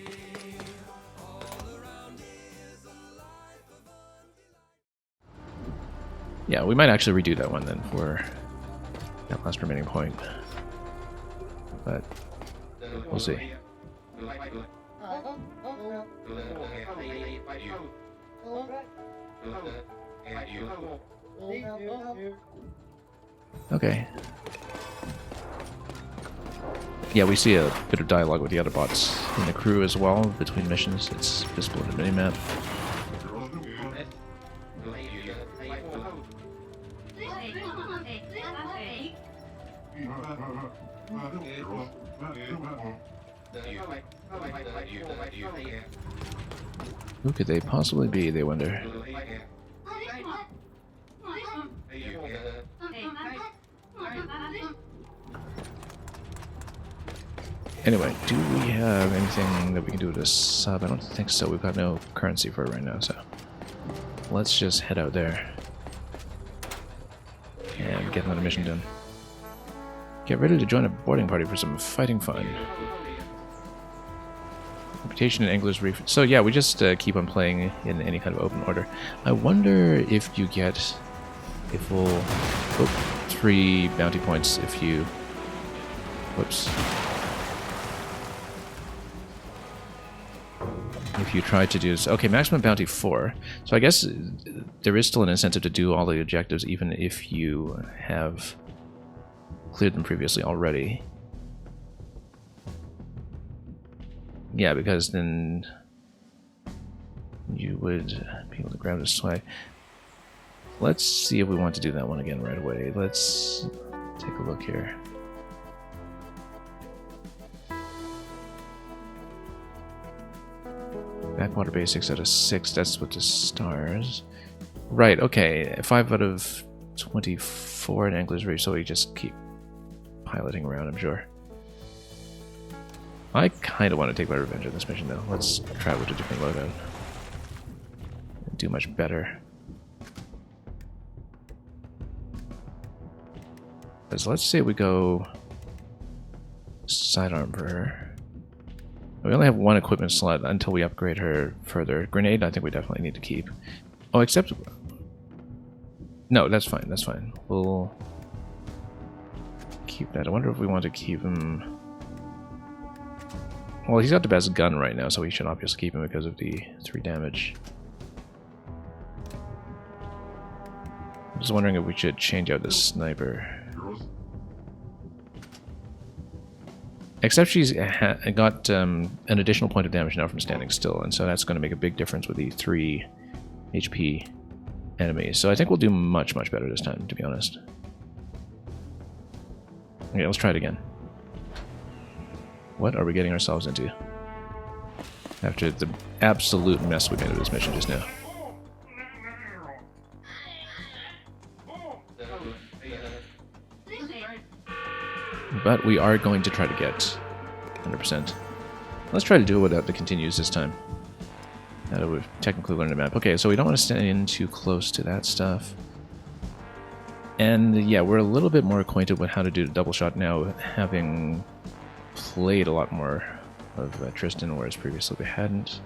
Yeah, we might actually redo that one then for that last remaining point. But we'll see. Okay. Yeah, we see a bit of dialogue with the other bots in the crew as well between missions. It's visible in the minimap. Who could they possibly be, they wonder? Anyway, do we have anything that we can do with this sub? I don't think so. We've got no currency for it right now, so let's just head out there and get another mission done. Get ready to join a boarding party for some fighting fun. Reputation in Angler's Reef. So yeah, we just keep on playing in any kind of open order. I wonder if you get a full 3 bounty points if you... Whoops. If you try to do this. Okay, maximum bounty 4. So I guess there is still an incentive to do all the objectives even if you have cleared them previously already. Yeah, because then you would be able to grab the swag. Let's see if we want to do that one again right away. Let's take a look here. Backwater base 6 out of 6, that's with the stars. Right, okay, 5 out of 24 in Angler's Reef, so we just keep piloting around, I'm sure. I kind of want to take my revenge on this mission, though. Let's travel to a different loadout and do much better. So let's say we go sidearm for her. We only have 1 equipment slot until we upgrade her further. Grenade, I think we definitely need to keep. Oh, except... No, that's fine, that's fine. We'll keep that. I wonder if we want to keep him... Well, he's got the best gun right now, so we should obviously keep him because of the 3 damage. I'm just wondering if we should change out the sniper. Except she's got an additional point of damage now from standing still, and so that's going to make a big difference with the 3 HP enemies. So I think we'll do much, much better this time, to be honest. Okay, let's try it again. What are we getting ourselves into? After the absolute mess we made of this mission just now. But we are going to try to get 100%. Let's try to do it without the continues this time. Now that we've technically learned the map. Okay, so we don't want to stand in too close to that stuff. And yeah, we're a little bit more acquainted with how to do the double shot now, having played a lot more of Tristan, whereas previously we hadn't.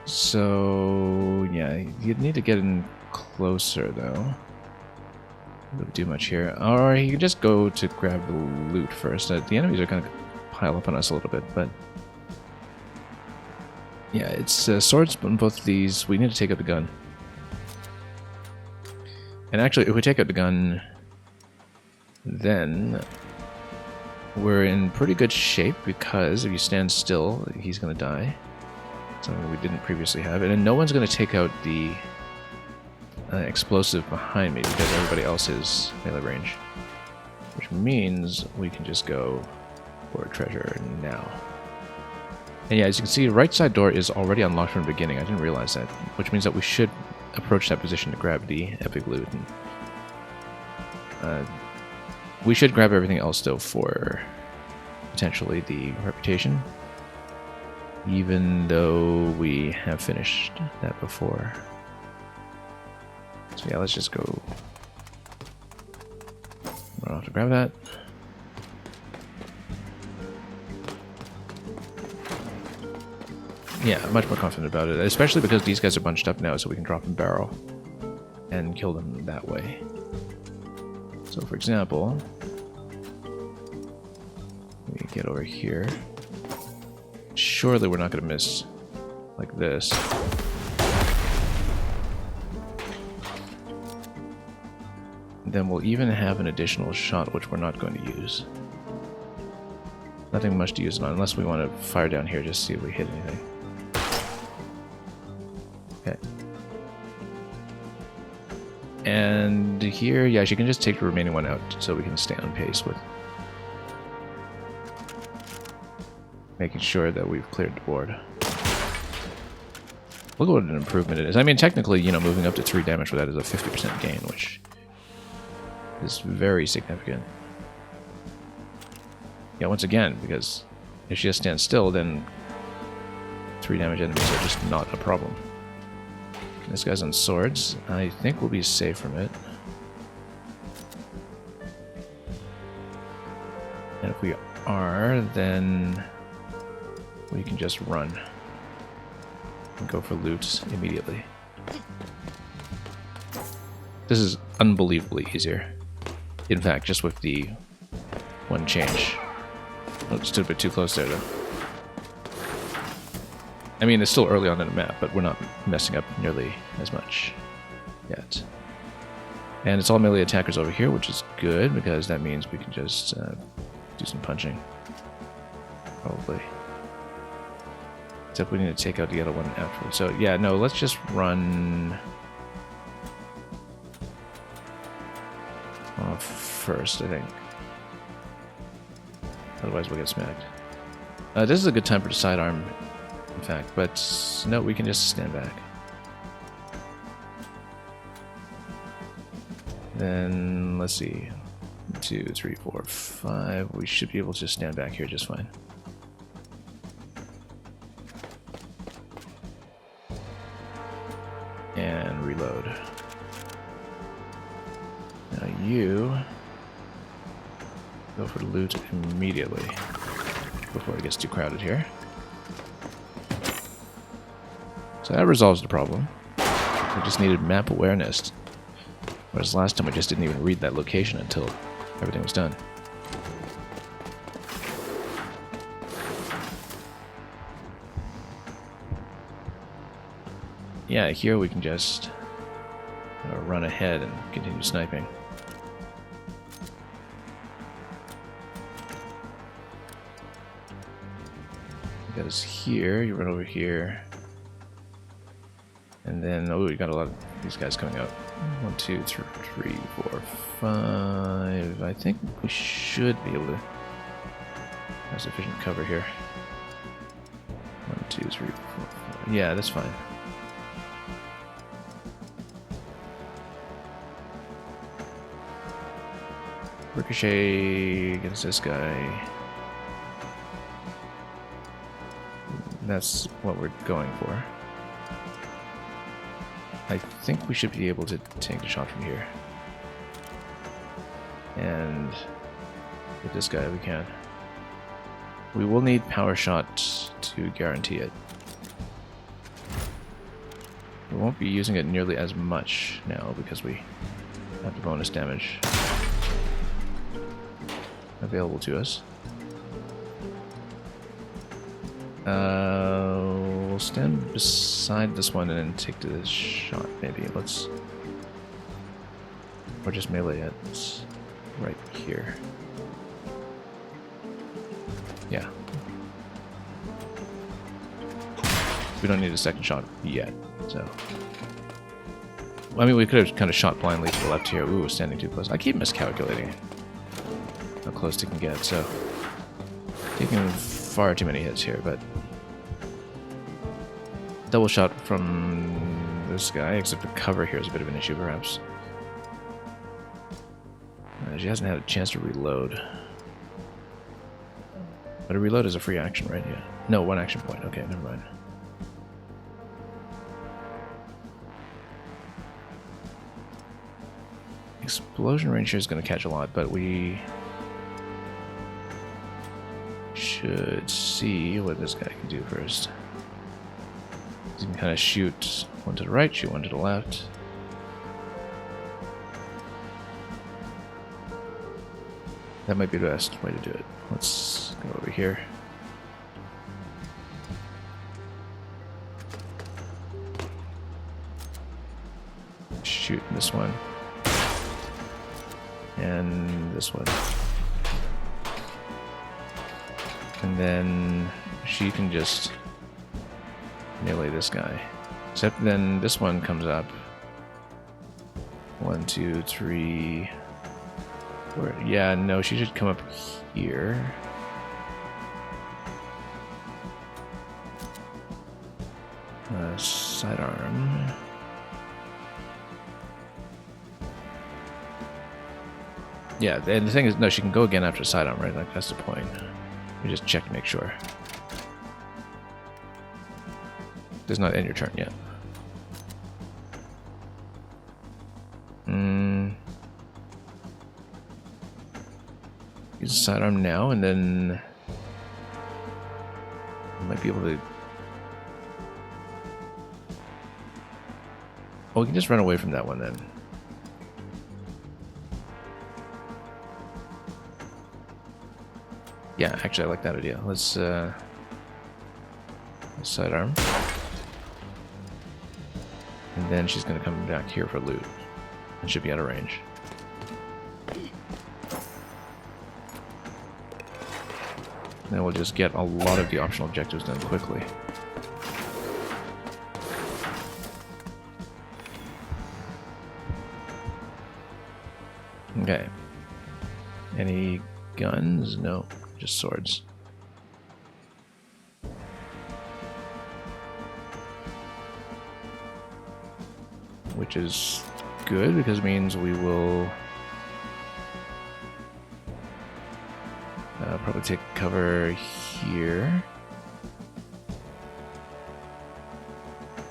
So yeah, you'd need to get in closer though. Don't do much here. Or you can just go to grab the loot first. The enemies are going to pile up on us a little bit, but yeah, it's swords on both of these. We need to take out the gun. And actually, if we take out the gun, then we're in pretty good shape, because if you stand still, he's going to die. Something we didn't previously have. And then no one's going to take out the explosive behind me, because everybody else is melee range. Which means we can just go for treasure now. And yeah, as you can see, the right side door is already unlocked from the beginning. I didn't realize that. Which means that we should approach that position to grab the epic loot. And We should grab everything else, though, for potentially the reputation. Even though we have finished that before. So yeah, let's just go. I don't have to grab that. Yeah, I'm much more confident about it, especially because these guys are bunched up now, so we can drop and barrel and kill them that way. So, for example, we get over here. Surely we're not going to miss like this. Then we'll even have an additional shot, which we're not going to use. Nothing much to use it on, unless we want to fire down here just to see if we hit anything. Okay. And here, yeah, she can just take the remaining one out so we can stay on pace with making sure that we've cleared the board. Look what an improvement it is. I mean, technically, you know, moving up to 3 damage with that is a 50% gain, which is very significant. Yeah, once again, because if she just stands still, then 3 damage enemies are just not a problem. This guy's on swords. I think we'll be safe from it. And if we are, then we can just run and go for loot immediately. This is unbelievably easier. In fact, just with the one change. Oh, stood a bit too close there, though. I mean, it's still early on in the map, but we're not messing up nearly as much yet. And it's all melee attackers over here, which is good, because that means we can just do some punching. Probably. Except we need to take out the other one afterwards. So, yeah, no, let's just run first, I think. Otherwise we'll get smacked. This is a good time for the sidearm, in fact, but no, we can just stand back. Then, let's see. 2, 3, 4, 5. We should be able to just stand back here just fine. And reload. Now you go for the loot immediately before it gets too crowded here. So that resolves the problem. We just needed map awareness. Whereas last time we just didn't even read that location until everything was done. Yeah, here we can just run ahead and continue sniping. Because here, you run over here. And then, oh, we got a lot of these guys coming out. 1, 2, 3, 4, 5. I think we should be able to have sufficient cover here. 1, 2, 3, 4, 5. Yeah, that's fine. Ricochet against this guy. That's what we're going for. I think we should be able to take the shot from here. And with this guy we can. We will need power shot to guarantee it. We won't be using it nearly as much now because we have the bonus damage available to us. We'll stand beside this one and then take this shot, maybe. Let's... Or just melee it right here. Yeah. We don't need a second shot yet, so... I mean, we could have kind of shot blindly to the left here. Ooh, standing too close. I keep miscalculating how close they can get, so... Taking far too many hits here, but... Double shot from this guy, except the cover here is a bit of an issue, perhaps. She hasn't had a chance to reload. But a reload is a free action, right? Yeah. No, 1 action point. Okay, never mind. Explosion range here is going to catch a lot, but we should see what this guy can do first. He can kind of shoot one to the right, shoot one to the left. That might be the best way to do it. Let's go over here. Shoot this one. And this one. And then she can just melee this guy. Except then this one comes up. 1, 2, 3... Yeah, no, she should come up here. Sidearm. Yeah, and the thing is, no, she can go again after sidearm, right? Like, that's the point. We just check to make sure. Does not end your turn yet. Use a sidearm now, and then we might be able to. Oh, we can just run away from that one then. Yeah, actually, I like that idea. Let's sidearm, and then she's gonna come back here for loot, and should be out of range. Then we'll just get a lot of the optional objectives done quickly. Okay. Any guns? No, just swords. Which is good because it means we will probably take cover here.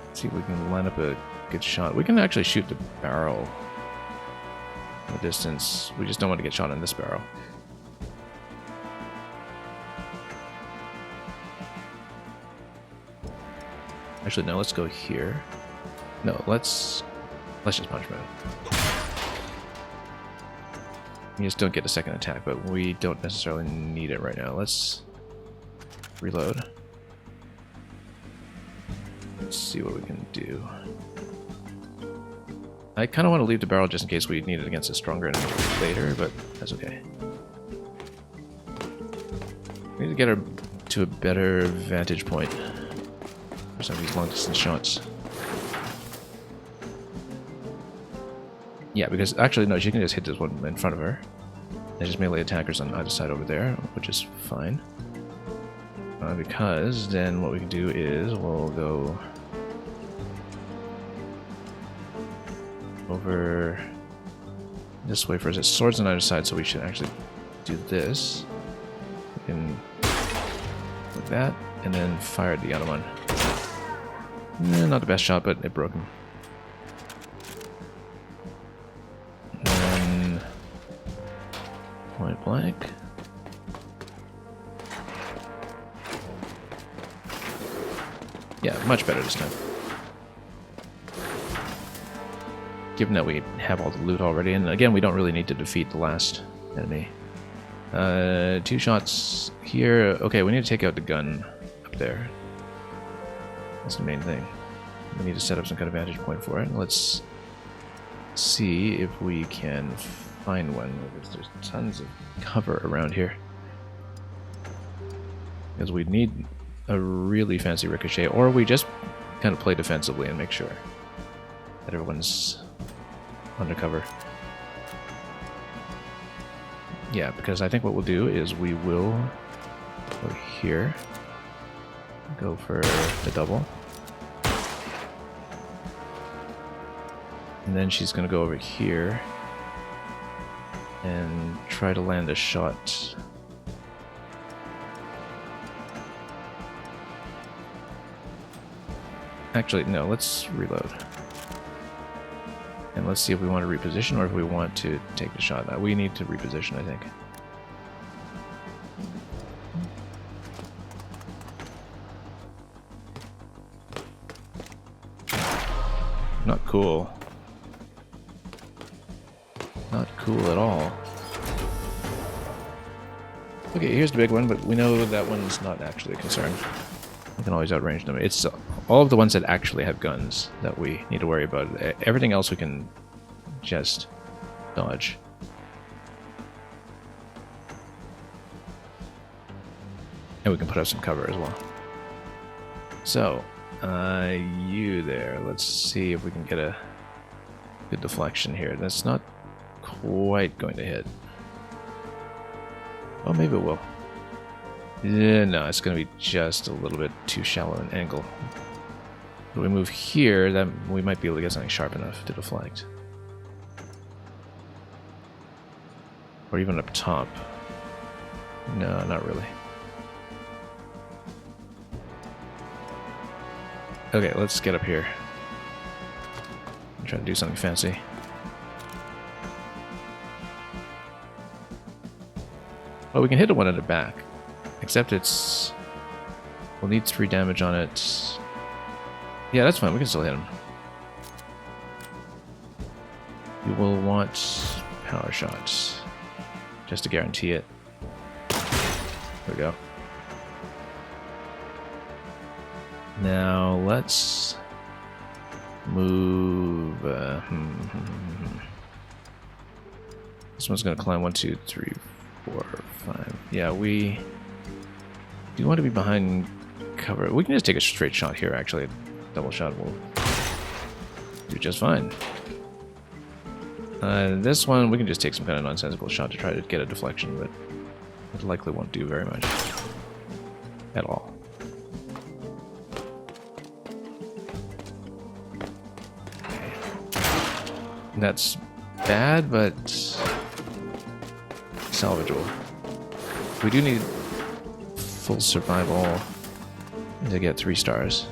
Let's see if we can line up a good shot. We can actually shoot the barrel from a distance. We just don't want to get shot in this barrel. Actually, no, let's go here. No, let's just punch him out. You just don't get a second attack, but we don't necessarily need it right now. Let's reload. Let's see what we can do. I kind of want to leave the barrel just in case we need it against a stronger enemy later, but that's okay. We need to get her to a better vantage point for some of these long distance shots. Yeah, because actually, no, she can just hit this one in front of her. And just melee attackers on either side over there, which is fine. Because then what we can do is we'll go over this way first. It's swords on either side, so we should actually do this. We can like that, and then fire the other one. Not the best shot, but it broke him. Point blank. Yeah, much better this time. Given that we have all the loot already, and again, we don't really need to defeat the last enemy. 2 shots here. Okay, we need to take out the gun up there. That's the main thing. We need to set up some kind of vantage point for it. Let's see if we can find one. There's tons of cover around here. Because we need a really fancy ricochet, or we just kind of play defensively and make sure that everyone's undercover. Yeah, because I think what we'll do is we will go here, go for the double, and then she's going to go over here. and try to land a shot. Actually, no, let's reload. And let's see if we want to reposition or if we want to take the shot. We need to reposition, I think. Not cool. Not cool at all. Okay, here's the big one, but we know that one's not actually a concern. We can always outrange them. It's all of the ones that actually have guns that we need to worry about. Everything else we can just dodge. And we can put up some cover as well. So, you there. Let's see if we can get a good deflection here. That's not quite going to hit. Oh, maybe it will. Yeah, no, it's going to be just a little bit too shallow an angle. If we move here, then we might be able to get something sharp enough to deflect. Or even up top. No, not really. Okay, let's get up here. I'm trying to do something fancy. Oh, we can hit the one at the back. Except it's... we'll need 3 damage on it. Yeah, that's fine. We can still hit him. We will want power shots. Just to guarantee it. There we go. Now, let's move... This one's going to climb 1, 2, 3, 4, 5. Yeah, we do want to be behind cover. We can just take a straight shot here, actually. Double shot will do just fine. This one, we can just take some kind of nonsensical shot to try to get a deflection, but it likely won't do very much. At all. Okay. That's bad, but salvageable. We do need full survival to get 3 stars.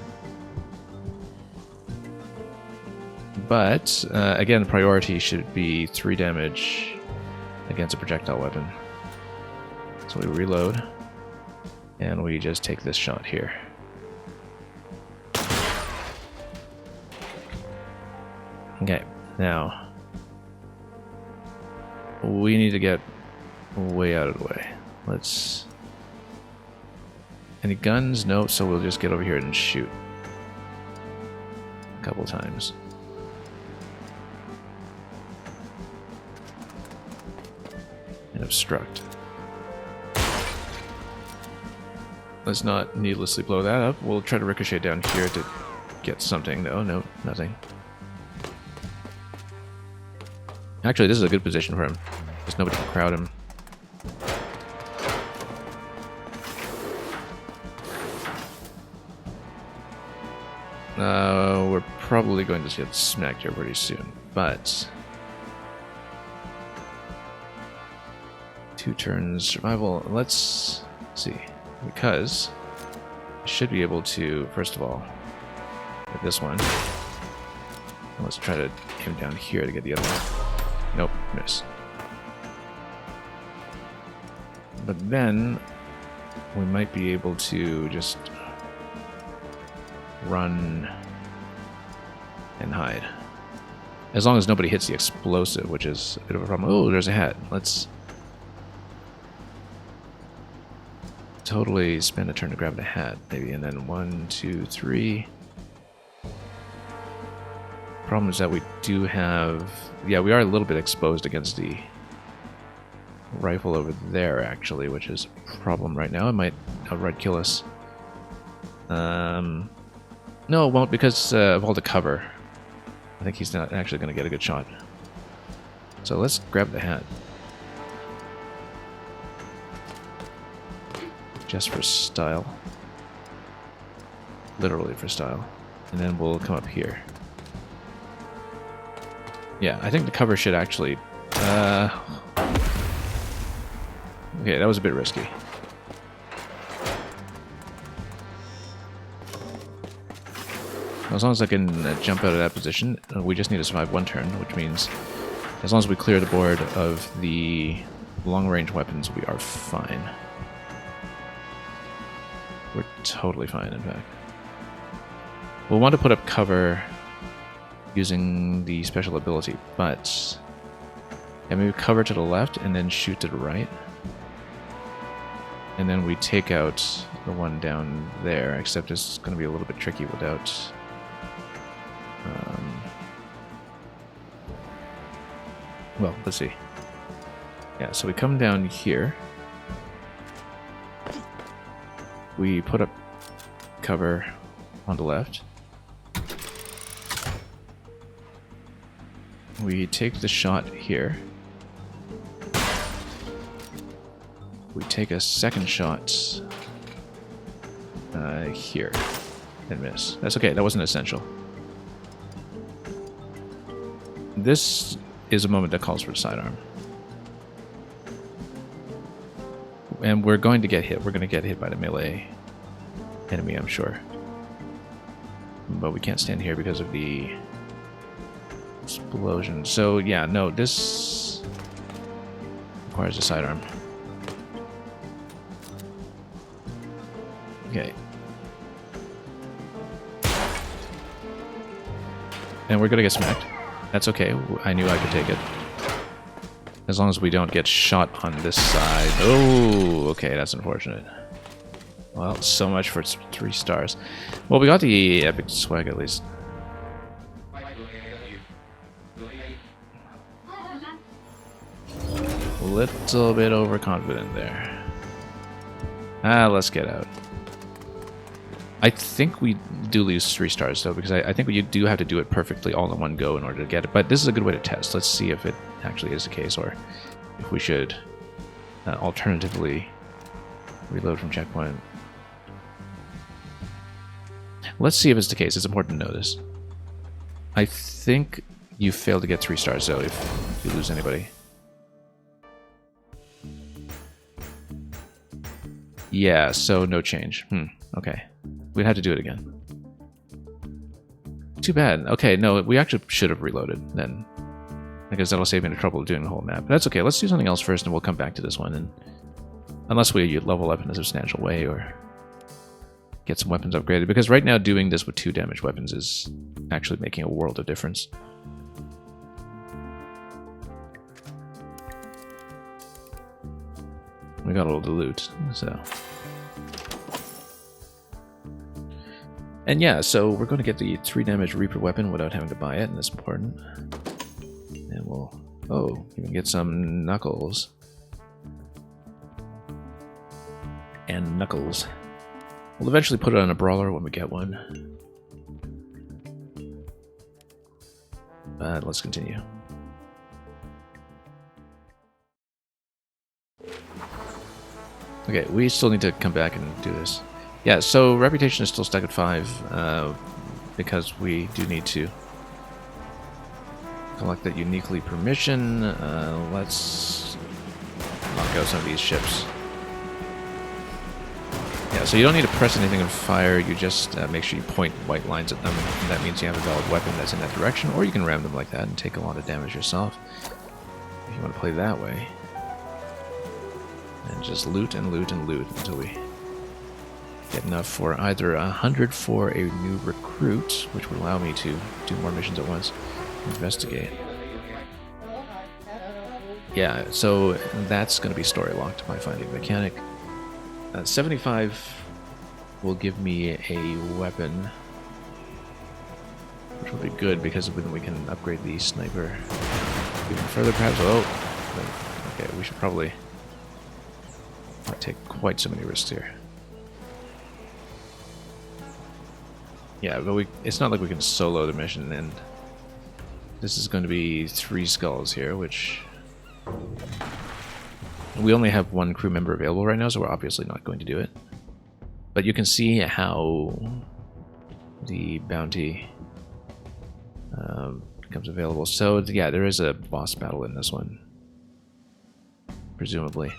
But, again, the priority should be 3 damage against a projectile weapon. So we reload, and we just take this shot here. Okay, now, we need to get way out of the way. Let's... Any guns? No, so we'll just get over here and shoot. A couple times. And obstruct. Let's not needlessly blow that up. We'll try to ricochet down here to get something. Oh, no, nothing. Actually, this is a good position for him. Because nobody can crowd him. We're probably going to get smacked here pretty soon, but 2 turns survival. Let's see, because I should be able to, first of all, get this one. And let's try to aim down here to get the other one. Nope, miss. But then we might be able to just run and hide. As long as nobody hits the explosive, which is a bit of a problem. Oh, there's a hat. Let's totally spend a turn to grab the hat, maybe, and then 1, 2, 3. Problem is that we do have... Yeah, we are a little bit exposed against the rifle over there, actually, which is a problem right now. It might outright kill us. No, it won't, because of all the cover. I think he's not actually going to get a good shot. So let's grab the hat. Just for style. Literally for style. And then we'll come up here. Yeah, I think the cover should actually... Okay, that was a bit risky. As long as I can jump out of that position, we just need to survive one turn, which means as long as we clear the board of the long-range weapons, we are fine. We're totally fine, in fact. We'll want to put up cover using the special ability, but yeah, maybe cover to the left and then shoot to the right. And then we take out the one down there, except it's going to be a little bit tricky without... well, let's see. Yeah, so we come down here. We put up cover on the left. We take the shot here. We take a second shot here and miss. That's okay, that wasn't essential. This is a moment that calls for a sidearm. And we're going to get hit. We're going to get hit by the melee enemy, I'm sure. But we can't stand here because of the explosion. So yeah, no, this requires a sidearm. Okay. And we're gonna get smacked. That's okay. I knew I could take it. As long as we don't get shot on this side. Oh, okay, that's unfortunate. Well, so much for 3 stars. Well, we got the epic swag at least. A little bit overconfident there. Let's get out. I think we do lose 3 stars though, because I think you do have to do it perfectly all in one go in order to get it. But this is a good way to test. Let's see if it actually is the case, or if we should alternatively reload from checkpoint. Let's see if it's the case. It's important to know this. I think you fail to get 3 stars though if you lose anybody. Yeah, so no change. Okay. We'd have to do it again. Too bad. Okay, no, we actually should have reloaded then. Because that'll save me the trouble of doing the whole map. But that's okay, let's do something else first and we'll come back to this one. And unless we level up in a substantial way or get some weapons upgraded. Because right now doing this with 2 damaged weapons is actually making a world of difference. We got all the loot, so... And yeah, so we're going to get the 3 damage Reaper weapon without having to buy it, and that's important. And we'll... oh, you can get some Knuckles. And Knuckles. We'll eventually put it on a Brawler when we get one. But let's continue. Okay, we still need to come back and do this. Yeah, so Reputation is still stuck at 5, because we do need to collect that uniquely permission. Let's knock out some of these ships. Yeah, so you don't need to press anything and fire, you just make sure you point white lines at them, and that means you have a valid weapon that's in that direction, or you can ram them like that and take a lot of damage yourself, if you want to play that way. And just loot and loot and loot until we get enough for either 100 for a new recruit, which would allow me to do more missions at once, investigate. Yeah, so that's going to be story locked, my finding mechanic. 75 will give me a weapon, which will be good because then we can upgrade the sniper even further perhaps. Oh, okay, we should probably not take quite so many risks here. Yeah, but it's not like we can solo the mission, and this is going to be 3 skulls here, which we only have 1 crew member available right now, so we're obviously not going to do it. But you can see how the bounty becomes available. So yeah, there is a boss battle in this one, presumably.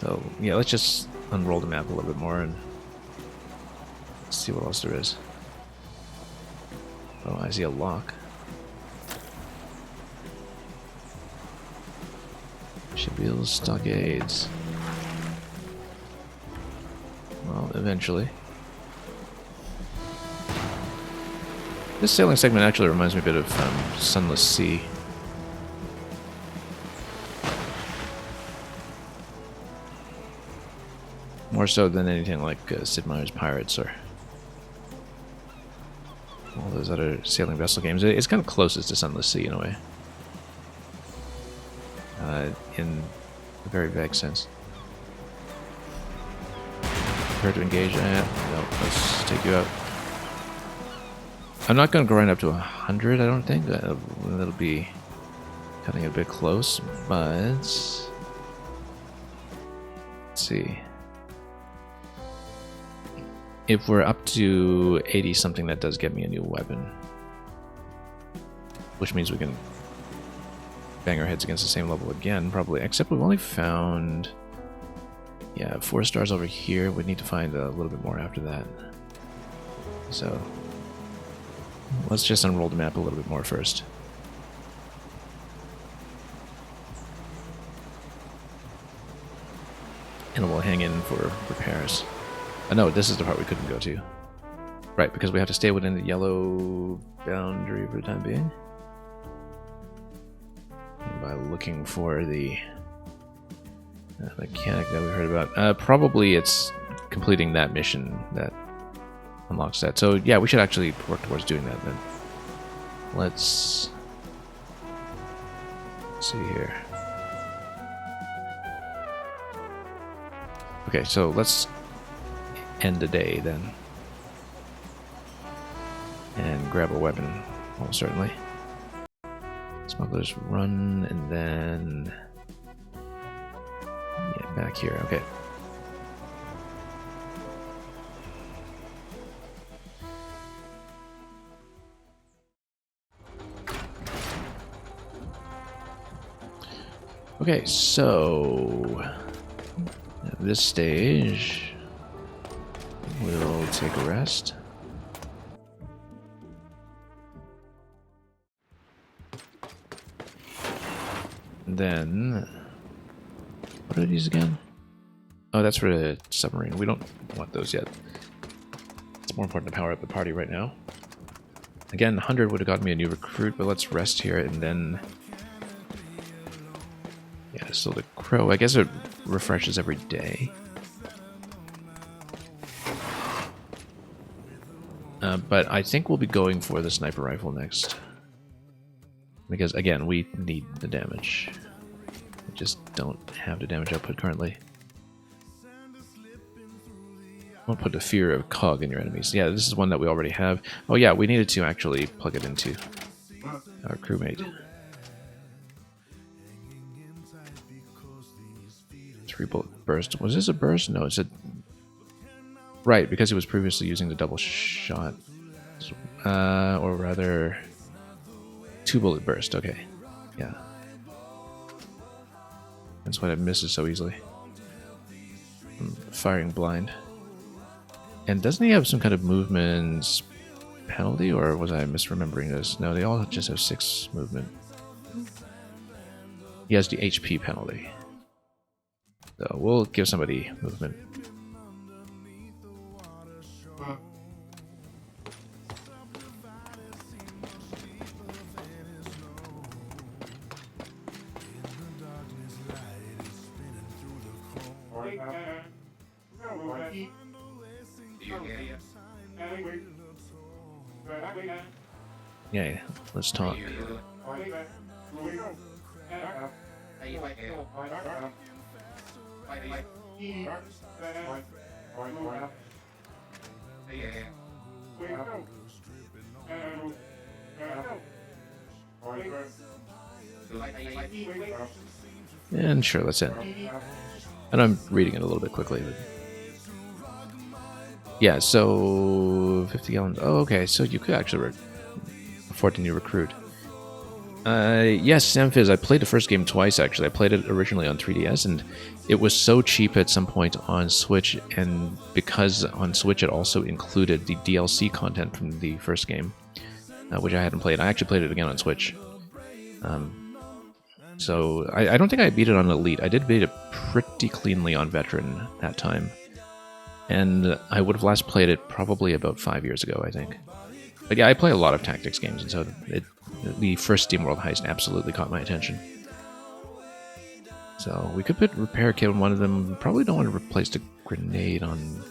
So yeah, let's just unroll the map a little bit more and see what else there is. Oh, I see a lock. Shipbuilding stockades. Well, eventually. This sailing segment actually reminds me a bit of Sunless Sea. More so than anything like Sid Meier's Pirates or all those other sailing vessel games. It's kind of closest to Sunless Sea in a way. In a very vague sense. Prepare to engage. No, let's take you out. I'm not going to grind up to 100, I don't think. That'll be cutting it a bit close, but let's see. If we're up to 80 something, that does get me a new weapon. Which means we can bang our heads against the same level again, probably. Except we've only found... yeah, 4 stars over here. We need to find a little bit more after that. So... let's just unroll the map a little bit more first. And we'll hang in for repairs. Oh no, this is the part we couldn't go to. Right, because we have to stay within the yellow boundary for the time being. And by looking for the mechanic that we heard about. Probably it's completing that mission that unlocks that. So yeah, we should actually work towards doing that then. Let's see here. Okay, so let's end the day then. And grab a weapon, almost certainly. Smuggler's Run, and then... yeah, back here, okay. Okay, so... at this stage... we'll take a rest. And then... what are these again? Oh, that's for the submarine. We don't want those yet. It's more important to power up the party right now. Again, 100 would have gotten me a new recruit, but let's rest here and then... yeah, so the crow, I guess it refreshes every day. But I think we'll be going for the sniper rifle next. Because, again, we need the damage. We just don't have the damage output currently. I'll put the fear of cog in your enemies. Yeah, this is one that we already have. Oh yeah, we needed to actually plug it into our crewmate. 3 bullet burst. Was this a burst? No, it's a... right, because he was previously using the double shot. Or rather... 2 bullet burst, okay. Yeah. That's why it misses so easily. I'm firing blind. And doesn't he have some kind of movement penalty, or was I misremembering this? No, they all just have 6 movement. He has the HP penalty. So we'll give somebody movement. Yeah, let's talk. And sure, let's end. And I'm reading it a little bit quickly, but... yeah, so 50 gallons. Oh, okay, so you could actually afford a new recruit. Yes, Samfizz. I played the first game twice, actually. I played it originally on 3DS, and it was so cheap at some point on Switch, and because on Switch it also included the DLC content from the first game, which I hadn't played. I actually played it again on Switch. So I don't think I beat it on Elite. I did beat it pretty cleanly on Veteran that time. And I would have last played it probably about 5 years ago, I think. But yeah, I play a lot of tactics games, and so the first SteamWorld Heist absolutely caught my attention. So we could put Repair Kit on one of them. Probably don't want to replace the grenade on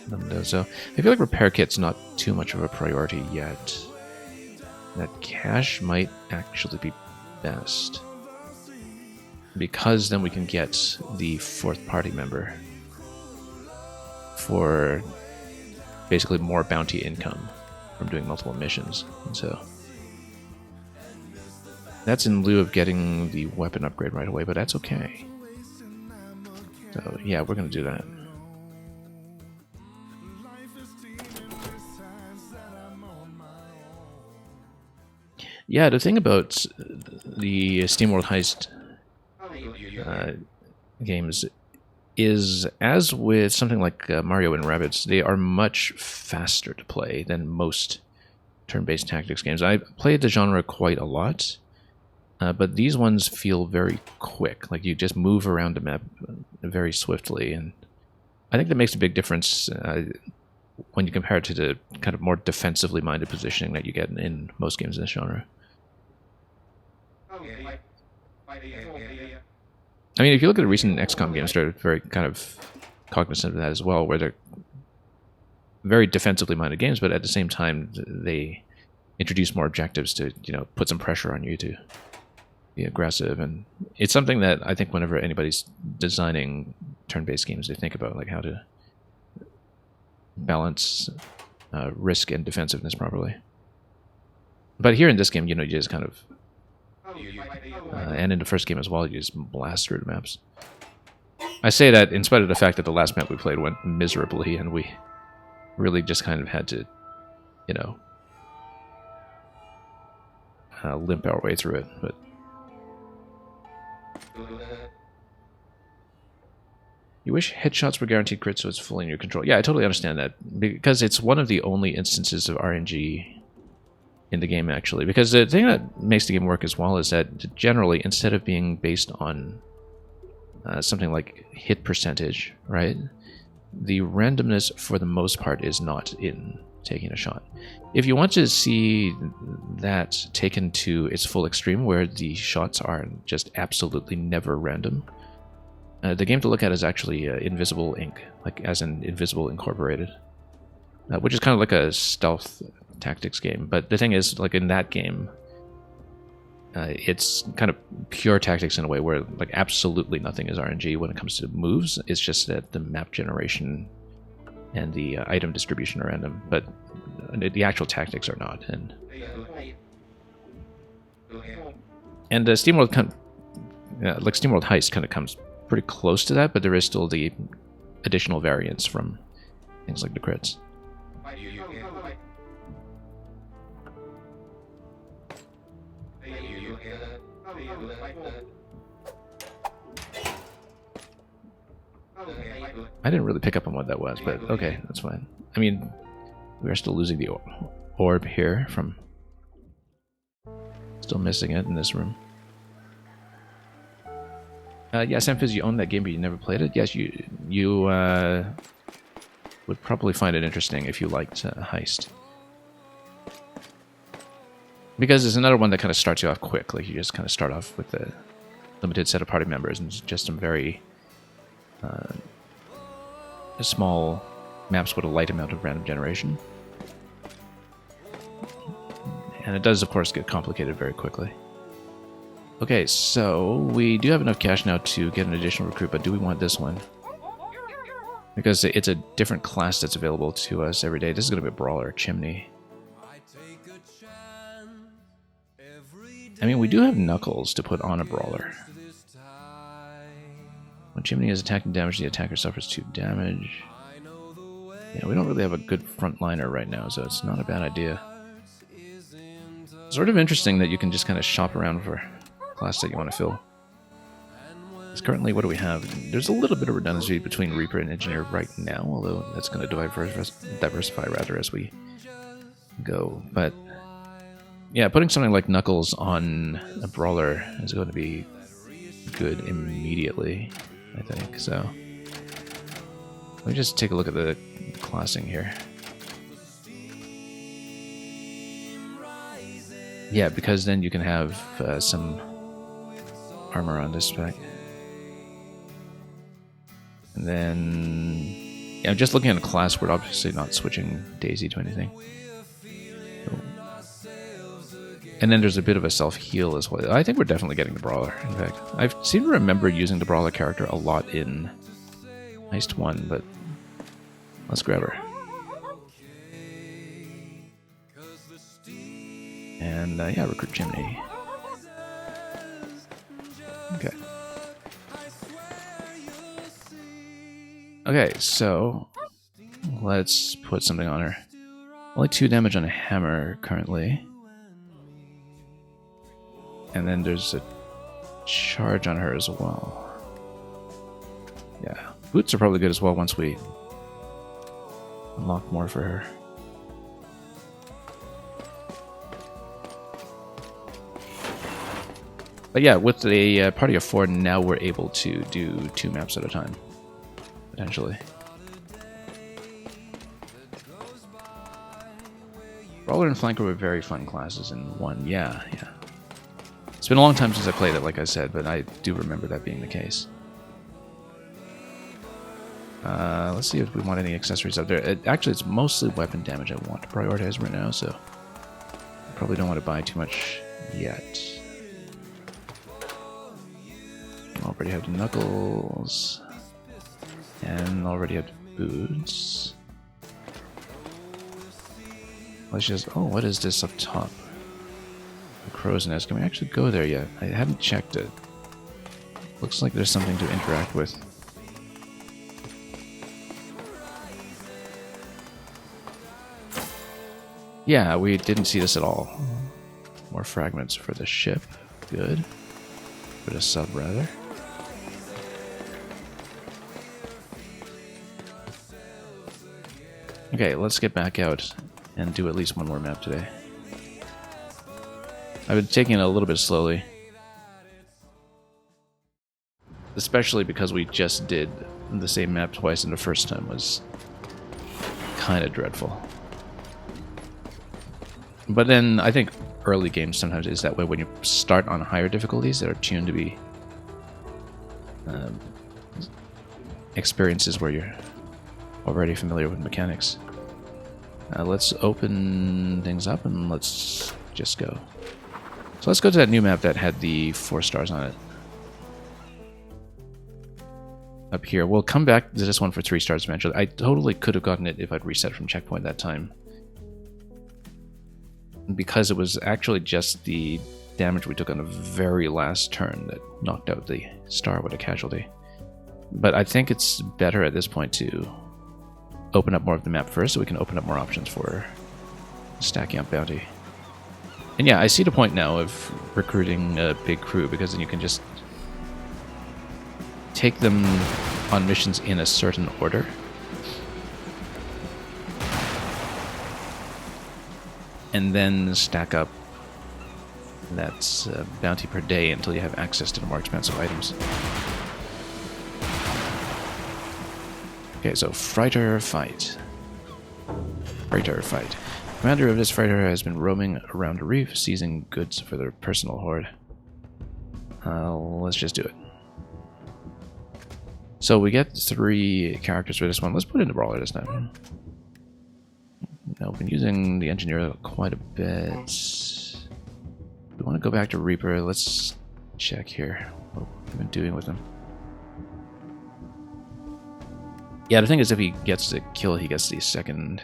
them, though. So I feel like Repair Kit's not too much of a priority yet. That cash might actually be best, because then we can get the fourth party member for basically more bounty income from doing multiple missions. And so that's in lieu of getting the weapon upgrade right away, but that's okay. So yeah, we're going to do that. Yeah, the thing about the SteamWorld Heist games is, as with something like Mario and Rabbids, they are much faster to play than most turn-based tactics games. I played the genre quite a lot, but these ones feel very quick. Like you just move around the map very swiftly, and I think that makes a big difference when you compare it to the kind of more defensively minded positioning that you get in most games in this genre. I mean, if you look at the recent XCOM games, they're very kind of cognizant of that as well, where they're very defensively minded games, but at the same time, they introduce more objectives to, you know, put some pressure on you to be aggressive. And it's something that I think whenever anybody's designing turn-based games, they think about, like, how to balance risk and defensiveness properly. But here in this game, you know, you just kind of... and in the first game as well, you just blast through the maps. I say that in spite of the fact that the last map we played went miserably, and we really just kind of had to, you know, limp our way through it. But you wish headshots were guaranteed crits so it's fully in your control. Yeah, I totally understand that, because it's one of the only instances of RNG in the game, actually. Because the thing that makes the game work as well is that generally, instead of being based on something like hit percentage, right, the randomness for the most part is not in taking a shot. If you want to see that taken to its full extreme, where the shots are just absolutely never random, the game to look at is actually Invisible Inc., like as in Invisible Incorporated, which is kind of like a stealth tactics game. But the thing is, like in that game, it's kind of pure tactics in a way where like absolutely nothing is RNG when it comes to moves. It's just that the map generation and the item distribution are random, but the actual tactics are not. And SteamWorld like SteamWorld Heist kind of comes pretty close to that, but there is still the additional variance from things like the crits. I didn't really pick up on what that was, but okay, that's fine. I mean, we are still losing the orb here from... Still missing it in this room. Yeah, Samfizz, you own that game, but you never played it? Yes, you would probably find it interesting if you liked Heist. Because it's another one that kind of starts you off quick. Like, you just kind of start off with a limited set of party members and just some very small maps with a light amount of random generation. And it does, of course, get complicated very quickly. Okay, so we do have enough cash now to get an additional recruit, but do we want this one? Because it's a different class that's available to us every day. This is going to be a brawler, Chimney. I mean, we do have Knuckles to put on a brawler. When Chimney is attacked and damaged, the attacker suffers 2 damage. Yeah, we don't really have a good frontliner right now, so it's not a bad idea. Sort of interesting that you can just kind of shop around for class that you want to fill. Because currently, what do we have? There's a little bit of redundancy between Reaper and Engineer right now, although that's going to diversify rather as we go. But yeah, putting something like Knuckles on a brawler is going to be good immediately, I think. So let me just take a look at the classing here. Yeah, because then you can have some armor on this spec. And then, yeah, I'm just looking at a class. We're obviously not switching Daisy to anything. So. And then there's a bit of a self-heal as well. I think we're definitely getting the Brawler, in fact. I seem to remember using the Brawler character a lot in Heist 1, but let's grab her. And, yeah, recruit Jimmy. Okay. Okay, so let's put something on her. Only 2 damage on a hammer currently. And then there's a charge on her as well. Yeah, boots are probably good as well once we unlock more for her. But yeah, with a party of 4, now we're able to do 2 maps at a time, potentially. Brawler and Flanker were very fun classes in 1. Yeah. It's been a long time since I played it, like I said, but I do remember that being the case. Let's see if we want any accessories out there. Actually, it's mostly weapon damage I want to prioritize right now, so I probably don't want to buy too much yet. Already have the Knuckles, and already have the boots. Let's just... Oh, what is this up top? The crow's nest. Can we actually go there yet? I haven't checked it. Looks like there's something to interact with. Yeah, we didn't see this at all. More fragments for the ship. Good. For the sub, rather. Okay, let's get back out and do at least one more map today. I've been taking it a little bit slowly. Especially because we just did the same map twice and the first time was kind of dreadful. But then I think early games sometimes is that way when you start on higher difficulties that are tuned to be experiences where you're already familiar with mechanics. Let's open things up and let's just go. So let's go to that new map that had the 4 stars on it. Up here. We'll come back to this one for 3 stars eventually. I totally could have gotten it if I'd reset from checkpoint that time. Because it was actually just the damage we took on the very last turn that knocked out the star with a casualty. But I think it's better at this point to open up more of the map first so we can open up more options for stacking up bounty. And yeah, I see the point now of recruiting a big crew because then you can just take them on missions in a certain order. And then stack up that bounty per day until you have access to the more expensive items. Okay, so Freighter Fight. Freighter Fight. Commander of this freighter has been roaming around the reef, seizing goods for their personal hoard. Let's just do it. So we get 3 characters for this one. Let's put in the Brawler this time. Now, we've been using the Engineer quite a bit. We want to go back to Reaper. Let's check here what we've been doing with him. Yeah, the thing is if he gets the kill, he gets the second...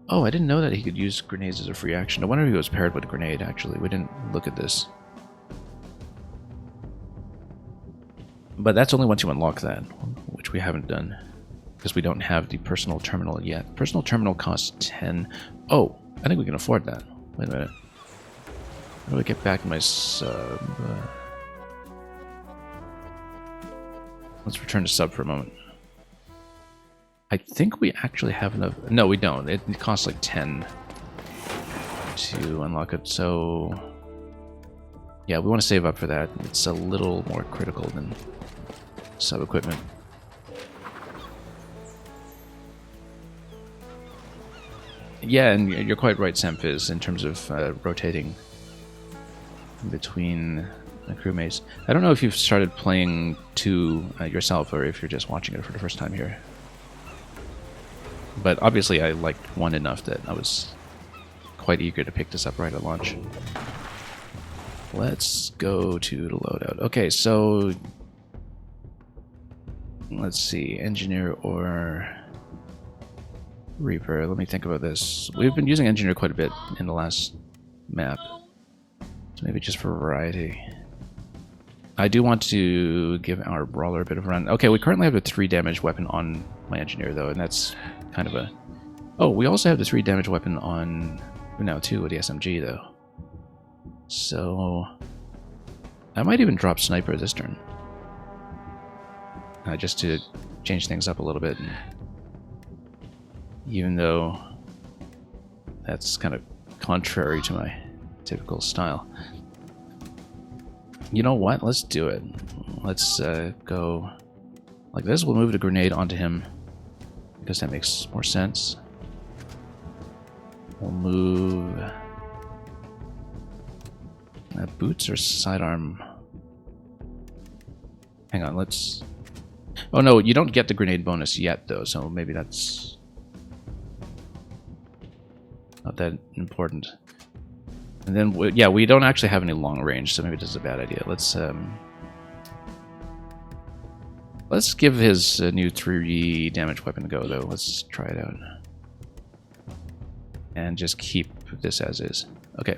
Oh, I didn't know that he could use grenades as a free action. I wonder if he was paired with a grenade, actually. We didn't look at this. But that's only once you unlock that, which we haven't done. Because we don't have the personal terminal yet. Personal terminal costs 10. Oh, I think we can afford that. Wait a minute. How do I get back my sub? Let's return to sub for a moment. I think we actually have enough. No, we don't. It costs like 10 to unlock it. So, yeah, we want to save up for that. It's a little more critical than sub equipment. Yeah, and you're quite right, Sempiz, in terms of rotating between crewmates. I don't know if you've started playing 2 yourself or if you're just watching it for the first time here. But obviously I liked 1 enough that I was quite eager to pick this up right at launch. Let's go to the loadout. Okay, so let's see, engineer or Reaper. Let me think about this. We've been using engineer quite a bit in the last map. So maybe just for variety. I do want to give our brawler a bit of a run. Okay, we currently have a 3 damage weapon on my engineer though, and that's kind of a... Oh, we also have the 3 damage weapon on now 2 with the SMG though. So I might even drop sniper this turn. Just to change things up a little bit. And even though that's kind of contrary to my typical style. You know what? Let's do it. Let's go like this. We'll move the grenade onto him because that makes more sense. We'll move boots or sidearm. Hang on, let's... Oh no, you don't get the grenade bonus yet though, so maybe that's not that important. And then, yeah, we don't actually have any long range, so maybe this is a bad idea. Let's give his new 3 damage weapon a go, though. Let's try it out. And just keep this as is. Okay.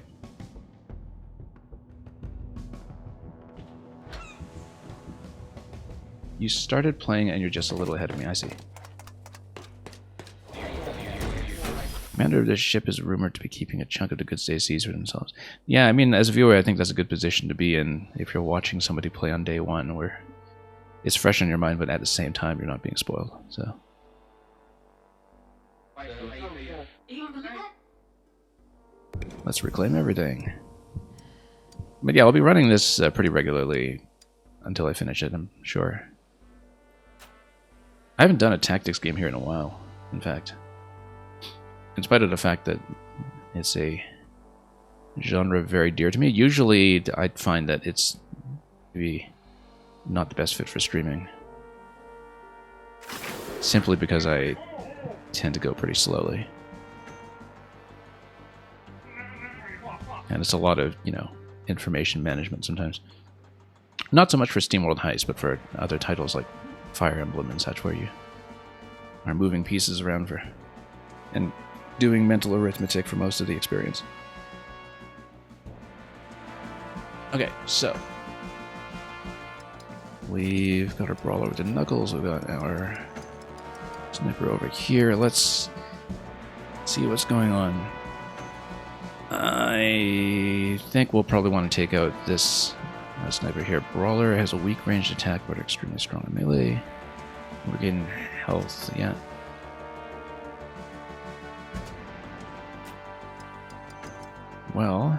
You started playing and you're just a little ahead of me, I see. Commander of this ship is rumored to be keeping a chunk of the goods they seize for themselves. Yeah, I mean, as a viewer, I think that's a good position to be in if you're watching somebody play on day 1, where it's fresh in your mind, but at the same time, you're not being spoiled. So, let's reclaim everything. But yeah, I'll be running this pretty regularly until I finish it, I'm sure. I haven't done a tactics game here in a while, in fact. In spite of the fact that it's a genre very dear to me. Usually I find that it's maybe not the best fit for streaming. Simply because I tend to go pretty slowly. And it's a lot of, you know, information management sometimes. Not so much for SteamWorld Heist, but for other titles like Fire Emblem and such, where you are moving pieces around for... and doing mental arithmetic for most of the experience. Okay, so we've got our brawler with the knuckles, we've got our sniper over here. Let's see what's going on. I think we'll probably want to take out this sniper here. Brawler has a weak ranged attack but extremely strong in melee. We're getting health, yeah. Well,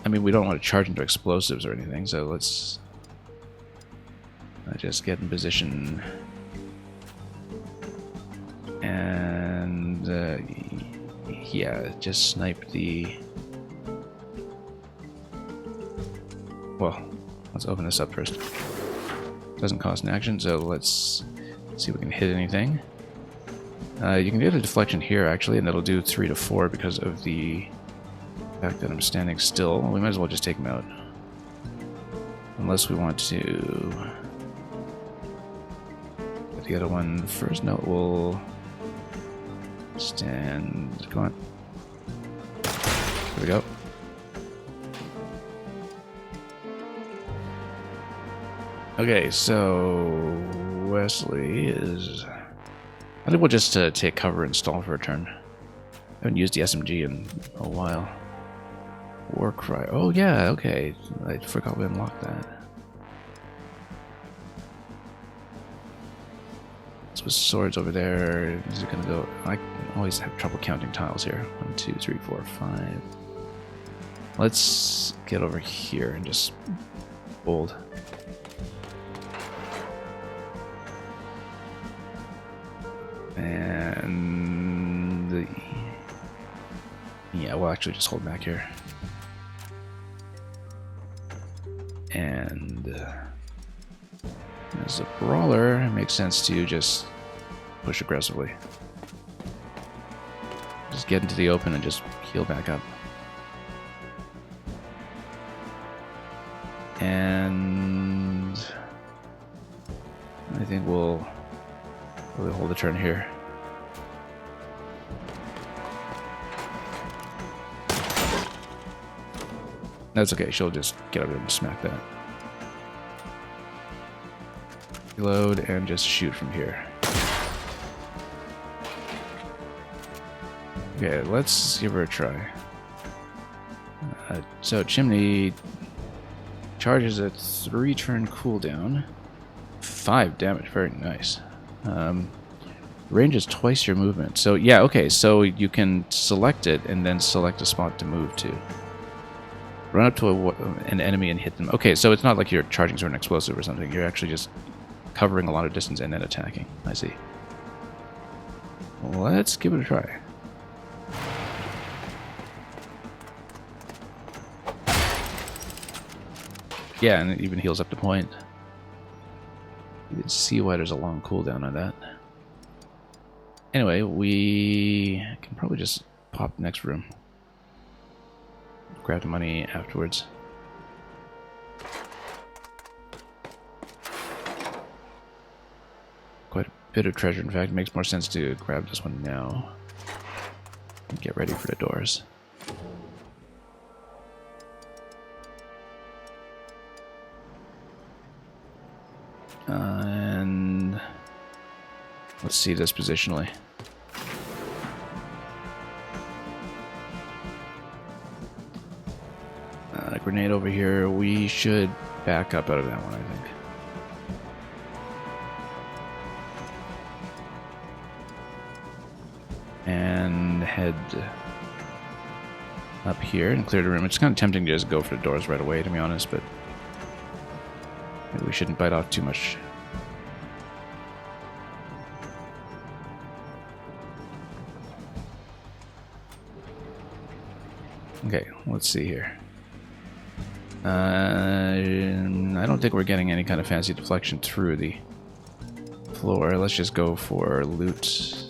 I mean, we don't want to charge into explosives or anything, so let's just get in position. And, yeah, just snipe the... Well, let's open this up first. Doesn't cost an action, so let's see if we can hit anything. You can get a deflection here, actually, and that'll do 3 to 4 because of the fact that I'm standing still. We might as well just take him out. Unless we want to get the other one first. No, we'll stand. Come on. There we go. Okay, so Wesley is... I think we'll just take cover and stall for a turn. haven't used the SMG in a while. War cry. Oh yeah, okay. I forgot we unlocked that. So with swords over there, is it gonna go? I always have trouble counting tiles here. 1, 2, 3, 4, 5. Let's get over here and just bold. And yeah, we'll actually just hold back here. And as a brawler, it makes sense to just push aggressively. Just get into the open and just heal back up. And I think we'll really hold the turn here. That's okay, she'll just get over and smack that. Reload and just shoot from here. Okay, let's give her a try. So Chimney charges a 3-turn cooldown. 5 damage, very nice. Range is twice your movement. So yeah, okay, so you can select it and then select a spot to move to. Run up to an enemy and hit them. Okay, so it's not like you're charging through an explosive or something. You're actually just covering a lot of distance and then attacking. I see. Let's give it a try. Yeah, and it even heals up to point. You can see why there's a long cooldown on that. Anyway, we can probably just pop the next room. Grab the money afterwards. Quite a bit of treasure, in fact. It makes more sense to grab this one now. And get ready for the doors. And let's see this positionally. Grenade over here. We should back up out of that one, I think. And head up here and clear the room. It's kind of tempting to just go for the doors right away, to be honest, but maybe we shouldn't bite off too much. Okay, let's see here. I don't think we're getting any kind of fancy deflection through the floor. Let's just go for loot.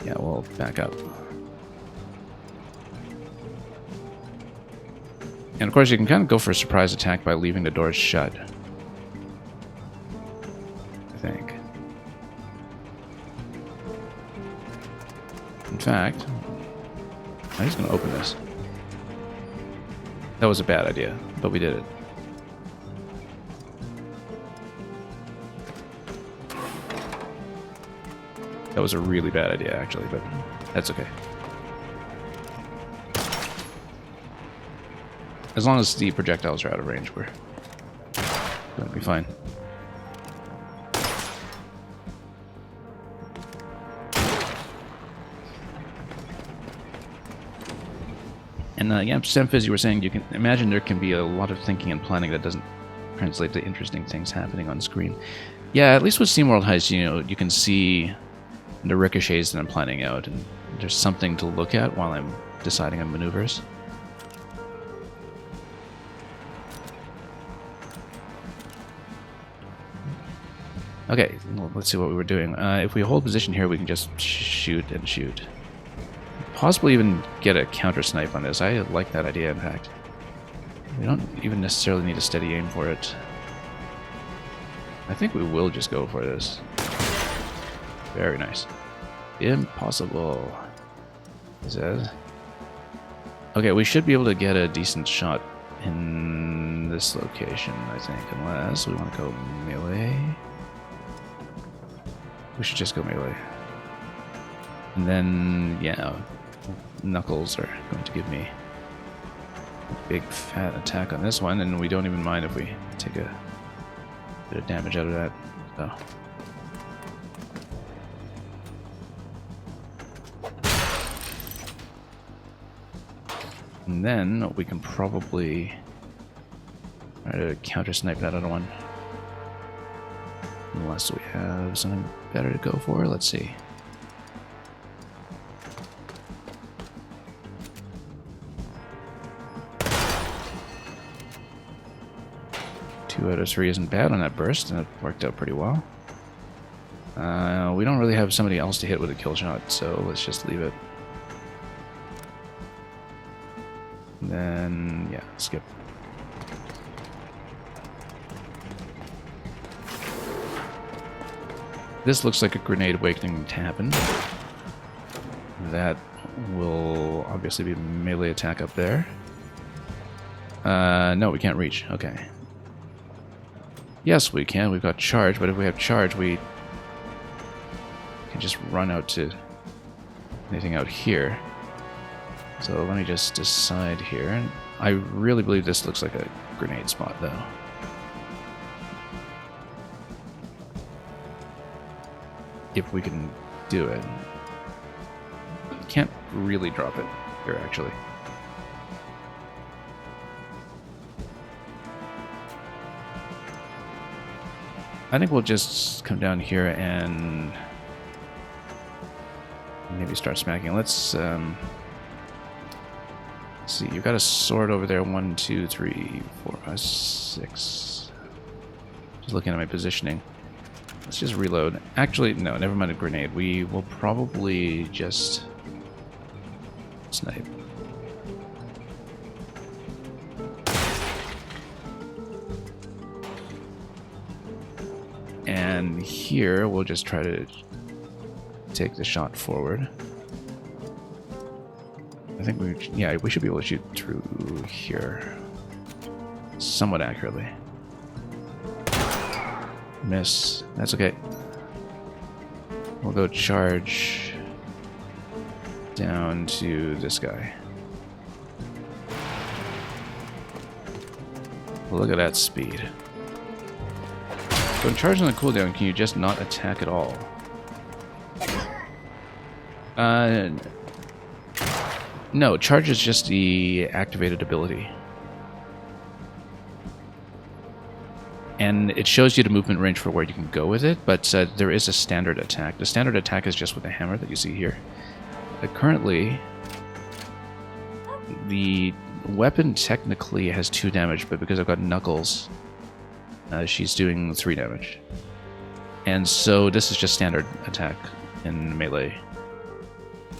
Yeah, we'll back up. And of course you can kind of go for a surprise attack by leaving the doors shut. I think. In fact, I'm just going to open this. That was a bad idea, but we did it. That was a really bad idea, actually, but that's okay. As long as the projectiles are out of range, we're going to be fine. And yeah, Semfiz, you were saying you can imagine there can be a lot of thinking and planning that doesn't translate to interesting things happening on screen. Yeah, at least with SteamWorld Heist, you know, you can see the ricochets that I'm planning out, and there's something to look at while I'm deciding on maneuvers. Okay, well, let's see what we were doing. If we hold position here, we can just shoot and shoot. Possibly even get a counter snipe on this. I like that idea, in fact. We don't even necessarily need a steady aim for it. I think we will just go for this. Very nice. Impossible. He says. Okay, we should be able to get a decent shot in this location, I think, unless we want to go melee. we should just go melee. And then, yeah, Knuckles are going to give me a big fat attack on this one, and we don't even mind if we take a bit of damage out of that. So. And then we can probably try to counter-snipe that other one. Unless we have something better to go for. Let's see. Two out of three isn't bad on that burst, and it worked out pretty well. We don't really have somebody else to hit with a kill shot, so let's just leave it. And then, yeah, skip. This looks like a grenade awakening to happen. That will obviously be a melee attack up there. No, we can't reach. Okay. Yes, we can. We've got charge, but if we have charge, we can just run out to anything out here. So let me just decide here. I really believe this looks like a grenade spot, though. If we can do it. Can't really drop it here, actually. I think we'll just come down here and maybe start smacking. Let's see. You've got a sword over there. 1, 2, 3, 4, 5, 6. Just looking at my positioning. Let's just reload. Actually, no, never mind a grenade. We will probably just snipe. And here, we'll just try to take the shot forward. I think we should be able to shoot through here somewhat accurately. Miss. That's okay. We'll go charge down to this guy. Look at that speed. When charging on the cooldown, can you just not attack at all? No, charge is just the activated ability. And it shows you the movement range for where you can go with it, but there is a standard attack. The standard attack is just with the hammer that you see here. Currently, the weapon technically has 2 damage, but because I've got Knuckles, she's doing 3 damage. And so this is just standard attack in melee.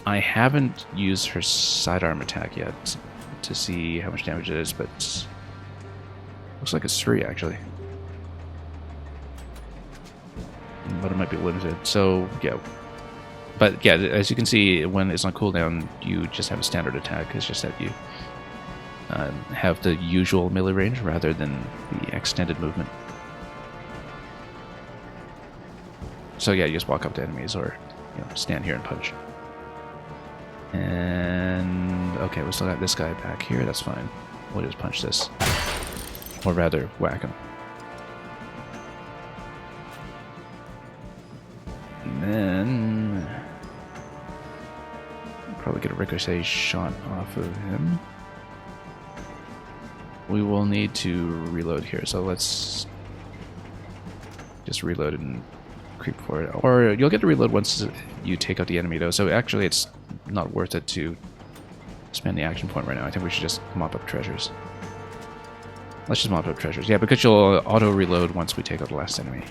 I haven't used her sidearm attack yet to see how much damage it is, but looks like it's 3 actually. But it might be limited, so yeah. But yeah, as you can see, when it's on cooldown, you just have a standard attack. It's just that you have the usual melee range rather than the extended movement. So yeah, you just walk up to enemies or stand here and punch. And okay, we still got this guy back here. That's fine. We'll just punch this, or rather, whack him. And then probably get a ricochet shot off of him. We will need to reload here, so let's just reload and creep for it. Or you'll get to reload once you take out the enemy, though. So actually, it's not worth it to spend the action point right now. I think we should just mop up treasures. Let's just mop up treasures. Yeah, because you'll auto-reload once we take out the last enemy.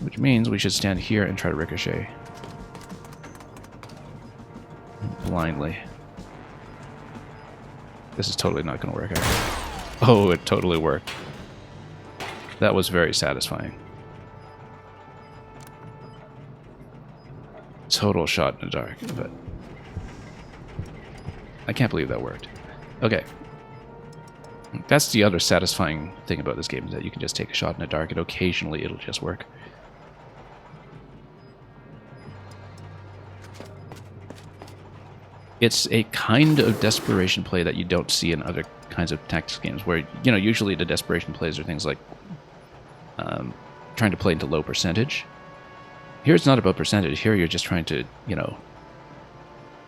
Which means we should stand here and try to ricochet. Blindly. This is totally not going to work out. Oh, it totally worked. That was very satisfying. Total shot in the dark, but I can't believe that worked. Okay. That's the other satisfying thing about this game, is that you can just take a shot in the dark and occasionally it'll just work. It's a kind of desperation play that you don't see in other kinds of tactics games, where, you know, usually the desperation plays are things like trying to play into low percentage. Here it's not about percentage. Here you're just trying to, you know,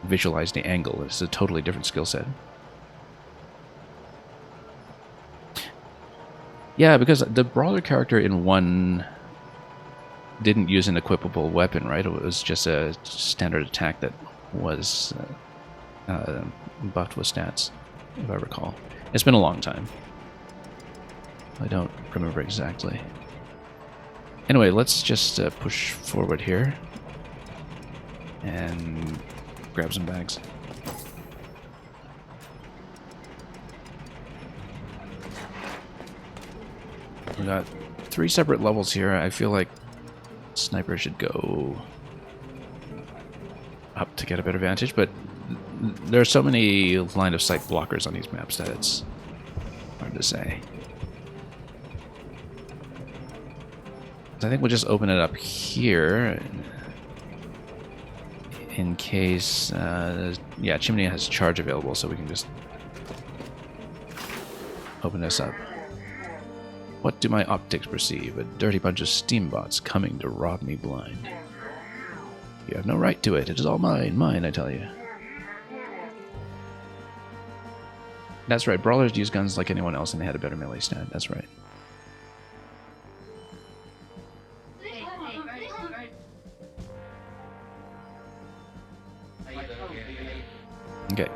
visualize the angle. It's a totally different skill set. Yeah, because the brawler character in 1 didn't use an equipable weapon, right? It was just a standard attack that was buffed with stats, if I recall. It's been a long time. I don't remember exactly. Anyway, let's just push forward here and grab some bags. We got 3 separate levels here. I feel like sniper should go up to get a better vantage, but there are so many line of sight blockers on these maps that it's hard to say. So I think we'll just open it up here in case, yeah, Chimney has charge available, so we can just open this up. What do my optics perceive? A dirty bunch of steambots coming to rob me blind. You have no right to it. It is all mine. Mine, I tell you. That's right. Brawlers use guns like anyone else, and they had a better melee stat. That's right. Okay.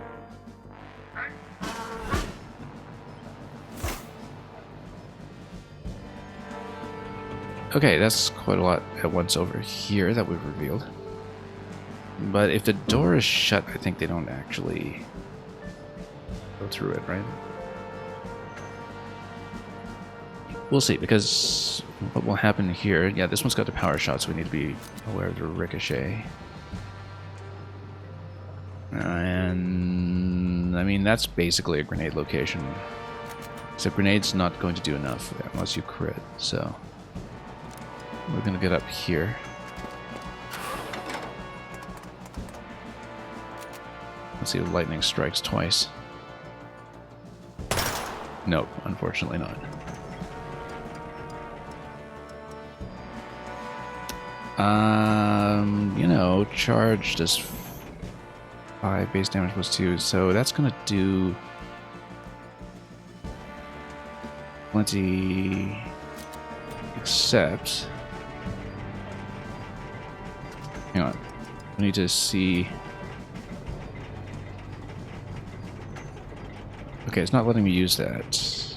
Okay, that's quite a lot at once over here that we've revealed. But if the door is shut, I think they don't actually go through it, right? We'll see, because what will happen here... Yeah, this one's got the power shot, so we need to be aware of the ricochet. And... I mean, that's basically a grenade location. Except grenade's not going to do enough unless you crit, so... We're gonna get up here. Let's see if lightning strikes twice. Nope, unfortunately not. You know, charge does 5 base damage plus 2, so that's gonna do 20, except... Hang on. We need to see... Okay, it's not letting me use that.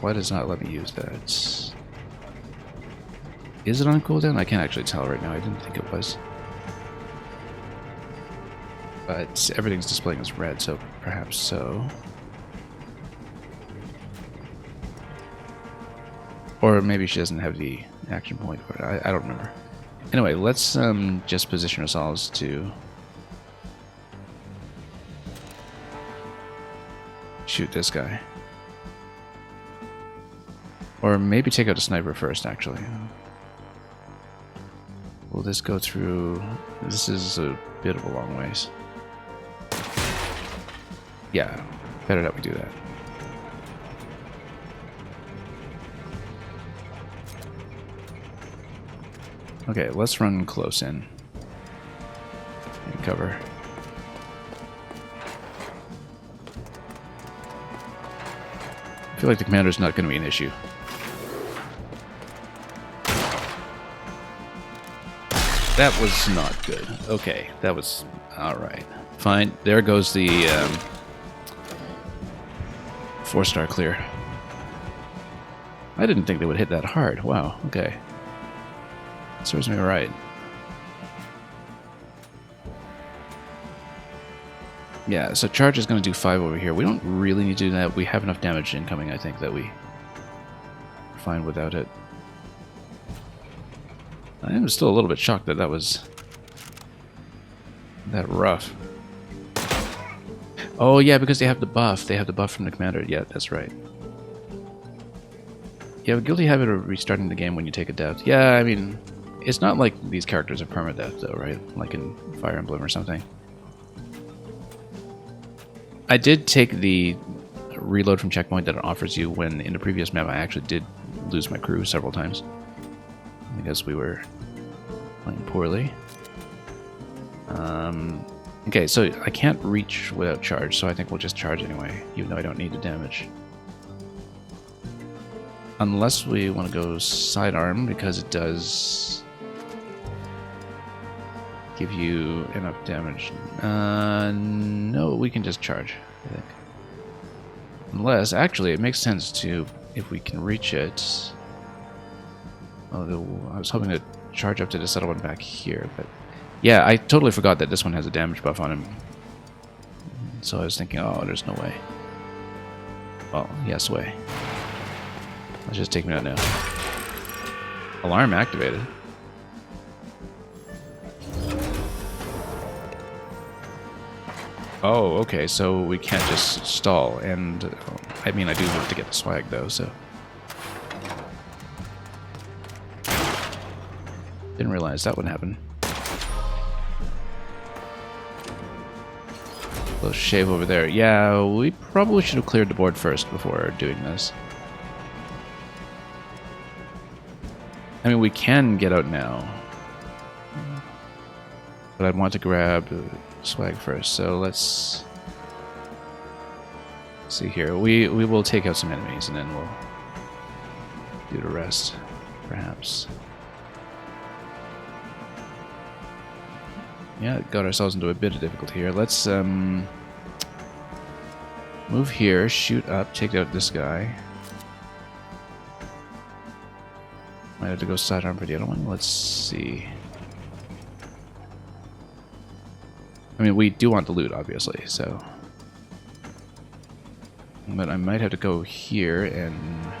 Why does it not let me use that? Is it on cooldown? I can't actually tell right now. I didn't think it was. But everything's displaying as red, so perhaps so. Or maybe she doesn't have the action point for it. I don't remember. Anyway, let's just position ourselves to shoot this guy. Or maybe take out a sniper first, actually. Will this go through... This is a bit of a long ways. Yeah, better that we do that. Okay, let's run close in. And cover. I feel like the commander's not going to be an issue. That was not good. Okay, that was... Alright. Fine. There goes the 4-star clear. I didn't think they would hit that hard. Wow, okay. Serves me right. Yeah, so charge is going to do 5 over here. We don't really need to do that. We have enough damage incoming, I think, that we're fine without it. I am still a little bit shocked that that was that rough. Oh, yeah, because they have the buff. They have the buff from the commander. Yeah, that's right. You have a guilty habit of restarting the game when you take a death. Yeah, I mean... It's not like these characters are permadeath, though, right? Like in Fire Emblem or something. I did take the reload from checkpoint that it offers you when in the previous map I actually did lose my crew several times because we were playing poorly. Okay, so I can't reach without charge, so I think we'll just charge anyway, even though I don't need the damage. Unless we want to go sidearm, because it does give you enough damage. No, we can just charge, I think. Unless, actually, it makes sense to, if we can reach it. Although I was hoping to charge up to the settle one back here, but yeah, I totally forgot that this one has a damage buff on him. So I was thinking, oh, there's no way. Well, yes way. Let's just take me out now. Alarm activated. Oh, okay, so we can't just stall, and I mean, I do have to get the swag though, so. Didn't realize that would happen. Little shave over there. Yeah, we probably should have cleared the board first before doing this. I mean, we can get out now. But I'd want to grab swag first, so let's see here. We will take out some enemies and then we'll do the rest, perhaps. Yeah, got ourselves into a bit of difficulty here. Let's move here, shoot up, take out this guy. Might have to go sidearm for the other one. Let's see. I mean, we do want the loot, obviously, so. But I might have to go here and.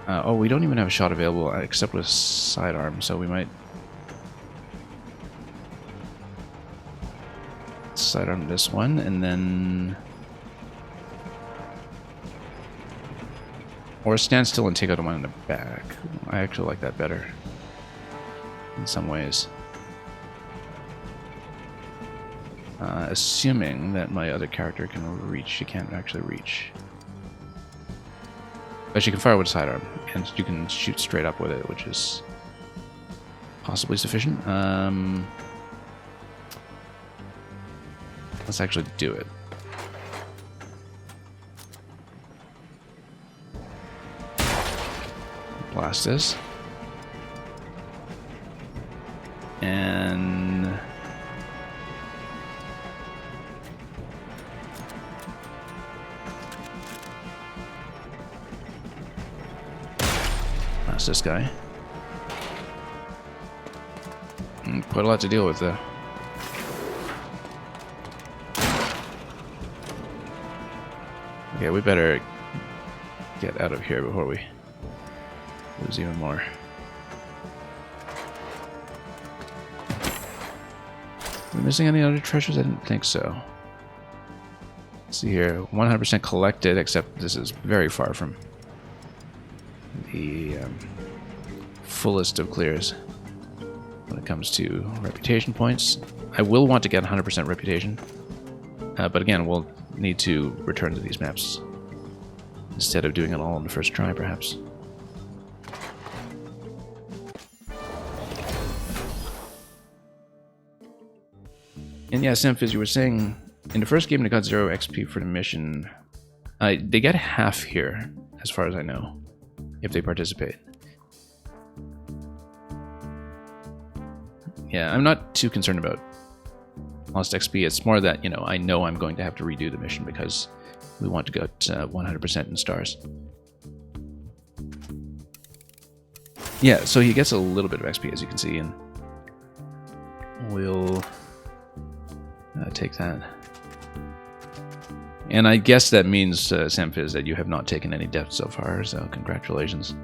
Oh, we don't even have a shot available except with sidearm, so we might. Sidearm this one, and then. Or stand still and take out the one in the back. I actually like that better. In some ways. Assuming that my other character can reach. She can't actually reach. But she can fire with a sidearm, and you can shoot straight up with it, which is possibly sufficient. Let's actually do it. Blast this. And blast this guy. Quite a lot to deal with there. Okay, we better get out of here before we lose even more. Are we missing any other treasures? I didn't think so. Let's see here. 100% collected, except this is very far from the fullest of clears when it comes to reputation points. I will want to get 100% reputation, but again, we'll need to return to these maps instead of doing it all on the first try, perhaps. And yeah, Symph, as you were saying, in the first game they got 0 XP for the mission. They get half here, as far as I know, if they participate. Yeah, I'm not too concerned about lost XP. It's more that, you know I'm going to have to redo the mission because we want to go to 100% in stars. Yeah, so he gets a little bit of XP, as you can see, and we'll take that. And I guess that means, Samfiz, that you have not taken any deaths so far, so congratulations.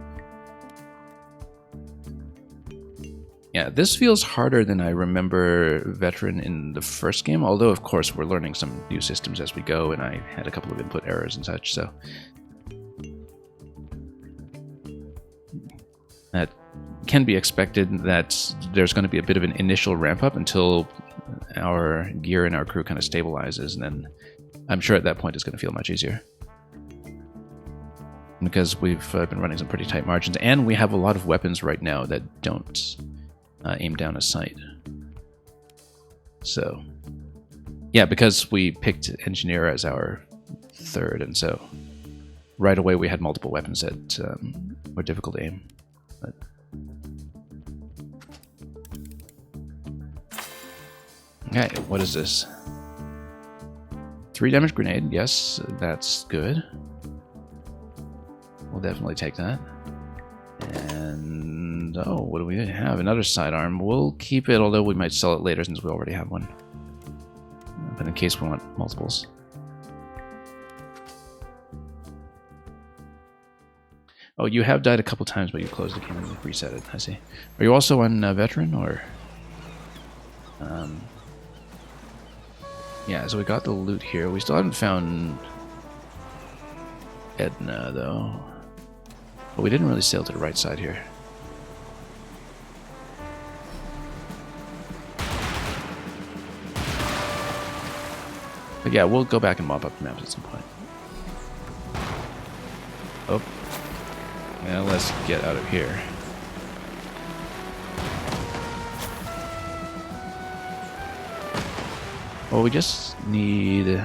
Yeah, this feels harder than I remember Veteran in the first game, although of course we're learning some new systems as we go, and I had a couple of input errors and such, so that can be expected, that there's going to be a bit of an initial ramp up until our gear and our crew kind of stabilizes, and then I'm sure at that point it's going to feel much easier. Because we've been running some pretty tight margins, and we have a lot of weapons right now that don't aim down a sight. So, yeah, because we picked Engineer as our third, and so right away we had multiple weapons that were difficult to aim. But okay, what is this? 3 damage grenade, yes, that's good. We'll definitely take that. And, oh, what do we have? Another sidearm. We'll keep it, although we might sell it later since we already have one. But in case we want multiples. Oh, you have died a couple times, but you closed the game and reset it. I see. Are you also on veteran, or? Yeah, so we got the loot here. We still haven't found Edna, though. But we didn't really sail to the right side here. But yeah, we'll go back and mop up the maps at some point. Oh. Yeah, let's get out of here. Well, we just need...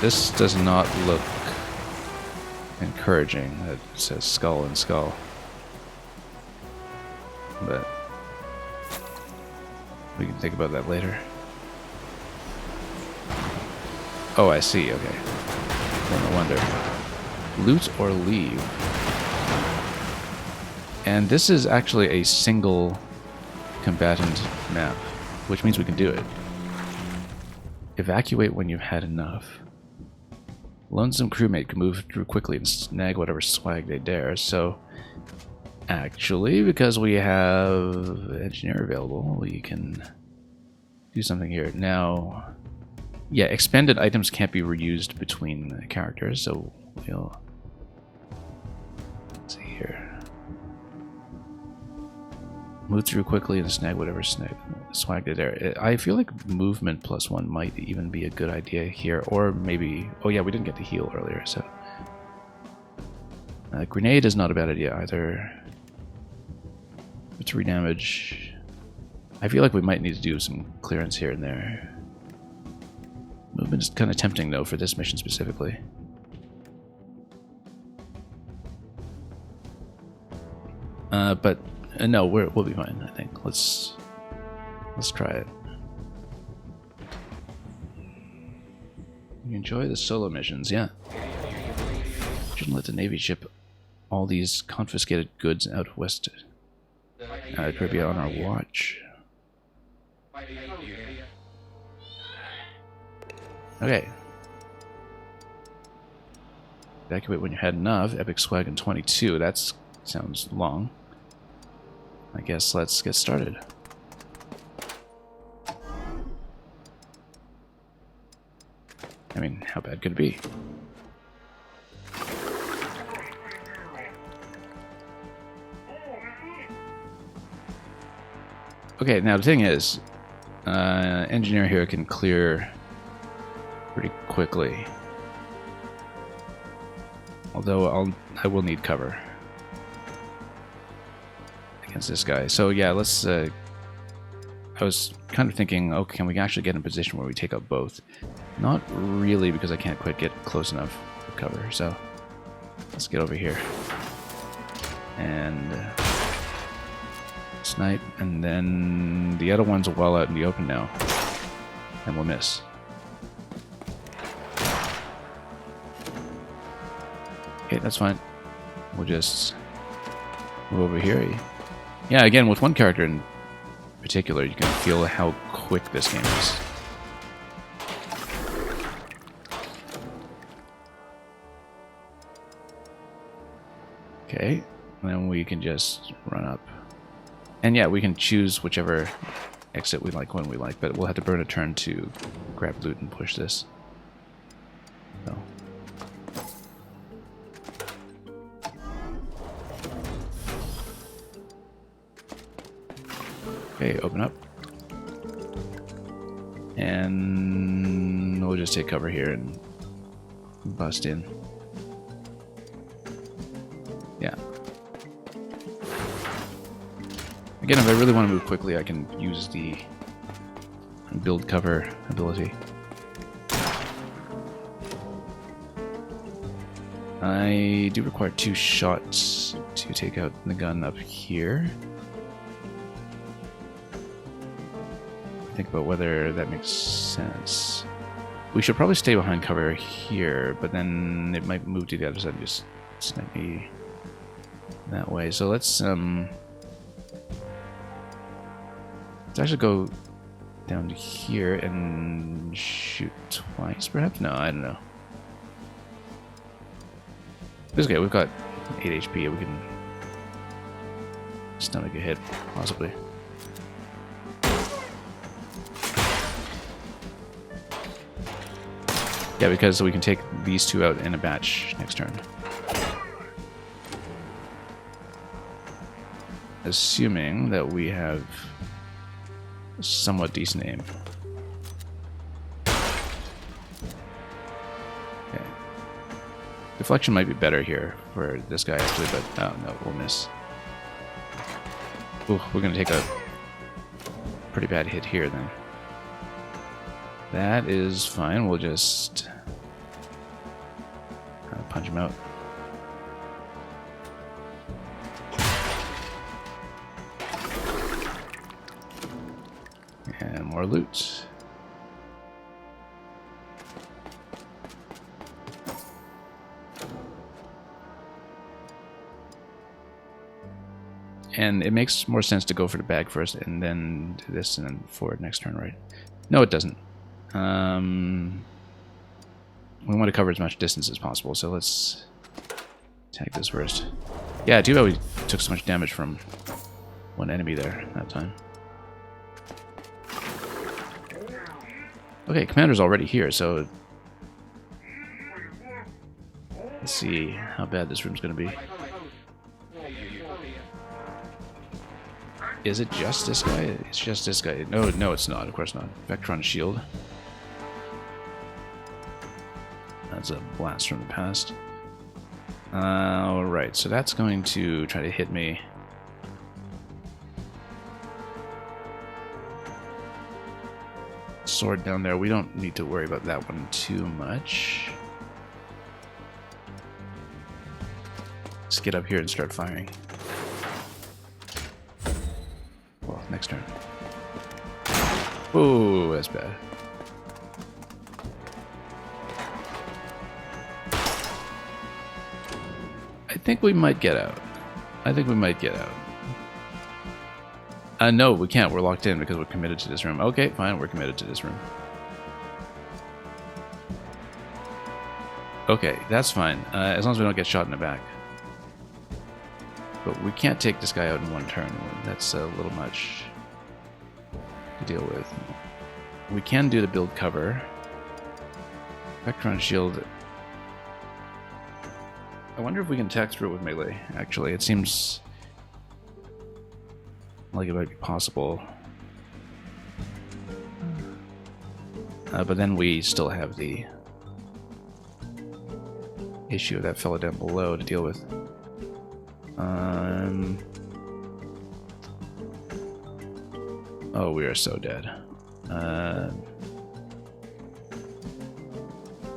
This does not look encouraging. It says skull and skull. But we can think about that later. Oh, I see, okay. Well, no wonder. Loot or leave. And this is actually a single combatant map, which means we can do it. Evacuate when you've had enough. Lonesome crewmate can move through quickly and snag whatever swag they dare. So, actually, because we have engineer available, we can do something here. Now, yeah, expended items can't be reused between characters, so we'll... Let's see here. Move through quickly and snag whatever swag they dare. I feel like movement +1 might even be a good idea here, or maybe... Oh yeah, we didn't get to heal earlier, so... grenade is not a bad idea either. 3 damage. I feel like we might need to do some clearance here and there. Movement is kind of tempting though for this mission specifically. But no, we'll be fine. I think. Let's try it. You enjoy the solo missions, yeah. Shouldn't let the Navy ship all these confiscated goods out west. Caribbean on our watch. Okay. Evacuate when you had enough. Epic swag in 22. That sounds long. I guess let's get started. I mean, how bad could it be? Okay, now the thing is, engineer here can clear pretty quickly. Although I will need cover against this guy. So yeah, let's... I was kind of thinking, oh, can we actually get in a position where we take out both? Not really, because I can't quite get close enough for cover. So let's get over here. And snipe, and then the other one's well out in the open now. And we'll miss. Okay, that's fine. We'll just move over here. Yeah, again, with one character in particular, you can feel how quick this game is. Okay, and then we can just run up. And yeah, we can choose whichever exit we like when we like, but we'll have to burn a turn to grab loot and push this. So. Okay, open up. And we'll just take cover here and bust in. Yeah. Again, if I really want to move quickly, I can use the build cover ability. I do require 2 shots to take out the gun up here. Think about whether that makes sense. We should probably stay behind cover here, but then it might move to the other side and just snipe me that way. So let's actually go down to here and shoot twice, perhaps? No, I don't know. It's okay, we've got 8 HP, we can stomach a hit, possibly. Yeah, because we can take these 2 out in a batch next turn. Assuming that we have somewhat decent aim. Okay. Deflection might be better here for this guy actually, but oh no, we'll miss. Ooh, we're gonna take a pretty bad hit here then. That is fine, we'll just punch him out. And more loot. And it makes more sense to go for the bag first and then do this and then forward next turn, right? No, it doesn't. We want to cover as much distance as possible, so let's attack this first. Yeah, too bad we took so much damage from one enemy there that time. Okay, commander's already here, so let's see how bad this room's going to be. Is it just this guy? It's just this guy. No, no, it's not. Of course not. Vectron shield. That's a blast from the past. Alright, so that's going to try to hit me. Sword down there. We don't need to worry about that one too much. Let's get up here and start firing. Well, next turn. Whoa, that's bad. I think we might get out. I think we might get out. No, we can't. We're locked in because we're committed to this room. Okay, fine. We're committed to this room. Okay, that's fine. As long as we don't get shot in the back. But we can't take this guy out in one turn. That's a little much to deal with. We can do the build cover. Vectron shield. I wonder if we can attack through it with melee, actually. It seems like it might be possible. But then we still have the issue of that fellow down below to deal with. Oh, we are so dead.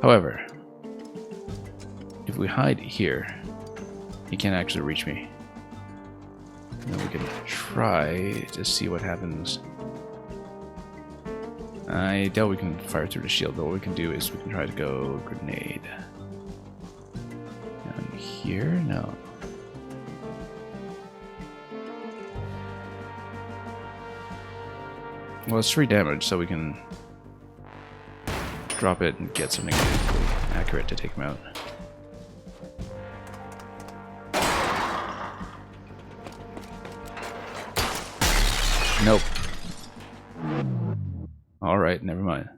However, if we hide here, he can't actually reach me. And then we can try to see what happens. I doubt we can fire through the shield, but what we can do is we can try to go grenade. Down here? No. Well, it's 3 damage, so we can drop it and get something really accurate to take him out. Nope. Alright, never mind.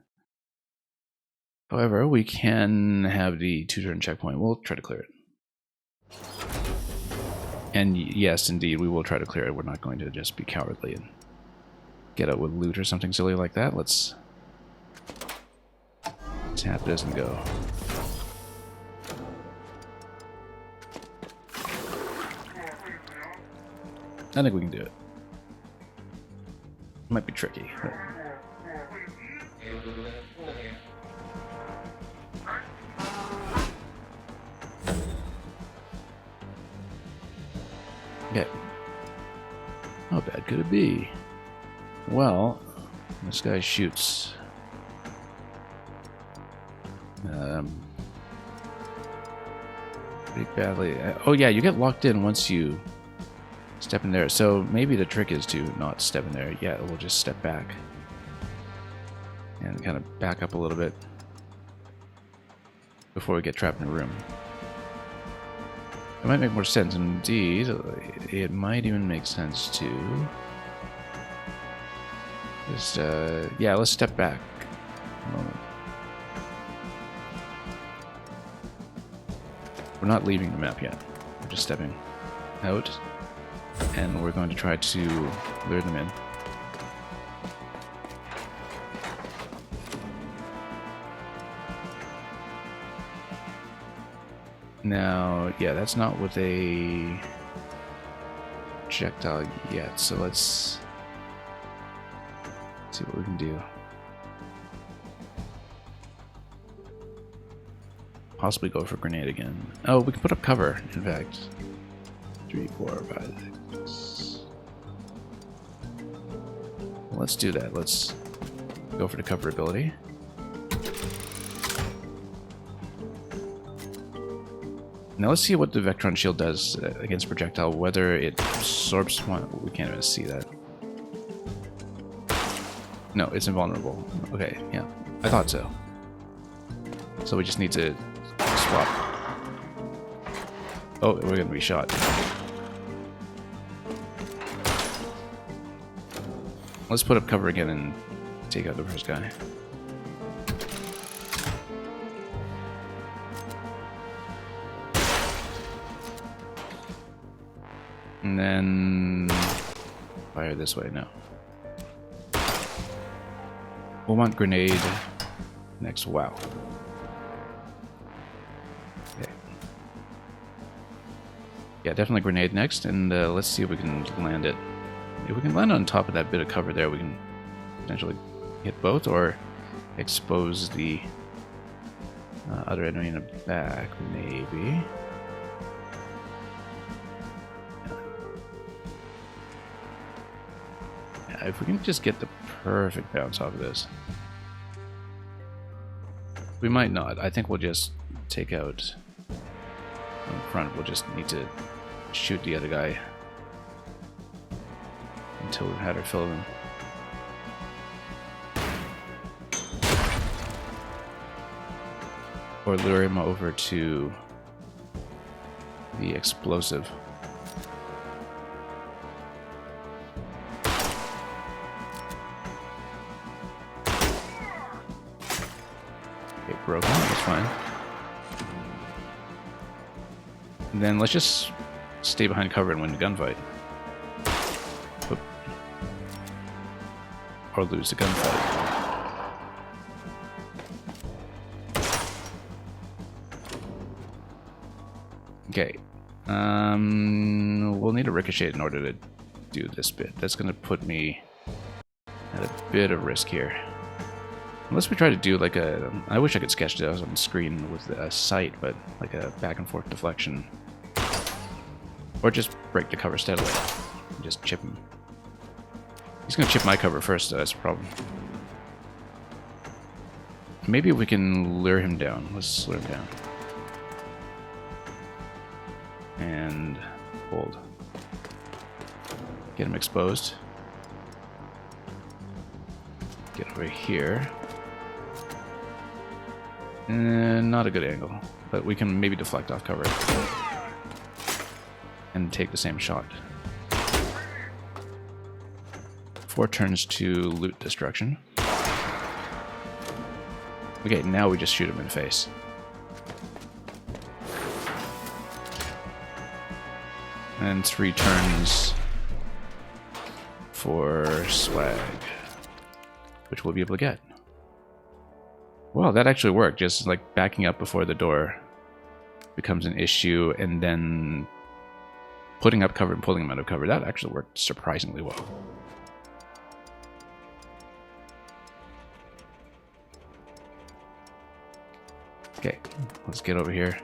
However, we can have the 2-turn checkpoint. We'll try to clear it. And yes, indeed, we will try to clear it. We're not going to just be cowardly and get out with loot or something silly like that. Let's tap this and go. I think we can do it. Might be tricky. But... okay. How bad could it be? Well, this guy shoots. Pretty badly. Oh yeah, you get locked in once you step in there. So maybe the trick is to not step in there. Yeah, we'll just step back. And kind of back up a little bit before we get trapped in a room. It might make more sense. Indeed, it might even make sense to just, yeah, let's step back a moment. We're not leaving the map yet. We're just stepping out, and we're going to try to lure them in. Now, yeah, that's not with a projectile yet, so let's see what we can do. Possibly go for grenade again. Oh, we can put up cover, in fact. 3, 4, 5, 6. Well, let's do that. Let's go for the cover ability. Now let's see what the Vectron shield does against projectile, whether it absorbs one. We can't even see that. No, it's invulnerable. Okay, yeah. I thought so. So we just need to swap. Oh, we're gonna be shot. Let's put up cover again and take out the first guy. And then fire this way now. We'll want grenade next. Wow. Okay. Yeah, definitely grenade next, and let's see if we can land it. If we can land on top of that bit of cover there, we can potentially hit both or expose the other enemy in the back, maybe. If we can just get the perfect bounce off of this. We might not. I think we'll just take out in front. We'll just need to shoot the other guy until we've had our fill of him. Or lure him over to the explosive. Broken, that's fine. And then let's just stay behind cover and win the gunfight. Oop. Or lose the gunfight. Okay. We'll need a ricochet in order to do this bit. That's going to put me at a bit of risk here. Unless we try to do like a... I wish I could sketch this on the screen with a sight, but like a back and forth deflection. Or just break the cover steadily. And just chip him. He's gonna chip my cover first, though, that's the problem. Maybe we can lure him down. Let's lure him down. And hold. Get him exposed. Get over here. Not a good angle, but we can maybe deflect off cover and take the same shot. 4 turns to loot destruction. Okay, now we just shoot him in the face. And 3 turns for swag, which we'll be able to get. Well, that actually worked. Just like backing up before the door becomes an issue, and then putting up cover and pulling them out of cover. That actually worked surprisingly well. Okay, let's get over here.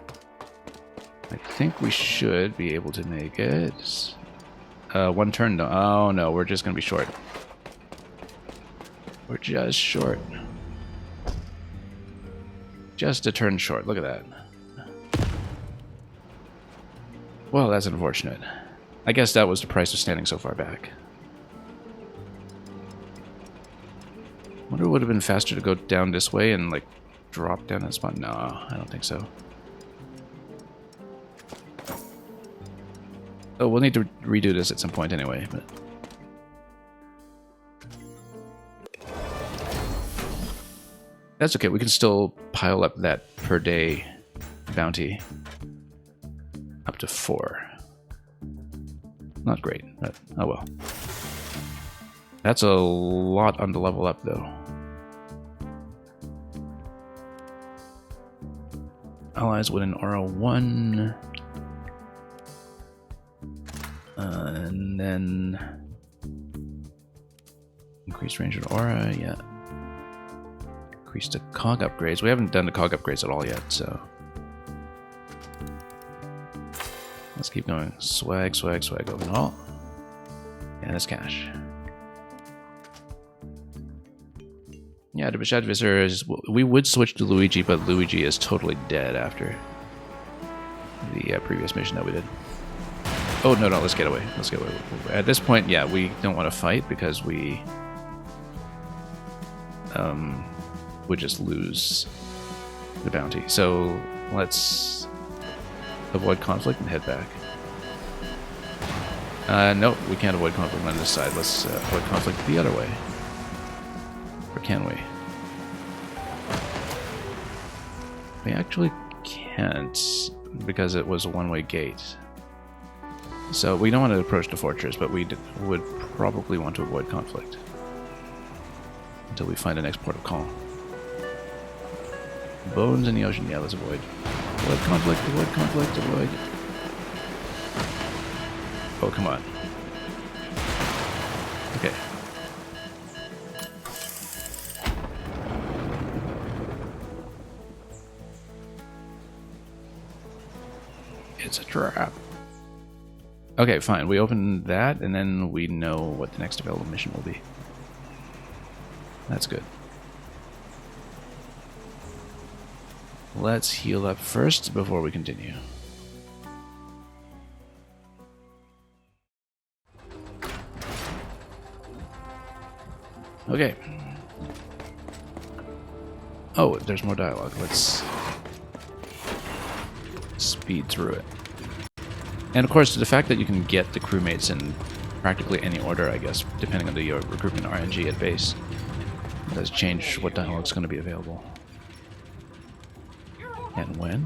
I think we should be able to make it. One turn though. Oh no, we're just gonna be short. We're just short. Just a turn short. Look at that. Well, that's unfortunate. I guess that was the price of standing so far back. Wonder it would have been faster to go down this way and like drop down that spot. No, I don't think so. Oh, we'll need to redo this at some point anyway, but that's okay. We can still pile up that per day bounty up to 4. Not great, but oh well. That's a lot on the level up though. Allies with an aura 1. And then increased range of aura, yeah. Increase the cog upgrades. We haven't done the cog upgrades at all yet, so let's keep going. Swag, swag, swag, open all. And it's cash. Yeah, the Bashad Visor is... We would switch to Luigi, but Luigi is totally dead after the previous mission that we did. Oh, no, no, let's get away. Let's get away. At this point, yeah, we don't want to fight because we would just lose the bounty. So let's avoid conflict and head back. Nope, we can't avoid conflict on this side. Let's avoid conflict the other way. Or can we? We actually can't because it was a one-way gate. So we don't want to approach the fortress, but we would probably want to avoid conflict until we find the next port of call. Bones in the ocean. Yeah, let's avoid. Avoid conflict, avoid conflict, avoid. Oh, come on. Okay. It's a trap. Okay, fine. We open that, and then we know what the next available mission will be. That's good. Let's heal up first before we continue. Okay. Oh, there's more dialogue. Let's speed through it. And of course, the fact that you can get the crewmates in practically any order, I guess, depending on the recruitment RNG at base, does change what dialogue is going to be available. And when?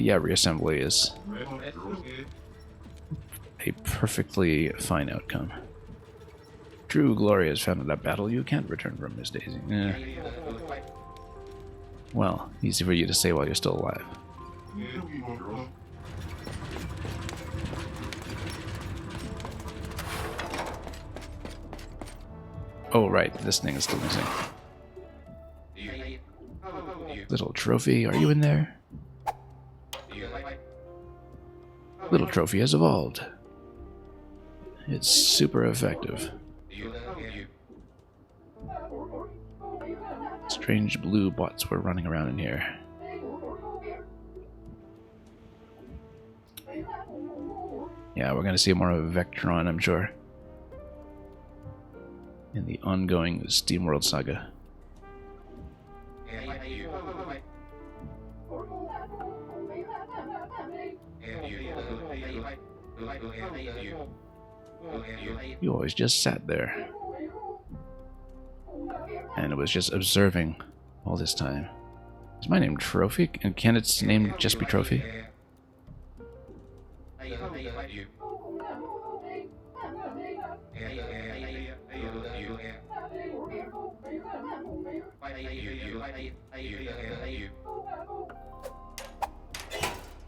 Yeah, reassembly is a perfectly fine outcome. True glory is found in that battle you can't return from, Miss Daisy. Well, easy for you to say while you're still alive. Oh, right, this thing is still missing. Little trophy, are you in there? Little trophy has evolved. It's super effective. Strange blue bots were running around in here. Yeah, we're gonna see more of Vectron, I'm sure, in the ongoing SteamWorld saga. You always just sat there. And it was just observing all this time. Is my name Trophy? And can its name just be Trophy?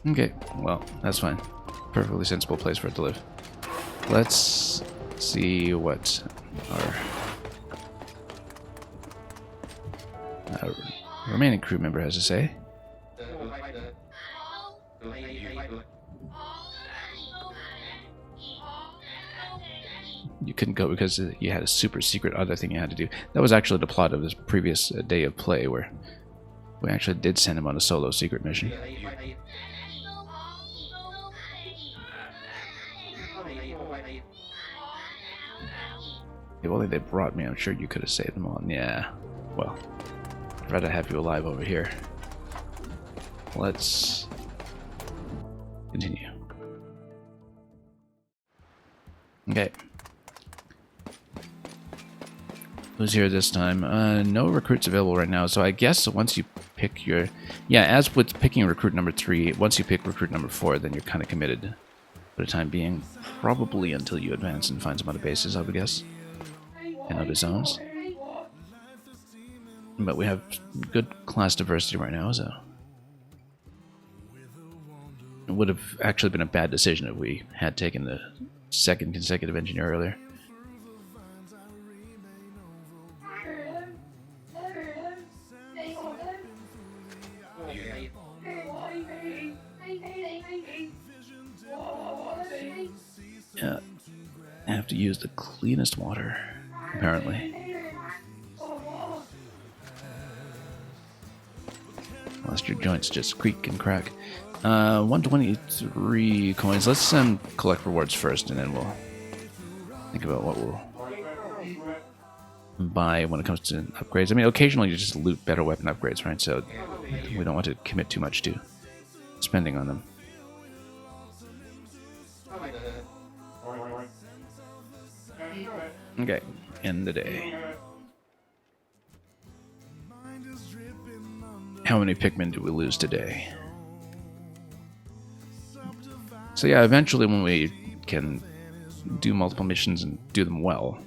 Okay, well, that's fine. Perfectly sensible place for it to live. Let's see what our remaining crew member has to say. You couldn't go because you had a super secret other thing you had to do. That was actually the plot of this previous day of play, where we actually did send him on a solo secret mission. If only they brought me, I'm sure you could have saved them all. Yeah, well, I'd rather have you alive over here. Let's continue. Okay. Who's here this time? No recruits available right now, so I guess once you pick your... Yeah, as with picking recruit number 3, once you pick recruit number 4, then you're kind of committed for the time being. Probably until you advance and find some other bases, I would guess. And other zones. But we have good class diversity right now, so... It would have actually been a bad decision if we had taken the second consecutive engineer earlier. Yeah, I have to use the cleanest water, apparently. Lest your joints just creak and crack. 123 coins. Let's collect rewards first, and then we'll think about what we'll buy when it comes to upgrades. I mean, occasionally you just loot better weapon upgrades, right? So we don't want to commit too much to spending on them. Okay, end the day. How many Pikmin do we lose today? So yeah, eventually when we can do multiple missions and do them well,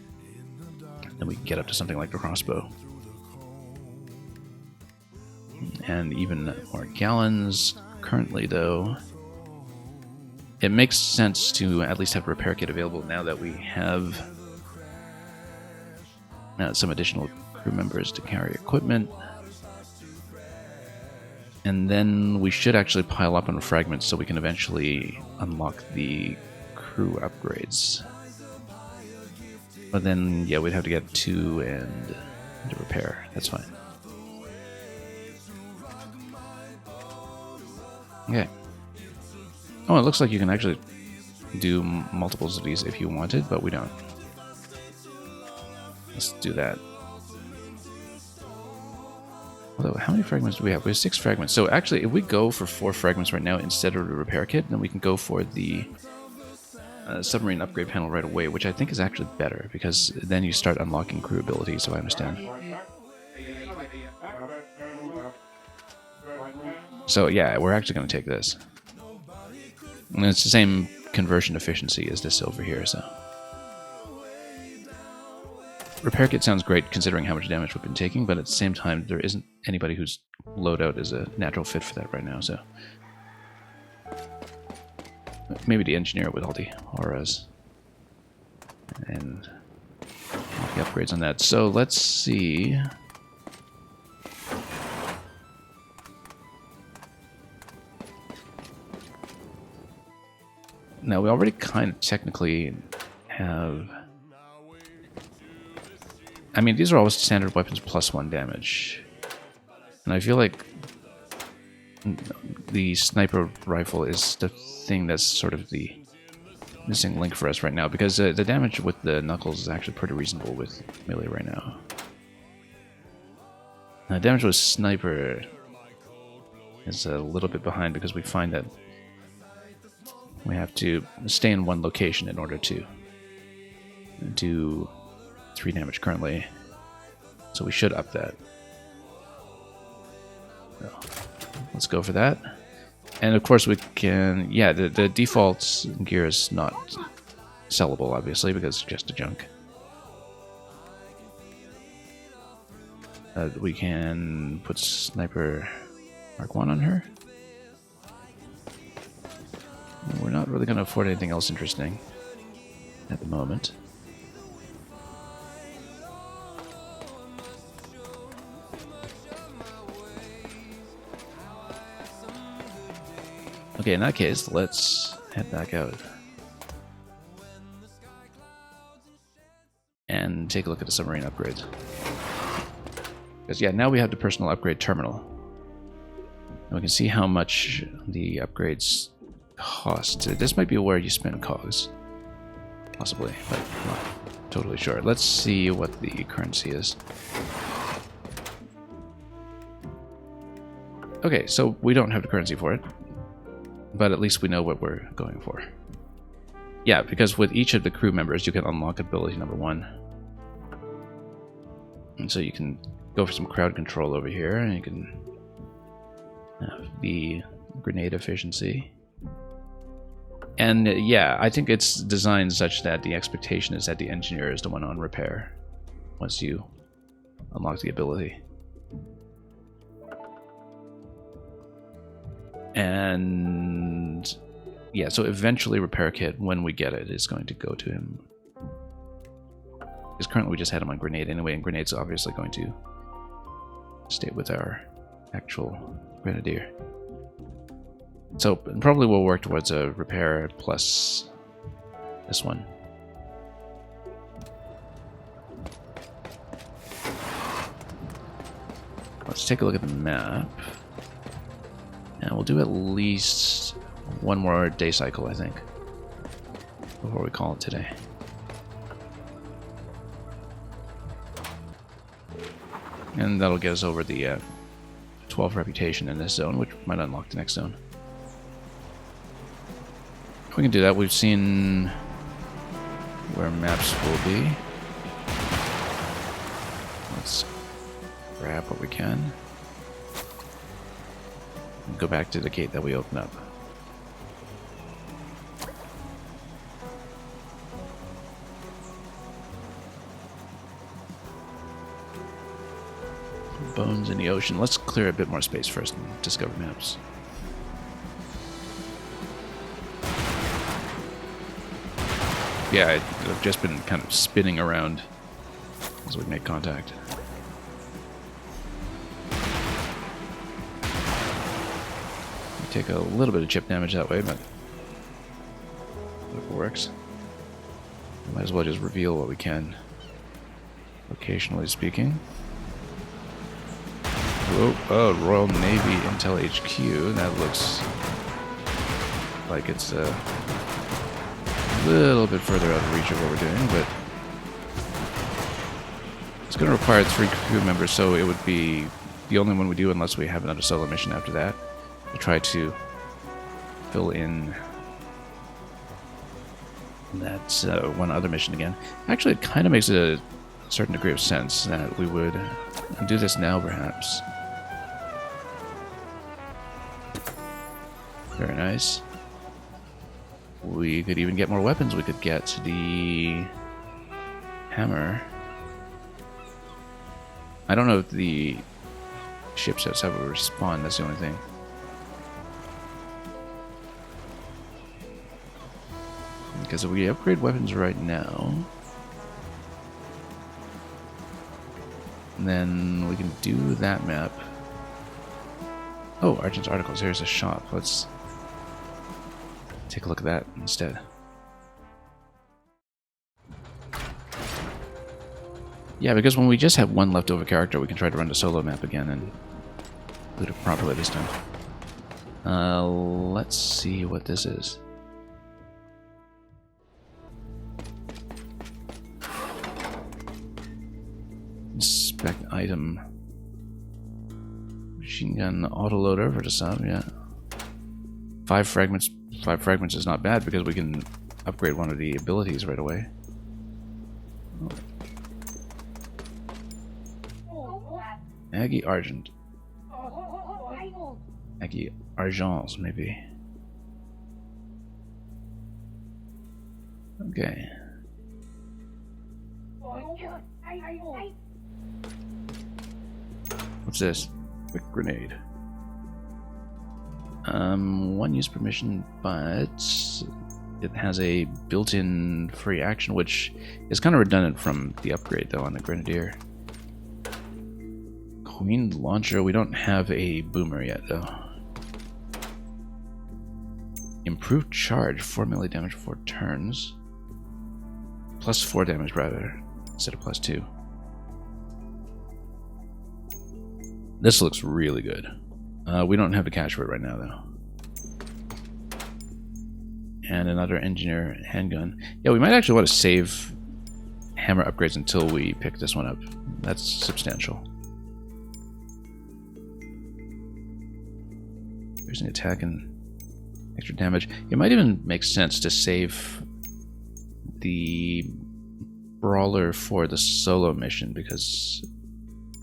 then we can get up to something like the crossbow. And even more gallons. Currently though, it makes sense to at least have a repair kit available now that we have some additional crew members to carry equipment. And then we should actually pile up on fragments so we can eventually unlock the crew upgrades. But then, yeah, we'd have to get 2 and to repair. That's fine. Okay. Oh, it looks like you can actually do multiples of these if you wanted, but we don't. Let's do that. Although, how many fragments do we have? We have 6 fragments. So actually, if we go for 4 fragments right now instead of the repair kit, then we can go for the submarine upgrade panel right away, which I think is actually better, because then you start unlocking crew abilities, so I understand. So yeah, we're actually going to take this. And it's the same conversion efficiency as this over here, so... Repair kit sounds great considering how much damage we've been taking, but at the same time, there isn't anybody whose loadout is a natural fit for that right now, so... Maybe the engineer with all the auras. And the upgrades on that. So let's see... Now, we already kind of technically have... I mean, these are always standard weapons plus 1 damage. And I feel like the sniper rifle is the thing that's sort of the missing link for us right now, because the damage with the knuckles is actually pretty reasonable with melee right now. Damage with sniper is a little bit behind because we find that we have to stay in one location in order to do 3 damage currently. So we should up that. So, let's go for that. And of course we can, yeah, the default gear is not sellable, obviously, because it's just a junk. We can put Sniper Mark 1 on her. We're not really going to afford anything else interesting at the moment. Okay, in that case, let's head back out and take a look at the submarine upgrades. Because, yeah, now we have the personal upgrade terminal. And we can see how much the upgrades cost. This might be where you spend cogs. Possibly, but I'm not totally sure. Let's see what the currency is. Okay, so we don't have the currency for it. But at least we know what we're going for. Yeah, because with each of the crew members, you can unlock ability number 1. And so you can go for some crowd control over here, and you can have the grenade efficiency. And yeah, I think it's designed such that the expectation is that the engineer is the one on repair once you unlock the ability. And yeah, so eventually repair kit, when we get it, is going to go to him. Because currently we just had him on grenade anyway, and grenade's obviously going to stay with our actual grenadier. So probably we'll work towards a repair plus this one. Let's take a look at the map. And we'll do at least one more day cycle, I think, before we call it today. And that'll get us over the 12 reputation in this zone, which might unlock the next zone. We can do that. We've seen where maps will be. Let's grab what we can. And go back to the gate that we opened up. Bones in the ocean. Let's clear a bit more space first and discover maps. Yeah, I've just been kind of spinning around as we make contact. We take a little bit of chip damage that way, but it works. Might as well just reveal what we can, locationally speaking. Oh, Royal Navy Intel HQ. That looks like it's a little bit further out of reach of what we're doing, but it's going to require 3 crew members, so it would be the only one we do unless we have another solo mission after that to try to fill in that one other mission again. Actually, it kind of makes a certain degree of sense that we would do this now, perhaps. Very nice. We could even get more weapons. We could get the hammer. I don't know if the ship sets have a respawn, that's the only thing. Because if we upgrade weapons right now, then we can do that map. Oh, Argent's articles. Here's a shop. Let's take a look at that instead. Yeah, because when we just have one leftover character, we can try to run the solo map again and do it properly this time. Let's see what this is. Inspect item. Machine gun autoloader for the sub, yeah. 5 fragments 5 fragments is not bad because we can upgrade one of the abilities right away. Aggie Argent. Aggie Argents, maybe. Okay. What's this? Quick grenade. One use permission, but it has a built-in free action, which is kind of redundant from the upgrade, though, on the Grenadier. Queen Launcher. We don't have a boomer yet, though. Improved charge. 4 melee damage for turns. Plus 4 damage, rather, instead of plus 2. This looks really good. We don't have the cash for it right now, though. And another engineer handgun. Yeah, we might actually want to save hammer upgrades until we pick this one up. That's substantial. There's an attack and extra damage. It might even make sense to save the brawler for the solo mission because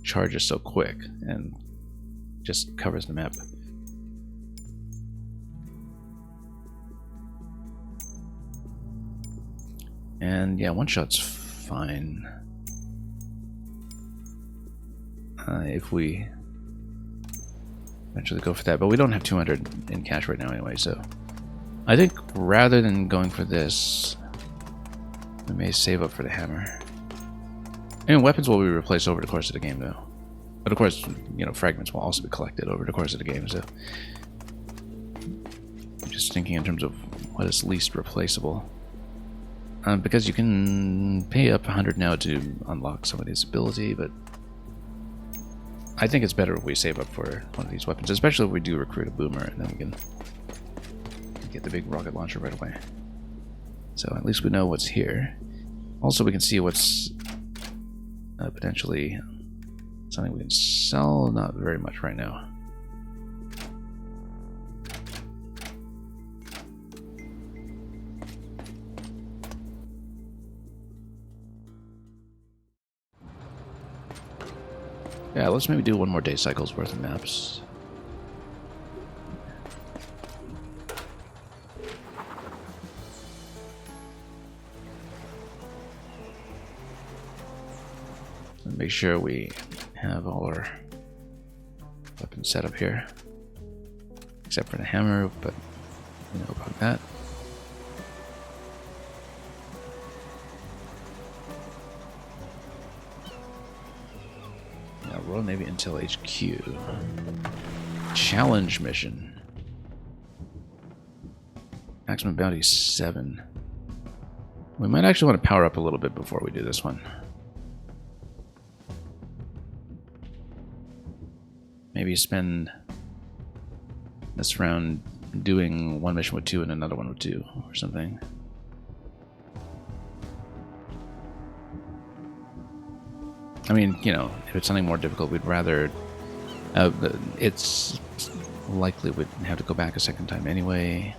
charge is so quick and just covers the map. And yeah, one shot's fine. If we eventually go for that, but we don't have 200 in cash right now anyway, so I think rather than going for this, we may save up for the hammer. And weapons will be replaced over the course of the game, though. But of course, you know, fragments will also be collected over the course of the game, so I'm just thinking in terms of what is least replaceable. Because you can pay up 100 now to unlock somebody's ability, but I think it's better if we save up for one of these weapons, especially if we do recruit a boomer, and then we can get the big rocket launcher right away. So at least we know what's here. Also, we can see what's potentially something we can sell. Not very much right now. Yeah, let's maybe do one more day cycle's worth of maps. And make sure we have all our weapons set up here. Except for the hammer, but we know about that. Royal Navy Intel HQ. Challenge mission. Maximum bounty 7. We might actually want to power up a little bit before we do this one. Maybe spend this round doing one mission with 2 and another one with 2 or something. I mean, you know, if it's something more difficult, we'd rather... it's likely we'd have to go back a second time anyway,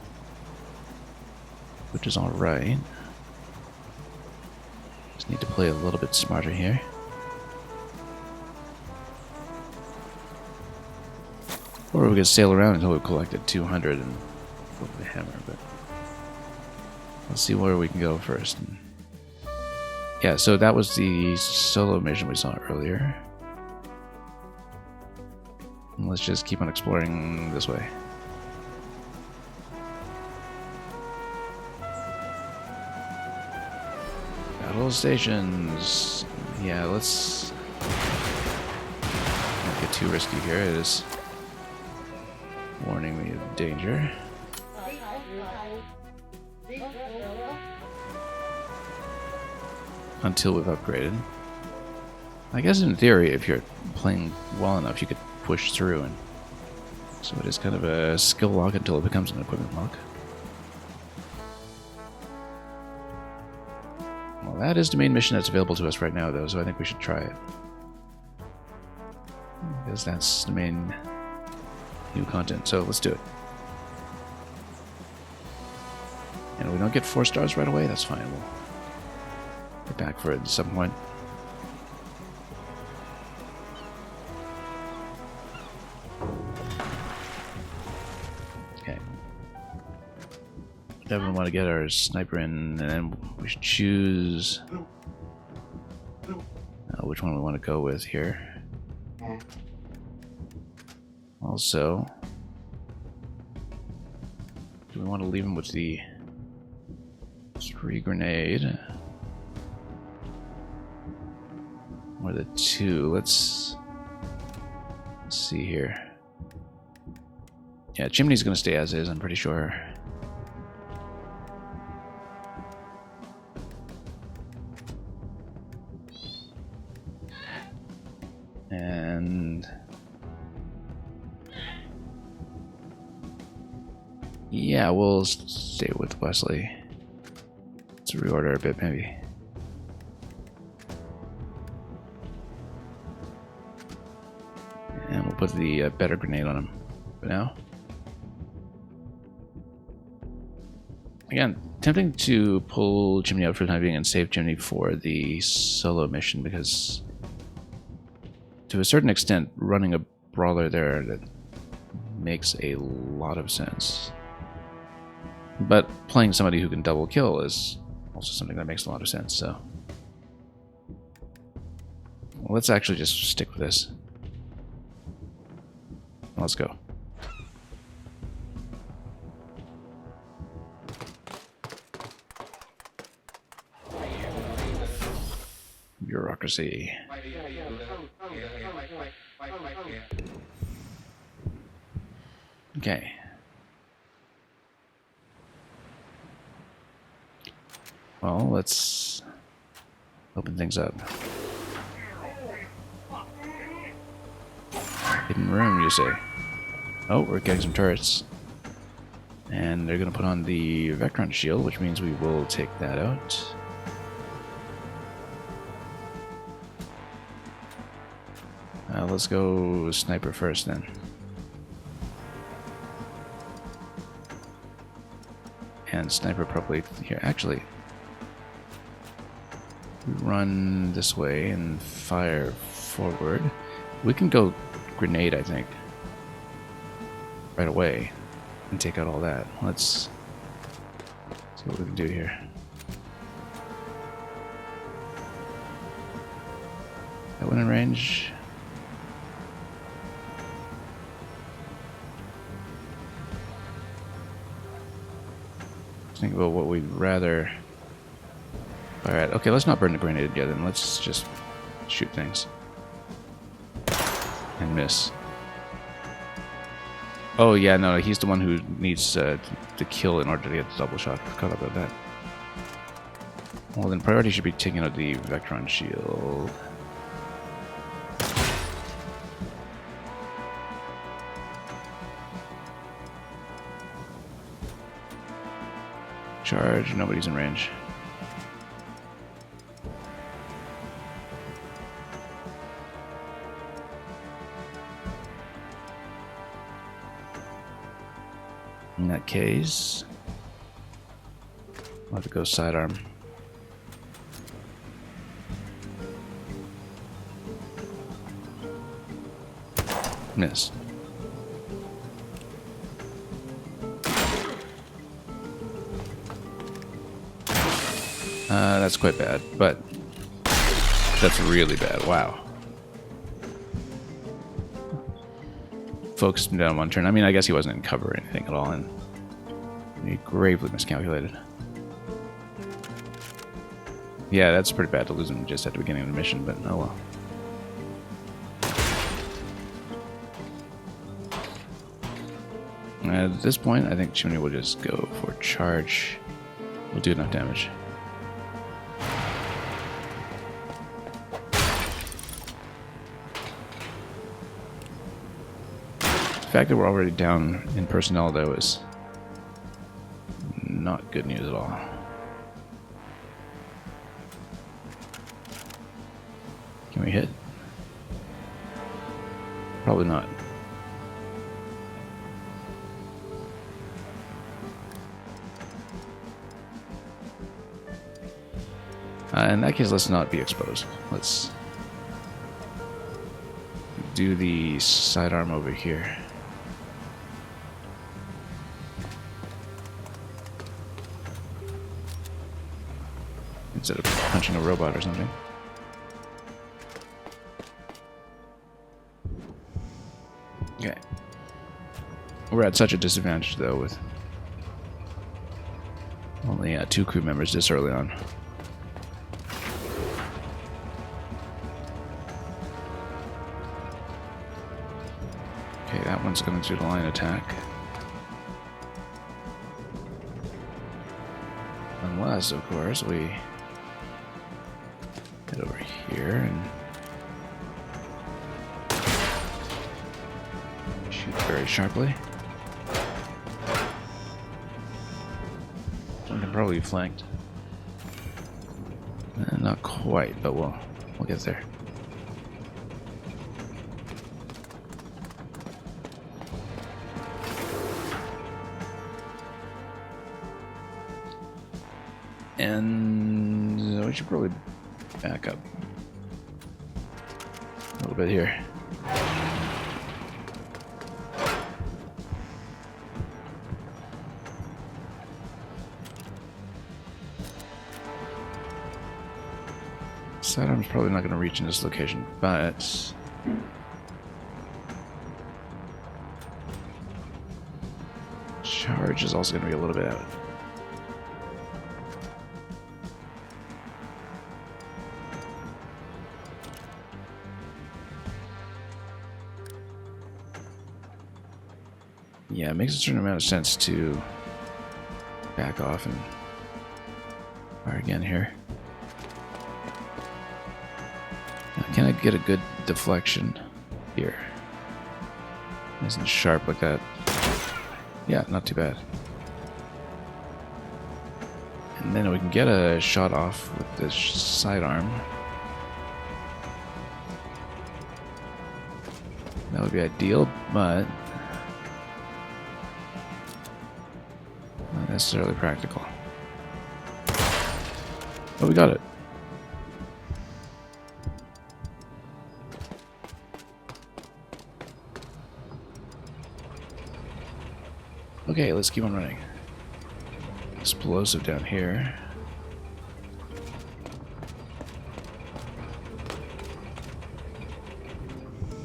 which is alright. Just need to play a little bit smarter here. Or we could sail around until we've collected 200 and go for the hammer, but... let's see where we can go first. Yeah, so that was the solo mission we saw earlier. And let's just keep on exploring this way. Battle stations. Yeah, let's not get too risky here. It is warning me of danger. Until we've upgraded. I guess in theory, if you're playing well enough, you could push through, and so it is kind of a skill lock until it becomes an equipment lock. Well, that is the main mission that's available to us right now, though, so I think we should try it. Because that's the main new content, so let's do it. And we don't get 4 stars right away, that's fine. We'll get back for it at some point. Okay. Definitely want to get our sniper in, and then we should choose which one we want to go with here. Also, do we want to leave him with the 3 grenade or the 2? Let's see here. Yeah, Chimney's gonna stay as is, I'm pretty sure. And yeah, we'll stay with Wesley. Let's reorder a bit, maybe. And we'll put the better grenade on him for now. Again, tempting to pull Chimney out for the time being and save Chimney for the solo mission, because to a certain extent, running a brawler there that makes a lot of sense. But playing somebody who can double kill is also something that makes a lot of sense, so well, let's actually just stick with this. Let's go. Bureaucracy. Okay. Well, let's open things up. Hidden room, you say? Oh, we're getting some turrets. And they're going to put on the Vectron shield, which means we will take that out. Let's go sniper first then. And sniper probably here. Actually, run this way and fire forward. We can go grenade, I think, right away and take out all that. Let's see what we can do here. That went in range. Think about what we'd rather. Alright, okay, let's not burn the grenade yet, then let's just shoot things. And miss. Oh yeah, no, he's the one who needs to kill in order to get the double shot. Forgot about that. Well, then priority should be taking out the Vectron shield. Charge, nobody's in range. In that case, I'll have to go sidearm. Missed. That's quite bad, but that's really bad. Wow. Focused him down one turn. I mean, I guess he wasn't in cover or anything at all, and he gravely miscalculated. Yeah, that's pretty bad to lose him just at the beginning of the mission, but oh well. At this point, I think Chimney will just go for charge. We'll do enough damage. The fact that we're already down in personnel, though, is not good news at all. Can we hit? Probably not. In that case, let's not be exposed. Let's do the sidearm over here. Instead of punching a robot or something. Okay. We're at such a disadvantage, though, with only 2 crew members this early on. Okay, that one's going to do the line attack. Unless, of course, we head over here and shoot very sharply. One can probably be flanked. Not quite, but we'll get there. And we should probably back up a little bit here. Sidearm's probably not going to reach in this location, but charge is also going to be a little bit out. Yeah, it makes a certain amount of sense to back off and fire again here. Now, can I get a good deflection here? Isn't sharp like that. Yeah, not too bad. And then we can get a shot off with this sidearm. That would be ideal, but not necessarily practical. Oh, we got it. Okay, let's keep on running. Explosive down here.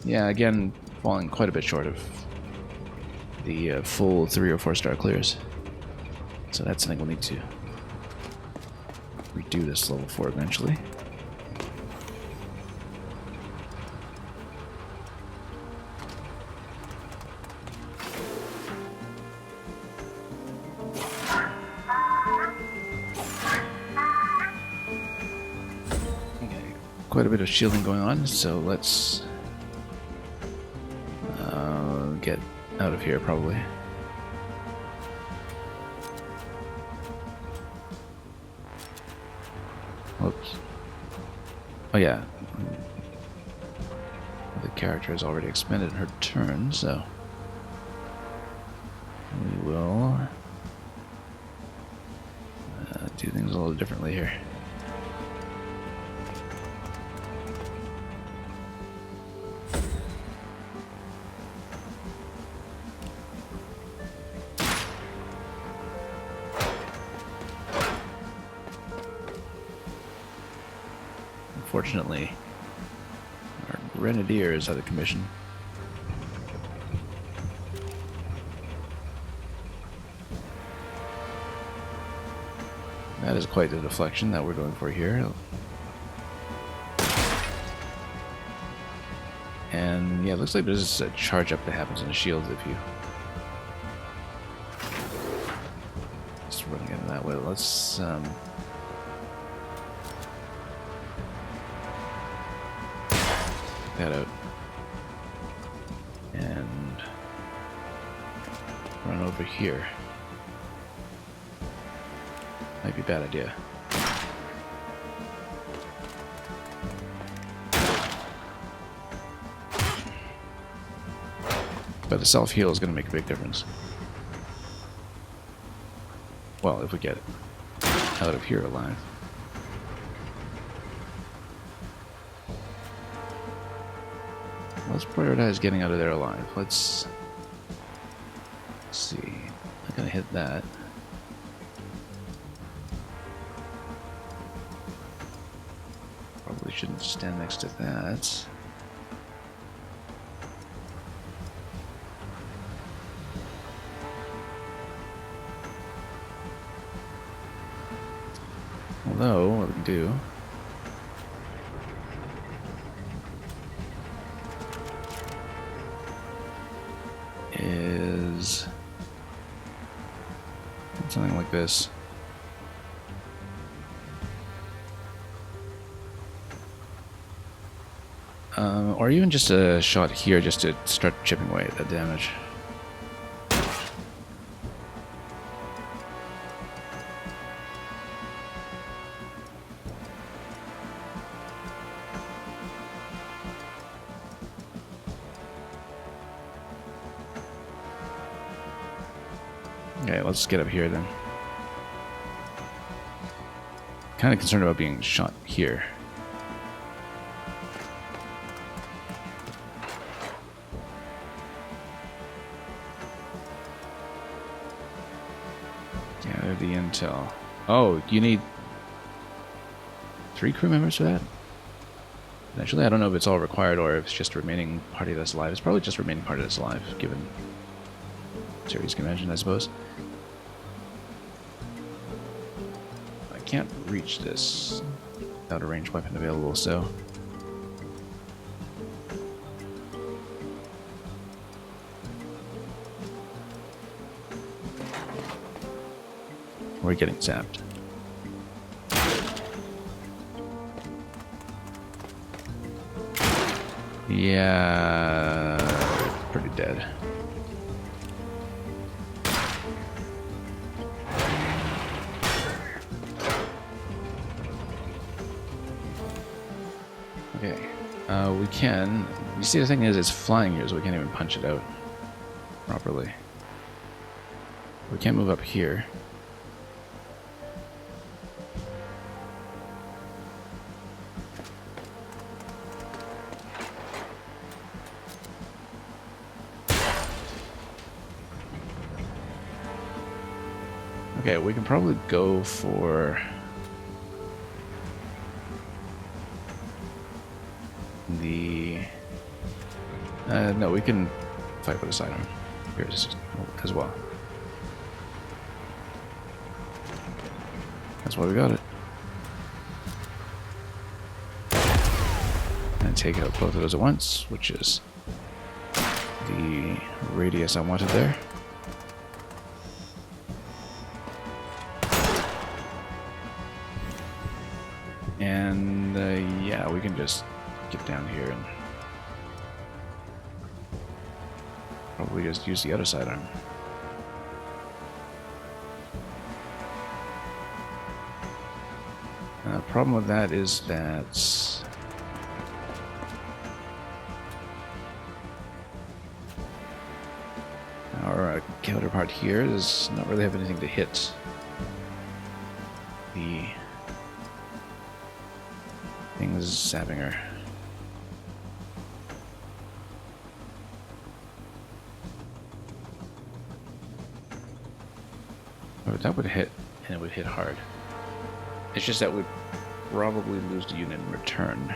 Yeah, again, falling quite a bit short of the full 3 or 4 star clears. So that's something we'll need to redo this level 4 eventually. Quite a bit of shielding going on, so let's get out of here probably. Oops. Oh yeah. The character has already expended her turn, so we will do things a little differently here. Unfortunately, our grenadier is out of commission. That is quite the deflection that we're going for here. And yeah, it looks like there's a charge up that happens in the shields if you just running in that way. Let's that out and run over here. Might be a bad idea. But the self-heal is going to make a big difference. Well, if we get it out of here alive. let's prioritize getting out of there alive. Let's see. Not gonna hit that. Probably shouldn't stand next to that. Although, what we can do is something like this. Or even just a shot here just to start chipping away at that damage. Okay, let's get up here then. Kind of concerned about being shot here. Gather the intel. Oh, you need 3 crew members for that? Actually, I don't know if it's all required or if it's just remaining party that's alive. It's probably just remaining party that's alive, given series convention, I suppose. I can't reach this without a ranged weapon available, so... we're getting zapped. Yeah, pretty dead. Okay, we can... You see, the thing is, it's flying here, so we can't even punch it out properly. We can't move up here. Okay, we can probably go for the... no, we can fight with a sidearm here as well. That's why we got it. And take out both of those at once, which is the radius I wanted there. And yeah, we can just get down here and probably just use the other sidearm. Problem with that is that our counterpart here does not really have anything to hit the thing is zapping her. But that would hit, and it would hit hard. It's just that we'd probably lose the unit in return.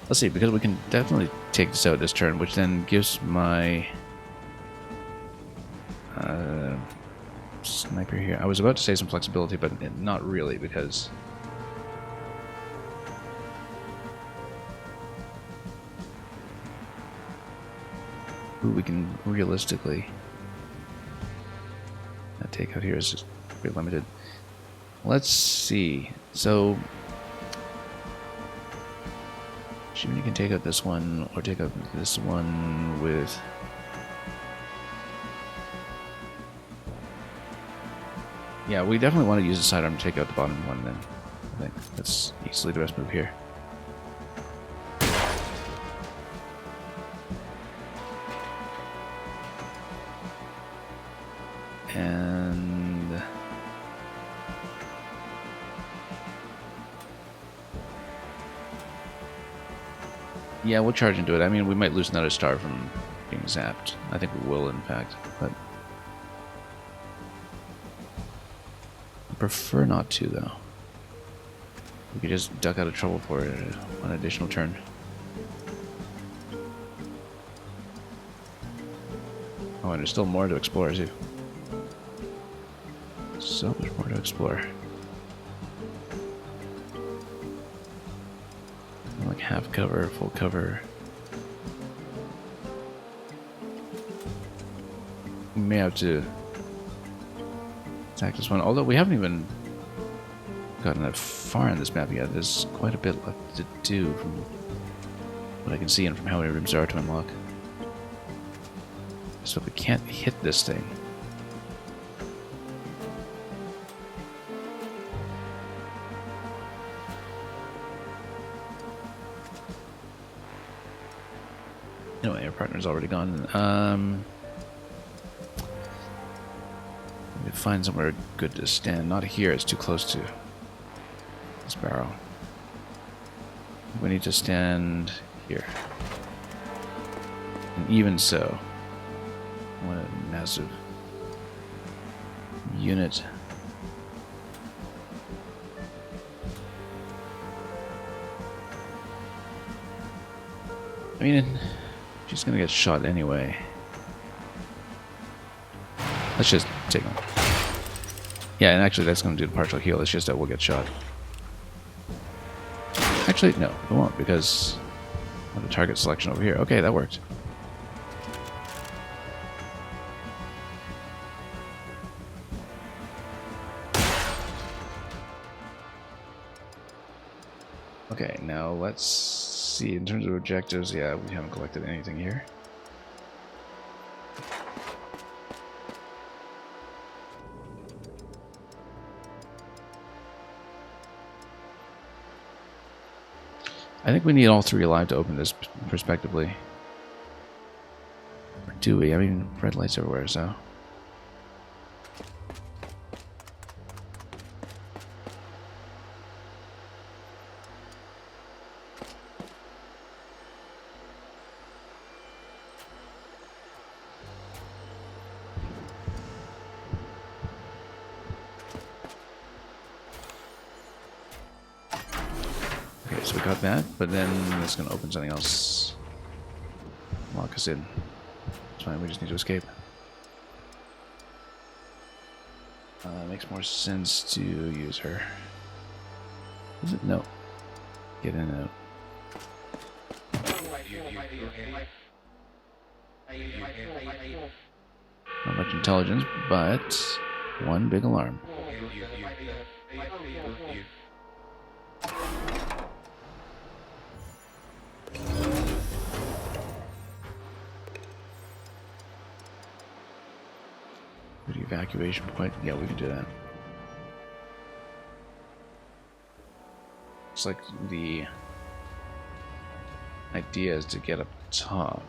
Let's see, because we can definitely take this out this turn, which then gives my sniper here. I was about to say some flexibility, but not really, because we can realistically take out here is just pretty limited. Let's see. So you can take out this one, or take out this one with... Yeah, we definitely want to use the sidearm to take out the bottom one then. I think that's easily the best move here. And yeah, we'll charge into it. I mean, we might lose another star from being zapped. I think we will, in fact, but I prefer not to, though. We could just duck out of trouble for an additional turn. Oh, and there's still more to explore, too. So much more to explore. Like half cover, full cover. We may have to attack this one, although we haven't even gotten that far in this map yet. There's quite a bit left to do from what I can see and from how many rooms there are to unlock. So if we can't hit this thing, anyway, our partner's already gone. We find somewhere good to stand. Not here, it's too close to this barrel. We need to stand here. And even so, what a massive unit. I mean, she's gonna get shot anyway. Let's just take him. Yeah, and actually that's gonna do the partial heal. It's just that we'll get shot. Actually, no, it won't, because of the target selection over here. Okay, that worked. Okay, now let's see. In terms of objectives, yeah, we haven't collected anything here. I think we need all three alive to open this prospectively. Or do we? I mean, red lights everywhere, so. So we got that, but then it's going to open something else. Lock us in. It's fine, we just need to escape. Makes more sense to use her. Is it? No. Get in and out. Not much intelligence, but one big alarm. Evacuation point. Yeah, we can do that. Looks like the idea is to get up top.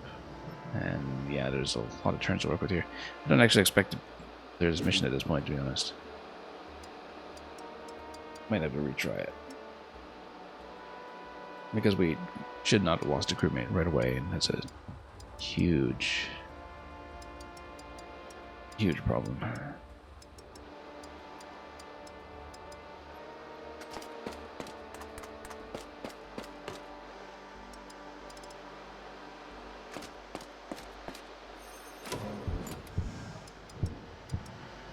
And yeah, there's a lot of turns to work with here. I don't actually expect there's a mission at this point, to be honest. Might have to retry it. Because we should not have lost a crewmate right away, and that's a huge problem.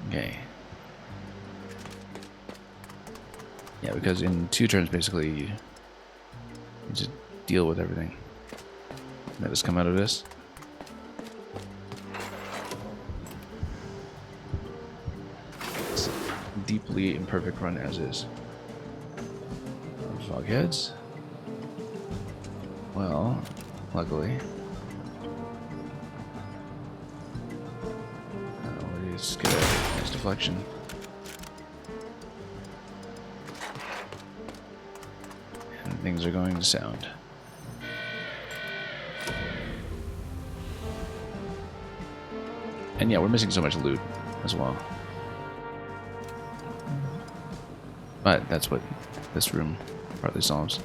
Okay. Yeah, because in 2 turns, basically, you just deal with everything. Let us come out of this. Deeply imperfect run as is. Fogheads. Well, luckily. We just get a nice deflection. And things are going to sound. And And yeah, we're missing so much loot as well. But that's what this room partly solves.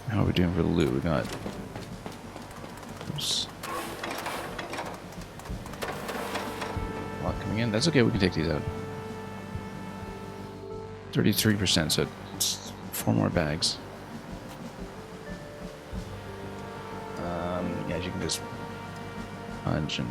How are we doing for the loot? We got... Oops. A lot coming in. That's okay, we can take these out. 33%, so it's 4 more bags. Yeah, you can just punch and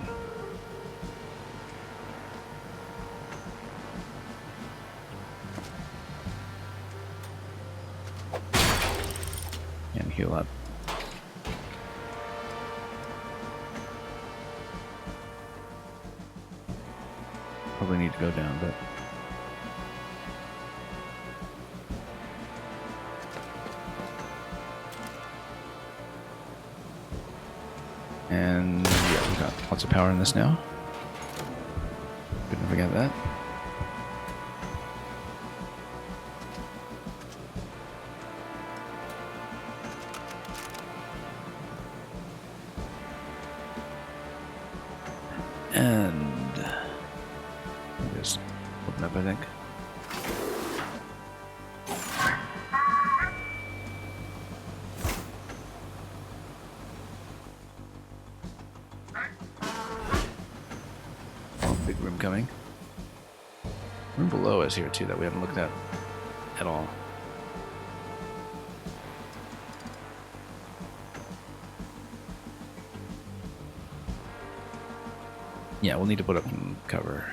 heal up. Probably need to go down, but and yeah, we got lots of power in this now. Couldn't forget that. And just open up, I think. Oh, big room coming. Room below us here too that we haven't looked at all. Yeah, we'll need to put up some cover.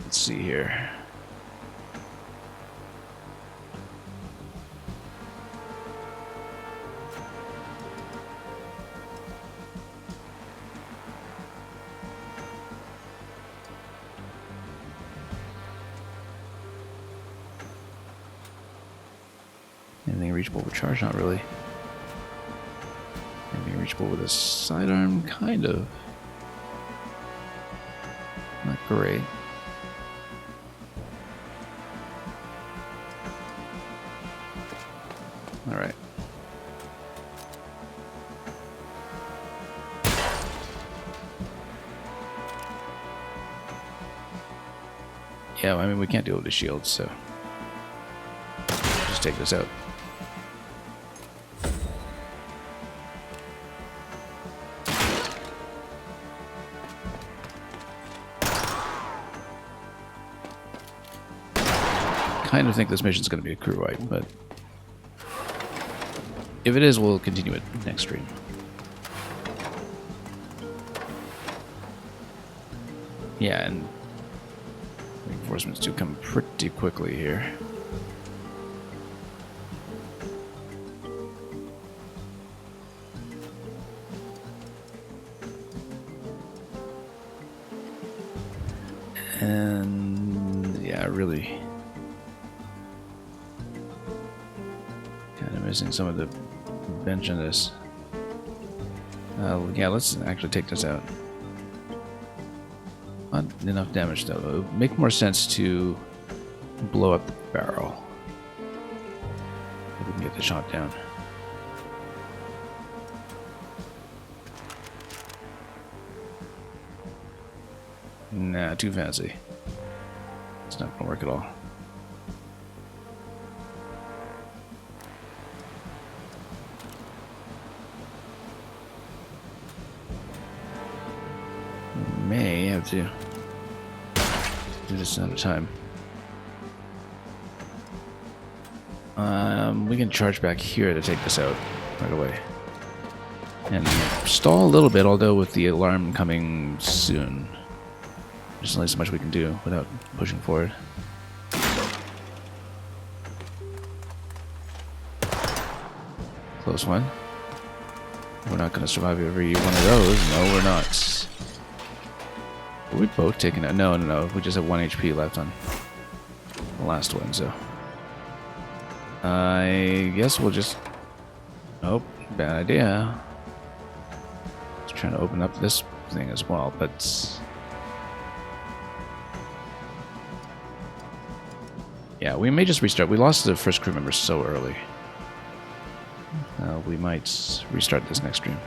Let's see here. Anything reachable with charge? Not really. Anything reachable with a sidearm? Kind of. Not great. Alright. Yeah, I mean, we can't deal with the shields, so just take this out. Kind of think this mission's going to be a crew wipe, but if it is, we'll continue it next stream. Yeah, and reinforcements do come pretty quickly here. And yeah, really kind of missing some of the bench in this. Yeah, let's actually take this out. Not enough damage though. It would make more sense to blow up the barrel. If we can get the shot down. Nah, too fancy. It's not gonna work at all. May have to do this another time. We can charge back here to take this out right away. And stall a little bit, although with the alarm coming soon. There's only so much we can do without pushing forward. Close one. We're not going to survive every one of those. No, we're not. Are we both taking it? No, no, no. We just have 1 HP left on the last one, so... I guess we'll just... Oh, bad idea. trying to open up this thing as well, but yeah, we may just restart. We lost the first crew member so early. We might restart this next stream.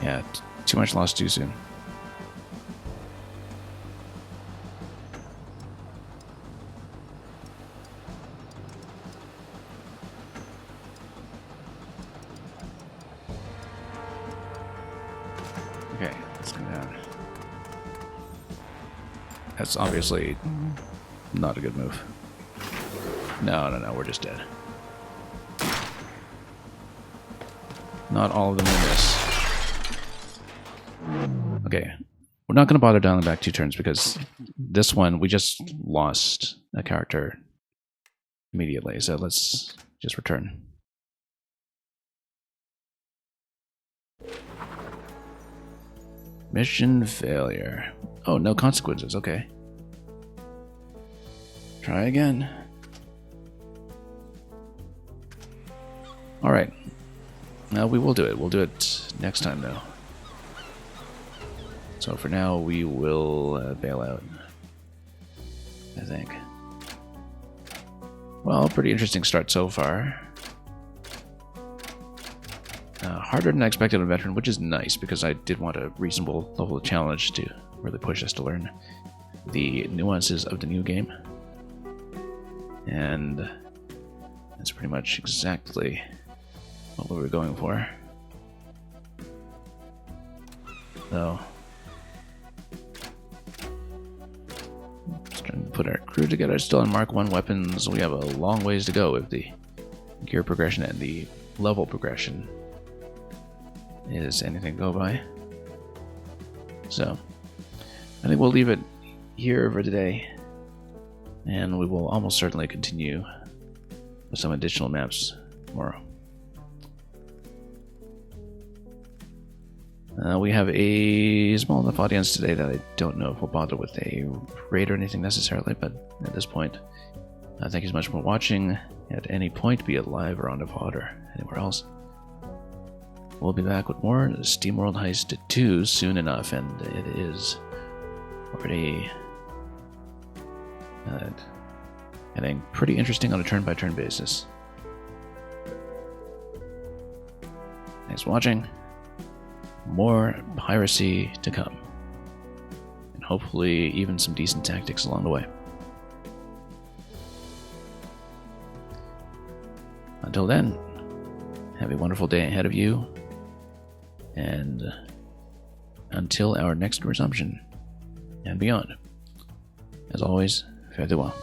Yeah, too much lost too soon. Okay, let's go down. That's obviously not a good move. No, we're just dead. Not all of them in this. Okay, we're not going to bother dialing back 2 turns because this one, we just lost a character immediately, so let's just return. Mission failure. Oh, no consequences, okay. Try again. Alright. Now we will do it. We'll do it next time, though. So for now, we will bail out, I think. Well, pretty interesting start so far. Harder than I expected on Veteran, which is nice, because I did want a reasonable level of challenge to really push us to learn the nuances of the new game. And that's pretty much exactly what we were going for. So, just trying to put our crew together. Still on Mark 1 weapons. We have a long ways to go with the gear progression and the level progression is anything to go by. So, I think we'll leave it here for today, and we will almost certainly continue with some additional maps tomorrow. We have a small enough audience today that I don't know if we'll bother with a raid or anything necessarily, but at this point, thank you so much for watching at any point, be it live or on the VOD or anywhere else. We'll be back with more SteamWorld Heist 2 soon enough, and it is already getting pretty interesting on a turn-by-turn basis. Thanks for watching. More piracy to come, and hopefully even some decent tactics along the way. Until then, have a wonderful day ahead of you, and until our next resumption and beyond, as always, fare thee well.